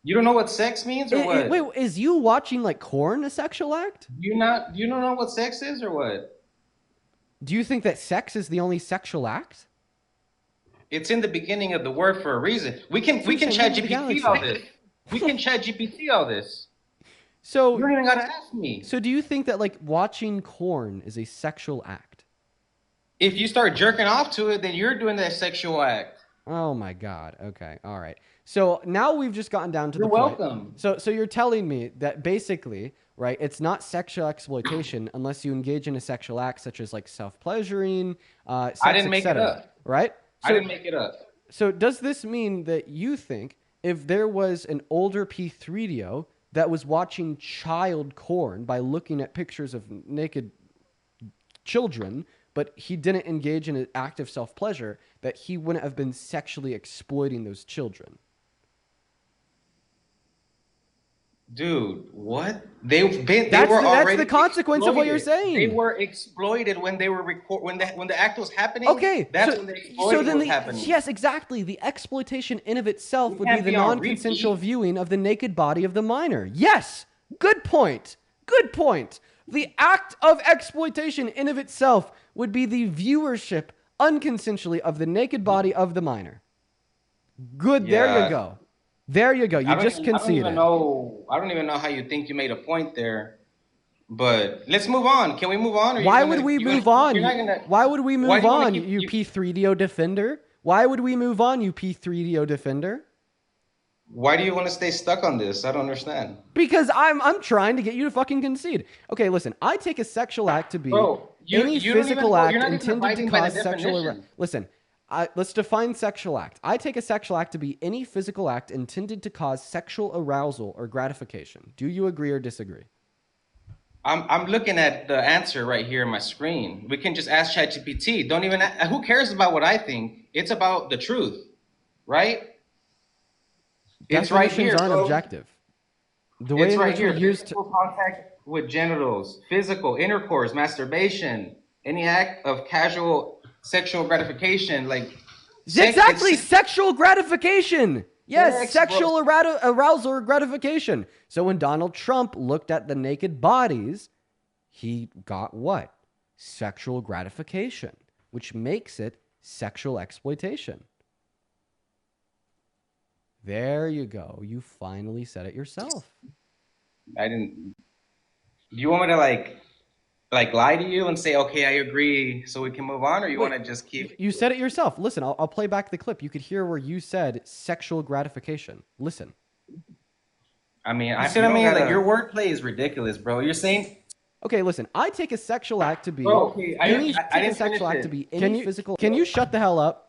You don't know what sex means or what? Wait, is you watching like corn a sexual act? You don't know what sex is or what? Do you think that sex is the only sexual act? It's in the beginning of the word for a reason. We can chat GPT all this. We can chat GPT all this. So you don't even gotta ask me. So do you think that like watching corn is a sexual act? If you start jerking off to it, then you're doing that sexual act. Oh my God. Okay. All right. So now we've just gotten down to the point. You're welcome. So you're telling me that basically, right, it's not sexual exploitation unless you engage in a sexual act such as like self-pleasuring, sex, I didn't make it up. Right? I didn't make it up. So does this mean that you think if there was an older P3DO that was watching child porn by looking at pictures of naked children, but he didn't engage in an act of self-pleasure, that he wouldn't have been sexually exploiting those children? Dude, what? They That's were that's the already consequence of what you're exploited. They saying. were exploited when they were when the act was happening. Okay, That's so when the exploiting was happening. yes, exactly. The exploitation in of itself would be can't the be on non-consensual repeat. viewing of the naked body of the minor. Yes, good point. Good point. The act of exploitation in of itself would be the viewership unconsensually of the naked body of the minor. Good. There you Yeah. go. There you go. You just conceded. I don't even know how you think you made a point there. But let's move on. Can we move on? Or Why would we move on? You're not gonna, Why would we move on, keep, you P3DO defender? Why would we move on, you P3DO defender? Why do you want to stay stuck on this? I don't understand. Because I'm trying to get you to fucking concede. Okay, listen. I take a sexual act to be any physical act intended to cause sexual. Listen, let's define sexual act. I take a sexual act to be any physical act intended to cause sexual arousal or gratification. Do you agree or disagree? I'm looking at the answer right here on my screen. We can just ask ChatGPT. Don't even. Who cares about what I think? It's about the truth, right? It's right here. Definitions aren't objective. The way it's in right which here. we used Physical contact with genitals, physical intercourse, masturbation, any act of casual sexual gratification, like exactly sexual gratification. Yes, sexual arousal or gratification. So when Donald Trump looked at the naked bodies, he got what? Sexual gratification, which makes it sexual exploitation. There you go. You finally said it yourself. I didn't. Do you want me to like lie to you and say, okay, I agree, so we can move on, or you want to just keep? You said it yourself. Listen, I'll play back the clip. You could hear where you said sexual gratification. Listen. I mean, like your wordplay is ridiculous, bro. You're saying. Okay, listen. I take a sexual act to be any physical. Can you shut the hell up?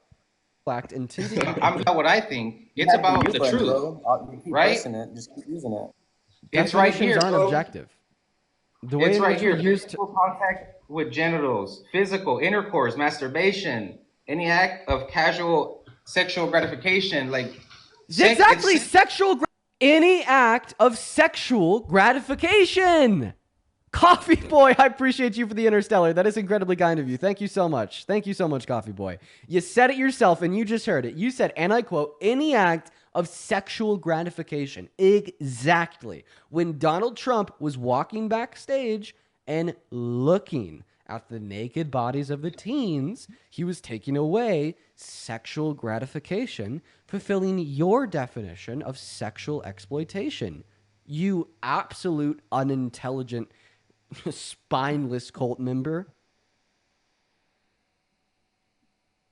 Act intended. I'm about what I think. It's about the truth, right? Just keep using it. It's right here. Aren't objective. The way it's in right which here. we used physical contact with genitals, physical intercourse, masturbation, any act of casual sexual gratification, like exactly any act of sexual gratification. Coffee Boy, I appreciate you for the interstellar. That is incredibly kind of you. Thank you so much. Thank you so much, Coffee Boy. You said it yourself, and you just heard it. You said, and I quote, any act of sexual gratification. Exactly. When Donald Trump was walking backstage and looking at the naked bodies of the teens, he was taking away sexual gratification, fulfilling your definition of sexual exploitation. You absolute unintelligent, spineless cult member.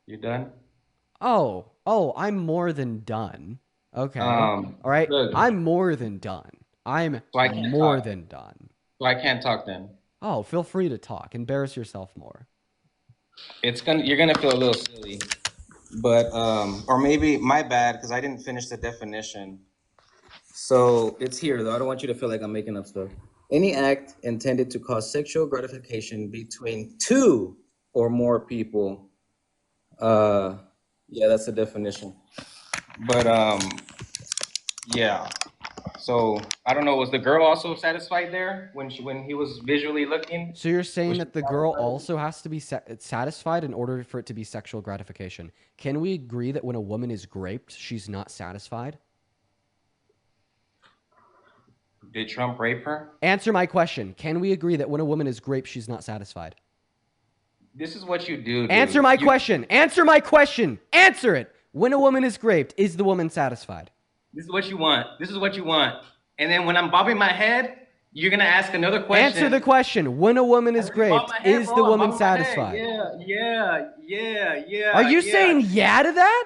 You done? Oh, I'm more than done. Okay. All right. Look, I'm more than done. I'm more than done. So I can't talk then. Oh, feel free to talk. Embarrass yourself more. You're gonna feel a little silly, but or maybe my bad because I didn't finish the definition. So it's here though. I don't want you to feel like I'm making up stuff. Any act intended to cause sexual gratification between two or more people. Yeah, that's the definition. But yeah. So I don't know. Was the girl also satisfied there when he was visually looking? So you're saying that the girl also has to be satisfied in order for it to be sexual gratification? Can we agree that when a woman is raped, she's not satisfied? Did Trump rape her? Answer my question. Can we agree that when a woman is raped, she's not satisfied? This is what you do, dude. Answer my question. Answer my question. Answer it. When a woman is raped, is the woman satisfied? This is what you want. This is what you want. And then when I'm bobbing my head, you're going to ask another question. Answer the question. When a woman is raped, is the woman satisfied? Yeah. Are you saying yeah to that?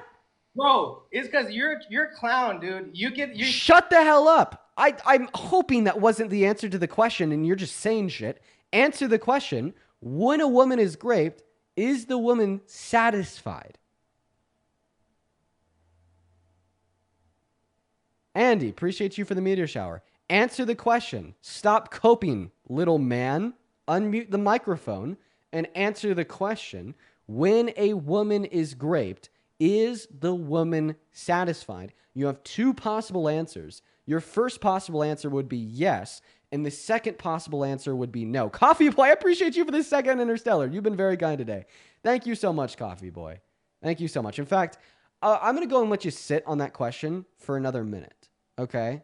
Bro, it's because you're a clown, dude. Shut the hell up. I'm hoping that wasn't the answer to the question and you're just saying shit. Answer the question. When a woman is raped, is the woman satisfied? Andy, appreciate you for the meteor shower. Answer the question. Stop coping, little man. Unmute the microphone and answer the question. When a woman is raped, Is the woman satisfied? You have two possible answers. Your first possible answer would be yes, and the second possible answer would be no. Coffee Boy, I appreciate you for this second Interstellar. You've been very kind today. Thank you so much, Coffee Boy. Thank you so much. In fact, I'm going to go and let you sit on that question for another minute, okay?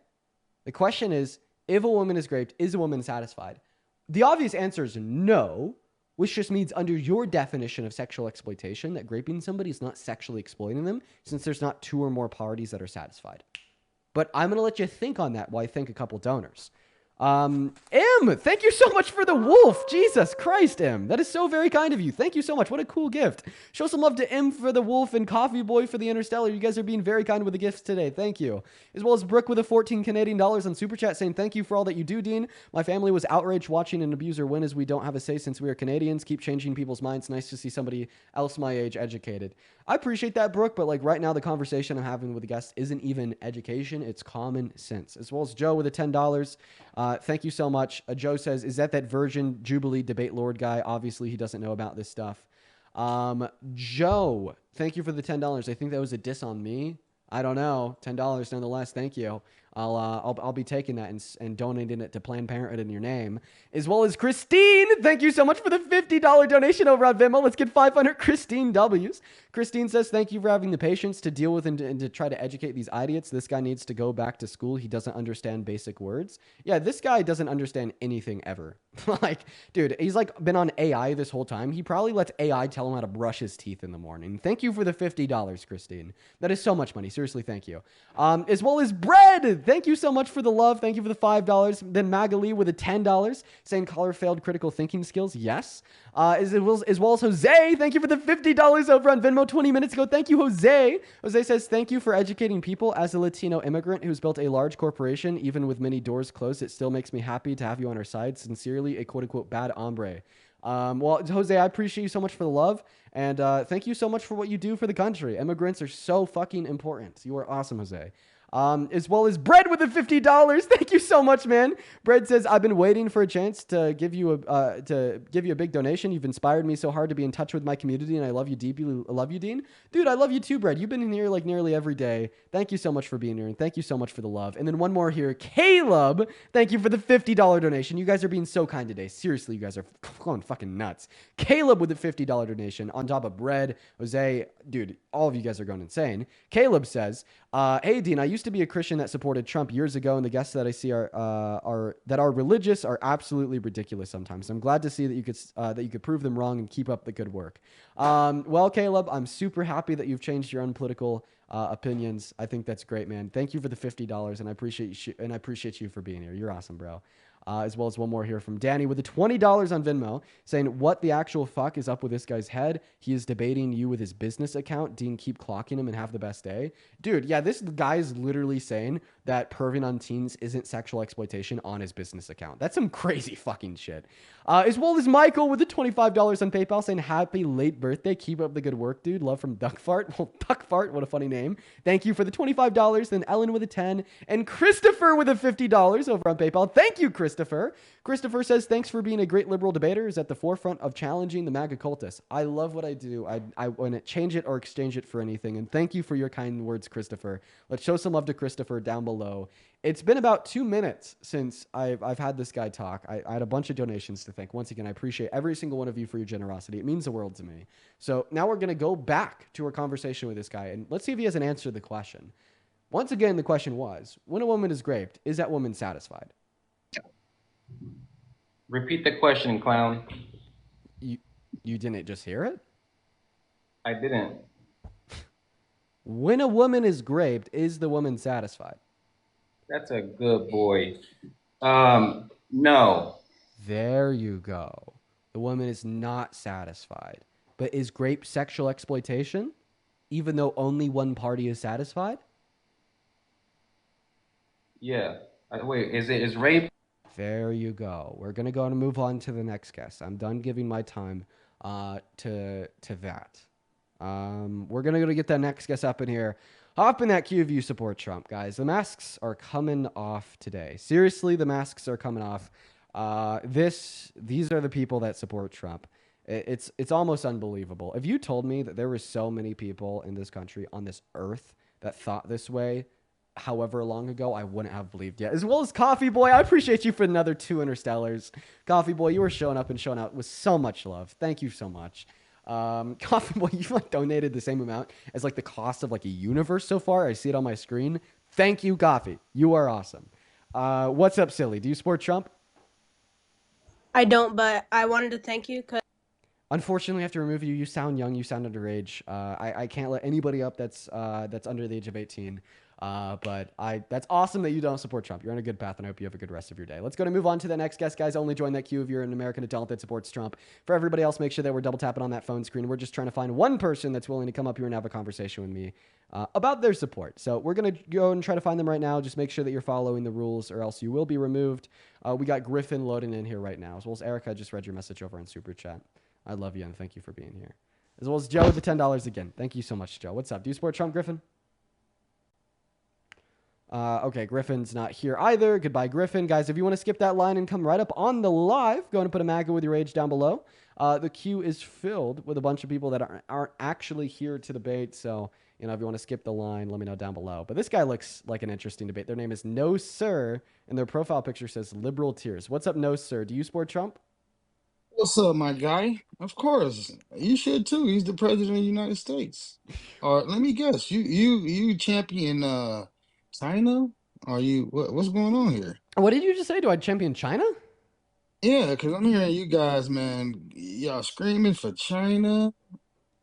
The question is, if a woman is raped, is a woman satisfied? The obvious answer is no, which just means under your definition of sexual exploitation, that raping somebody is not sexually exploiting them since there's not two or more parties that are satisfied. But I'm going to let you think on that while I thank a couple donors. M, thank you so much for the wolf. Jesus Christ, M. That is so very kind of you. Thank you so much. What a cool gift. Show some love to M for the wolf and Coffee Boy for the Interstellar. You guys are being very kind with the gifts today. Thank you. As well as Brooke with a 14 Canadian dollars on Super Chat saying, thank you for all that you do, Dean. My family was outraged watching an abuser win as we don't have a say since we are Canadians. Keep changing people's minds. Nice to see somebody else my age educated. I appreciate that, Brooke, but like right now the conversation I'm having with the guests isn't even education. It's common sense. As well as Joe with a $10. Thank you so much. Joe says, is that Virgin Jubilee debate lord guy? Obviously, he doesn't know about this stuff. Joe, thank you for the $10. I think that was a diss on me. I don't know. $10 nonetheless. Thank you. I'll be taking that and donating it to Planned Parenthood in your name. As well as Christine, thank you so much for the $50 donation over on Venmo. Let's get 500 Christine W's. Christine says, thank you for having the patience to deal with and to try to educate these idiots. This guy needs to go back to school. He doesn't understand basic words. Yeah, this guy doesn't understand anything ever. Like, dude, he's like been on AI this whole time. He probably lets AI tell him how to brush his teeth in the morning. Thank you for the $50, Christine. That is so much money. Seriously, thank you. As well as Bread. Thank you so much for the love. Thank you for the $5. Then Magali with a $10 saying caller failed critical thinking skills. Yes. As well as Jose. Thank you for the $50 over on Venmo 20 minutes ago. Thank you, Jose. Jose says, thank you for educating people. As a Latino immigrant who's built a large corporation, even with many doors closed, it still makes me happy to have you on our side. Sincerely, a quote unquote bad hombre. Well, Jose, I appreciate you so much for the love. And thank you so much for what you do for the country. Immigrants are so fucking important. You are awesome, Jose. As well as Bread with the $50. Thank you so much, man. Bread says, I've been waiting for a chance to give you a big donation. You've inspired me so hard to be in touch with my community, and I love you deeply. I love you, Dean. Dude, I love you too, Bread. You've been in here like nearly every day. Thank you so much for being here, and thank you so much for the love. And then one more here. Caleb, thank you for the $50 donation. You guys are being so kind today. Seriously, you guys are going fucking nuts. Caleb with the $50 donation on top of Bread, Jose, dude, all of you guys are going insane. Caleb says, hey, Dean, I used to be a Christian that supported Trump years ago, and the guests that I see are religious are absolutely ridiculous sometimes. I'm glad to see that you could prove them wrong and keep up the good work. Well, Caleb, I'm super happy that you've changed your own political opinions. I think that's great, man. Thank you for the $50, and I appreciate you for being here. You're awesome, bro. As well as one more here from Danny with the $20 on Venmo saying, what the actual fuck is up with this guy's head? He is debating you with his business account. Dean, keep clocking him and have the best day. Dude, yeah, this guy is literally saying that perving on teens isn't sexual exploitation on his business account. That's some crazy fucking shit. As well as Michael with the $25 on PayPal saying, happy late birthday. Keep up the good work, dude. Love from Duckfart. Well, Duckfart, what a funny name. Thank you for the $25. Then Ellen with a 10 and Christopher with a $50 over on PayPal. Thank you, Christopher. Christopher says, thanks for being a great liberal debater. Is at the forefront of challenging the MAGA cultists. I love what I do. I wouldn't change it or exchange it for anything. And thank you for your kind words, Christopher. Let's show some love to Christopher down below. It's been about 2 minutes since I've had this guy talk. I had a bunch of donations to thank. Once again, I appreciate every single one of you for your generosity. It means the world to me. So now we're going to go back to our conversation with this guy, and let's see if he has an answer to the question. Once again, the question was, when a woman is raped, is that woman satisfied? Repeat the question, clown. You didn't just hear it? I didn't. When a woman is raped, is the woman satisfied? That's a good boy. No. There you go. The woman is not satisfied. But is rape sexual exploitation, even though only one party is satisfied? Yeah. Wait, is rape? There you go. We're going to go and move on to the next guest. I'm done giving my time to that. We're going to go get that next guest up in here. Hop in that queue if you support Trump, guys. The masks are coming off today. Seriously, the masks are coming off. These are the people that support Trump. It's almost unbelievable. If you told me that there were so many people in this country on this earth that thought this way, however long ago, I wouldn't have believed yet. As well as Coffee Boy, I appreciate you for another 2 Interstellars. Coffee Boy, you were showing up and showing out with so much love. Thank you so much. Coffee Boy, you like donated the same amount as like the cost of like a universe so far. I see it on my screen. Thank you, Coffee. You are awesome. What's up, Silly? Do you support Trump? I don't, but I wanted to thank you because Unfortunately, I have to remove you. You sound young. You sound underage. I can't let anybody up that's under the age of 18. But that's awesome that you don't support Trump. You're on a good path, and I hope you have a good rest of your day. Let's go to move on to the next guest, guys. Only join that queue if you're an American adult that supports Trump. For everybody else, make sure that we're double tapping on that phone screen. We're just trying to find one person that's willing to come up here and have a conversation with me about their support. So we're gonna go and try to find them right now. Just make sure that you're following the rules, or else you will be removed. We got Griffin loading in here right now, as well as Erica. I just read your message over on Super Chat. I love you, and thank you for being here. As well as Joe with the $10 again. Thank you so much, Joe. What's up? Do you support Trump, Griffin? Okay, Griffin's not here either. Goodbye, Griffin. Guys, if you want to skip that line and come right up on the live, go and put a MAGA with your age down below. The queue is filled with a bunch of people that aren't actually here to debate. So, if you want to skip the line, let me know down below. But this guy looks like an interesting debate. Their name is No Sir, and their profile picture says Liberal Tears. What's up, No Sir? Do you support Trump? What's up, my guy? Of course, you should too. He's the president of the United States. Or let me guess, you champion China? Are you what's going on here? What did you just say? Do I champion China? Yeah, because I'm hearing you guys, man, y'all screaming for China.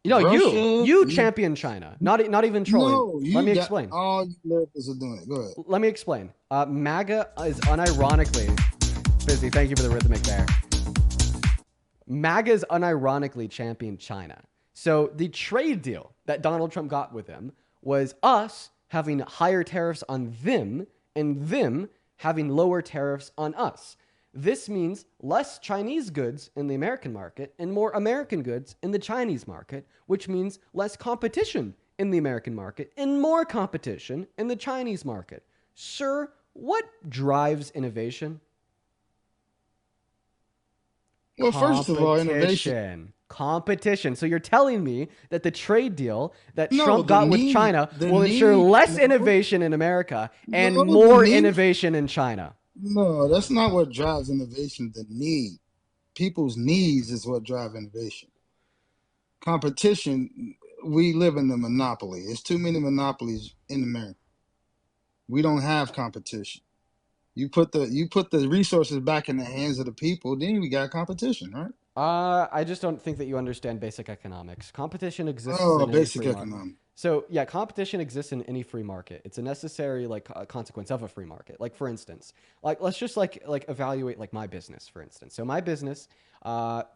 You Russia. champion China. Not even trolling. No, Let me got explain. all you liberals are doing it. Go ahead. Let me explain. MAGA is unironically busy. Thank you for the rhythmic there. MAGA is unironically championed China. So the trade deal that Donald Trump got with them was us having higher tariffs on them and them having lower tariffs on us. This means less Chinese goods in the American market and more American goods in the Chinese market, which means less competition in the American market and more competition in the Chinese market. Sir, what drives innovation? Well, first of all, innovation. Competition. So you're telling me that the trade deal that No, Trump the got with need- China the will ensure need- less no. innovation in America and No, the more need- innovation in China? No, that's not what drives innovation. The need. People's needs is what drive innovation. Competition, we live in the monopoly. There's too many monopolies in America. We don't have competition. You put the resources back in the hands of the people, then we got competition, right? I just don't think that you understand basic economics. Competition exists Oh, in any basic free market. economics. So yeah, competition exists in any free market. It's a necessary consequence of a free market. Like for instance, let's just evaluate like my business, for instance. So my business,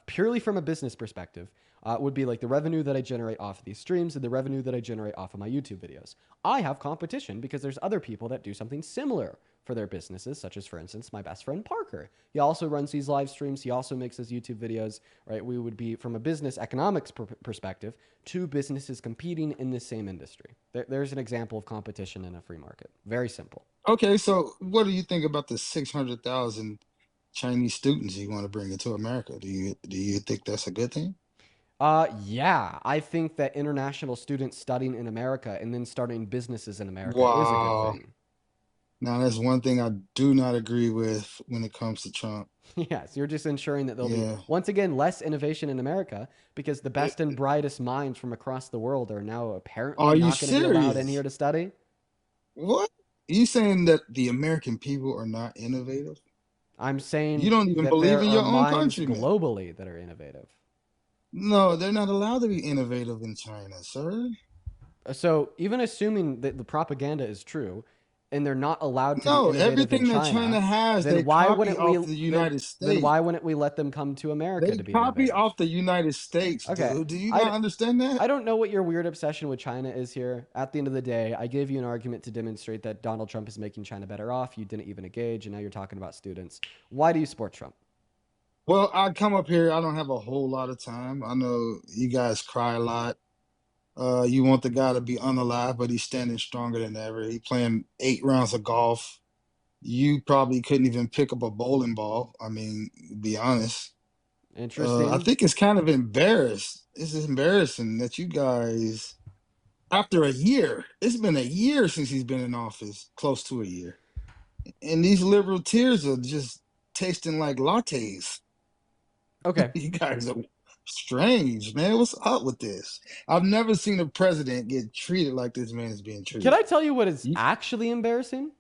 purely from a business perspective, would be like the revenue that I generate off of these streams and the revenue that I generate off of my YouTube videos. I have competition because there's other people that do something similar for their businesses, such as, for instance, my best friend Parker. He also runs these live streams. He also makes his YouTube videos, right? We would be, from a business economics perspective, two businesses competing in the same industry. There's an example of competition in a free market. Very simple. Okay, so what do you think about the 600,000 Chinese students you want to bring into America? Do you think that's a good thing? Yeah, I think that international students studying in America and then starting businesses in America is a Wow. good thing. Now, that's one thing I do not agree with when it comes to Trump. Yes, you're just ensuring that there'll Yeah. be, once again, less innovation in America because the best and brightest minds from across the world are now apparently Are you not going to be allowed in serious? here to study. What? You saying that the American people are not innovative? I'm saying You don't even that believe there in are your own minds countrymen. globally that are innovative. No, they're not allowed to be innovative in China, sir. So even assuming that the propaganda is true, and they're not allowed to be No, innovative everything in that China, China has, then they why copy wouldn't we? off the United Then why States. wouldn't we let them come to America They to be copy innovative? off the United States, Okay, dude. Do you I not understand that? I don't know what your weird obsession with China is here. At the end of the day, I gave you an argument to demonstrate that Donald Trump is making China better off. You didn't even engage, and now you're talking about students. Why do you support Trump? Well, I come up here. I don't have a whole lot of time. I know you guys cry a lot. You want the guy to be unalive, but he's standing stronger than ever. He playing 8 rounds of golf. You probably couldn't even pick up a bowling ball. I mean, be honest. Interesting. I think it's kind of embarrassed. It's embarrassing that you guys, after a year, it's been a year since he's been in office, close to a year, and these liberal tears are just tasting like lattes. Okay. You guys are strange, man. What's up with this? I've never seen a president get treated like this man is being treated. Can I tell you what is actually embarrassing?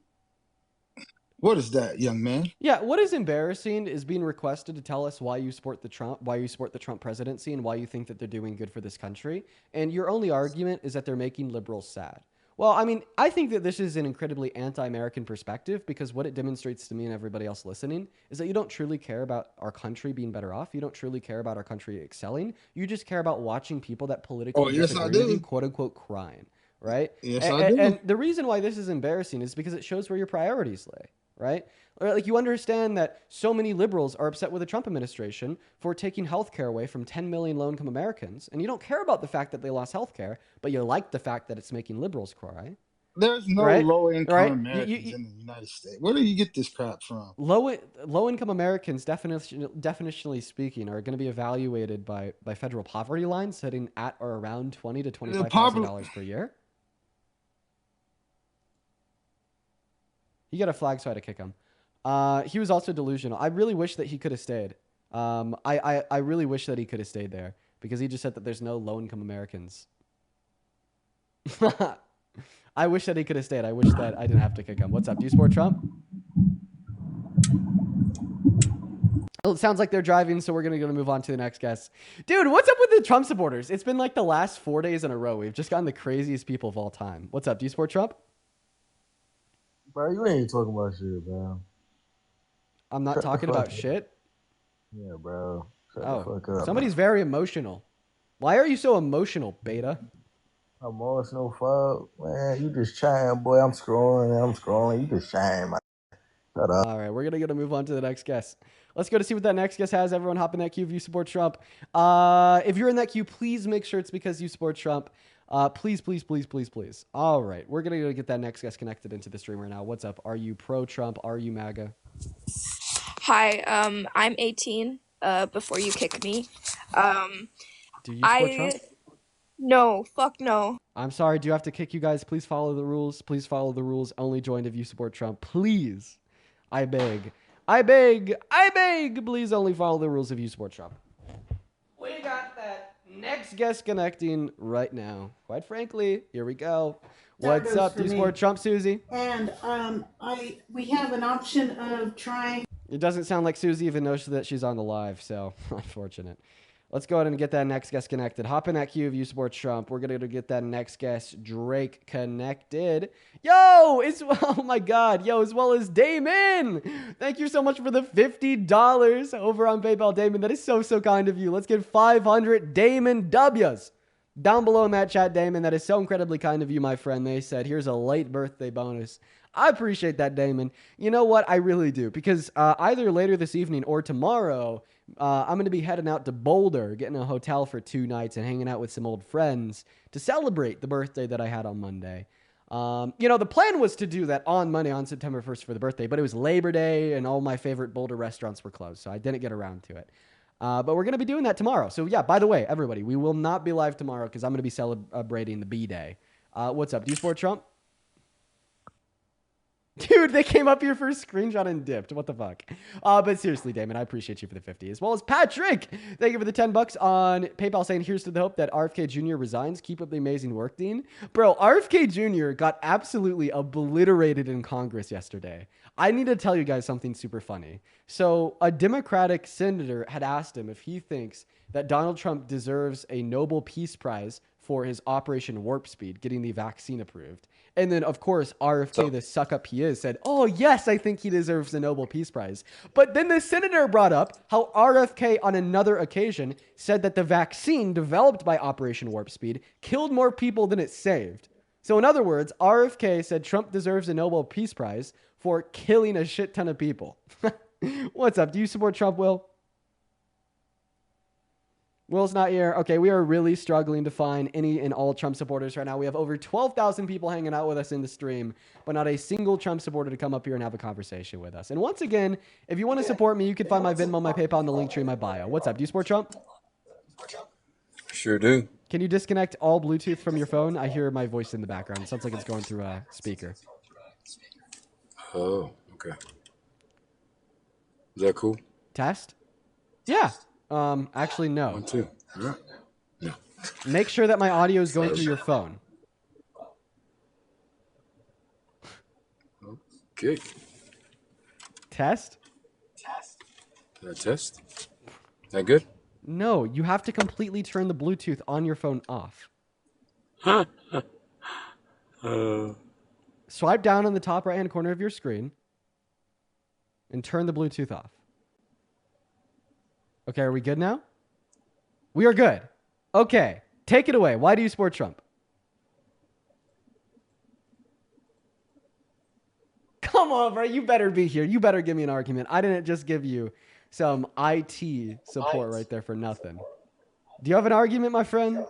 What is that, young man? Yeah, what is embarrassing is being requested to tell us why you support the Trump presidency and why you think that they're doing good for this country. And your only argument is that they're making liberals sad. Well, I mean, I think that this is an incredibly anti-American perspective because what it demonstrates to me and everybody else listening is that you don't truly care about our country being better off. You don't truly care about our country excelling. You just care about watching people that politically Yes, I disagree with you, do. quote unquote, crying, right? Yes, I do. And the reason why this is embarrassing is because it shows where your priorities lay, right? Or like you understand that so many liberals are upset with the Trump administration for taking health care away from 10 million low-income Americans. And you don't care about the fact that they lost health care, but you like the fact that it's making liberals cry. There's no right? low-income Right? Americans in the United States. Where do you get this crap from? Low-income Americans, definitionally speaking, are going to be evaluated by federal poverty lines sitting at or around $20,000 to $25,000 per year. He got a flag, so I had to kick him. He was also delusional. I really wish that he could have stayed. I really wish that he could have stayed there because he just said that there's no low-income Americans. I wish that he could have stayed. I wish that I didn't have to kick him. What's up? Do you support Trump? Well, it sounds like they're driving, so we're going to move on to the next guest. Dude, what's up with the Trump supporters? It's been like the last 4 days in a row. We've just gotten the craziest people of all time. What's up? Do you support Trump? Bro, you ain't talking about shit, bro. I'm not talking about shit? Yeah, bro. Shut Oh, the fuck up. somebody's very emotional. Why are you so emotional, Beta? Emotional fuck? Man, you just chatting, boy. I'm scrolling. You just chatting, man. Shut up. All right, we're going to move on to the next guest. Let's go to see what that next guest has. Everyone hop in that queue if you support Trump. If you're in that queue, please make sure it's because you support Trump. Please, please, please, please, please. All right, we're going to get that next guest connected into the stream right now. What's up? Are you pro-Trump? Are you MAGA? Hi, I'm 18, before you kick me. Do you support Trump? No, fuck no. I'm sorry. Do you have to kick you guys? Please follow the rules. Please follow the rules. Only join if you support Trump. Please. I beg. I beg. I beg. Please only follow the rules if you support Trump. We got that next guest connecting right now. Quite frankly, here we go. What's up? Do you support Trump, Susie? And we have an option of trying. It doesn't sound like Susie even knows that she's on the live, so unfortunate. Let's go ahead and get that next guest connected. Hop in that queue if you support Trump. We're going to get that next guest, Drake, connected. Yo, oh my God. Yo, as well as Damon. Thank you so much for the $50 over on PayPal, Damon. That is so, so kind of you. Let's get 500 Damon W's down below in that chat, Damon. That is so incredibly kind of you, my friend. They said, here's a late birthday bonus. I appreciate that, Damon. You know what? I really do. Because either later this evening or tomorrow, I'm going to be heading out to Boulder, getting a hotel for 2 nights and hanging out with some old friends to celebrate the birthday that I had on Monday. The plan was to do that on Monday, on September 1st for the birthday, but it was Labor Day and all my favorite Boulder restaurants were closed, so I didn't get around to it. But we're going to be doing that tomorrow. So yeah, by the way, everybody, we will not be live tomorrow because I'm going to be celebrating the B-Day. What's up? Do you support Trump? Dude, they came up here for a screenshot and dipped. What the fuck? But seriously, Damon, I appreciate you for the 50, as well as Patrick. Thank you for the $10 on PayPal saying, here's to the hope that RFK Jr. resigns. Keep up the amazing work, Dean. Bro, RFK Jr. got absolutely obliterated in Congress yesterday. I need to tell you guys something super funny. So a Democratic senator had asked him if he thinks that Donald Trump deserves a Nobel Peace Prize for his Operation Warp Speed, getting the vaccine approved. And then, of course, RFK, the suck-up he is, said, oh, yes, I think he deserves the Nobel Peace Prize. But then the senator brought up how RFK, on another occasion, said that the vaccine developed by Operation Warp Speed killed more people than it saved. So in other words, RFK said Trump deserves a Nobel Peace Prize for killing a shit ton of people. What's up? Do you support Trump, Will? Will's not here. Okay, we are really struggling to find any and all Trump supporters right now. We have over 12,000 people hanging out with us in the stream, but not a single Trump supporter to come up here and have a conversation with us. And once again, if you want to support me, you can find my Venmo, my PayPal, and the link tree in my bio. What's up? Do you support Trump? Sure do. Can you disconnect all Bluetooth from your phone? I hear my voice in the background. It sounds like it's going through a speaker. Oh, okay. Is that cool? Test? Yeah. Actually, no. 1, 2. All right. No. Make sure that my audio is going through your phone. Okay. Test? Did I test? Is that good? No, you have to completely turn the Bluetooth on your phone off. Swipe down on the top right-hand corner of your screen and turn the Bluetooth off. Okay, are we good now? We are good. Okay, take it away. Why do you support Trump? Come on, bro. You better be here. You better give me an argument. I didn't just give you some IT support right there for nothing. Do you have an argument, my friend?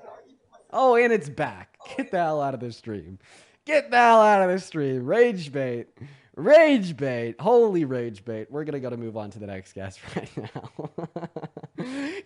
Oh, and it's back. Get the hell out of the stream. Get the hell out of the stream. Rage bait. Rage bait. Holy rage bait. We're going to move on to the next guest right now.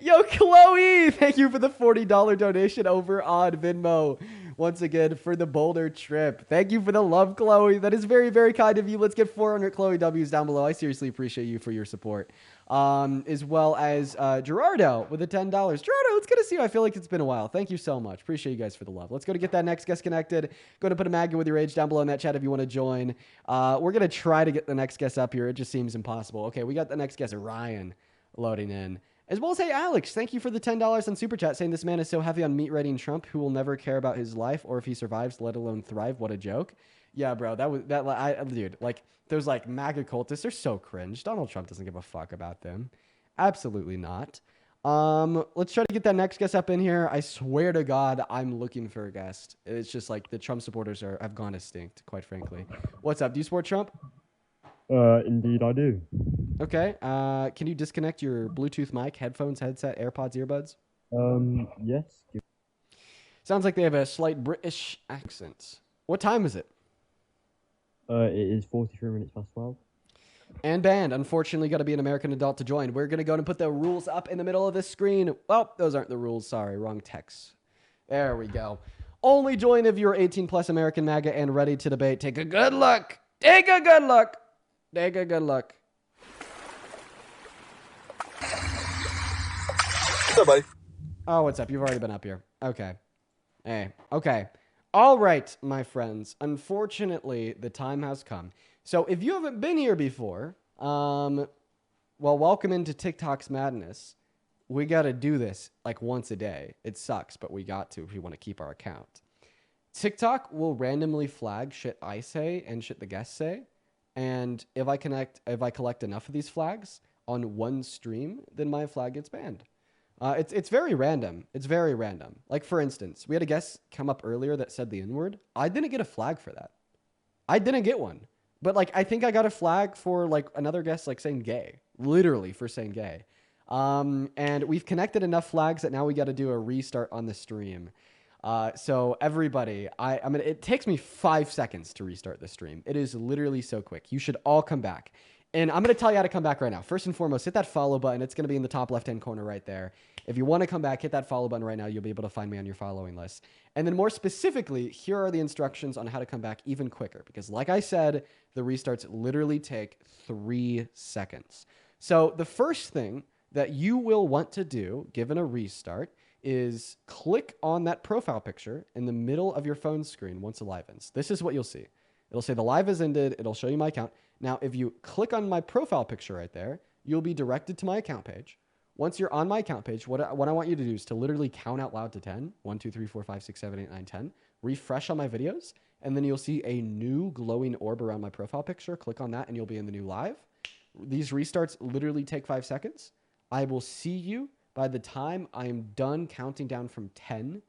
Yo, Chloe, thank you for the $40 donation over on Venmo. Once again, for the Boulder trip. Thank you for the love, Chloe. That is very, very kind of you. Let's get 400 Chloe W's down below. I seriously appreciate you for your support. As well as Gerardo with the $10. Gerardo, it's good to see you. I feel like it's been a while. Thank you so much. Appreciate you guys for the love. Let's go to get that next guest connected. Go to put a magnet with your age down below in that chat if you want to join. We're going to try to get the next guest up here. It just seems impossible. Okay, we got the next guest, Ryan, loading in. As well as, hey, Alex, thank you for the $10 on Super Chat, saying this man is so heavy on meat-writing Trump who will never care about his life or if he survives, let alone thrive. What a joke. Yeah, bro, dude, like, those, like, MAGA cultists, they're so cringe. Donald Trump doesn't give a fuck about them. Absolutely not. Let's try to get that next guest up in here. I swear to God, I'm looking for a guest. It's just, like, the Trump supporters have gone extinct, quite frankly. What's up? Do you support Trump? Indeed I do. Okay. Can you disconnect your Bluetooth mic, headphones, headset, AirPods, earbuds? Yes. Sounds like they have a slight British accent. What time is it? It is 43 minutes past 12. And banned. Unfortunately, got to be an American adult to join. We're going to go and put the rules up in the middle of this screen. Well, those aren't the rules. Sorry, wrong text. There we go. Only join if you're 18 plus American MAGA and ready to debate. Take a good look. Take a good look. Take a good look. What's up, buddy? Oh, what's up? You've already been up here. Okay. Hey. Okay. All right, my friends. Unfortunately, the time has come. So if you haven't been here before, well, welcome into TikTok's madness. We got to do this like once a day. It sucks, but we got to if we want to keep our account. TikTok will randomly flag shit I say and shit the guests say. And if I collect enough of these flags on one stream, then my flag gets banned. It's very random. It's very random. Like, for instance, we had a guest come up earlier that said the N-word. I didn't get a flag for that. I didn't get one. But, like, I think I got a flag for, like, another guest, like, saying gay. Literally for saying gay. And we've connected enough flags that now we got to do a restart on the stream. So everybody, I mean, it takes me 5 seconds to restart the stream. It is literally so quick. You should all come back. And I'm going to tell you how to come back right now. First and foremost, hit that follow button. It's going to be in the top left-hand corner right there. If you want to come back, hit that follow button right now. You'll be able to find me on your following list. And then more specifically, here are the instructions on how to come back even quicker. Because like I said, the restarts literally take 3 seconds. So the first thing that you will want to do, given a restart, is click on that profile picture in the middle of your phone screen once the live ends. This is what you'll see. It'll say the live has ended. It'll show you my account. Now, if you click on my profile picture right there, you'll be directed to my account page. Once you're on my account page, what I want you to do is to literally count out loud to 10. 1, 2, 3, 4, 5, 6, 7, 8, 9, 10. Refresh on my videos, and then you'll see a new glowing orb around my profile picture. Click on that, and you'll be in the new live. These restarts literally take 5 seconds. I will see you by the time I'm done counting down from 10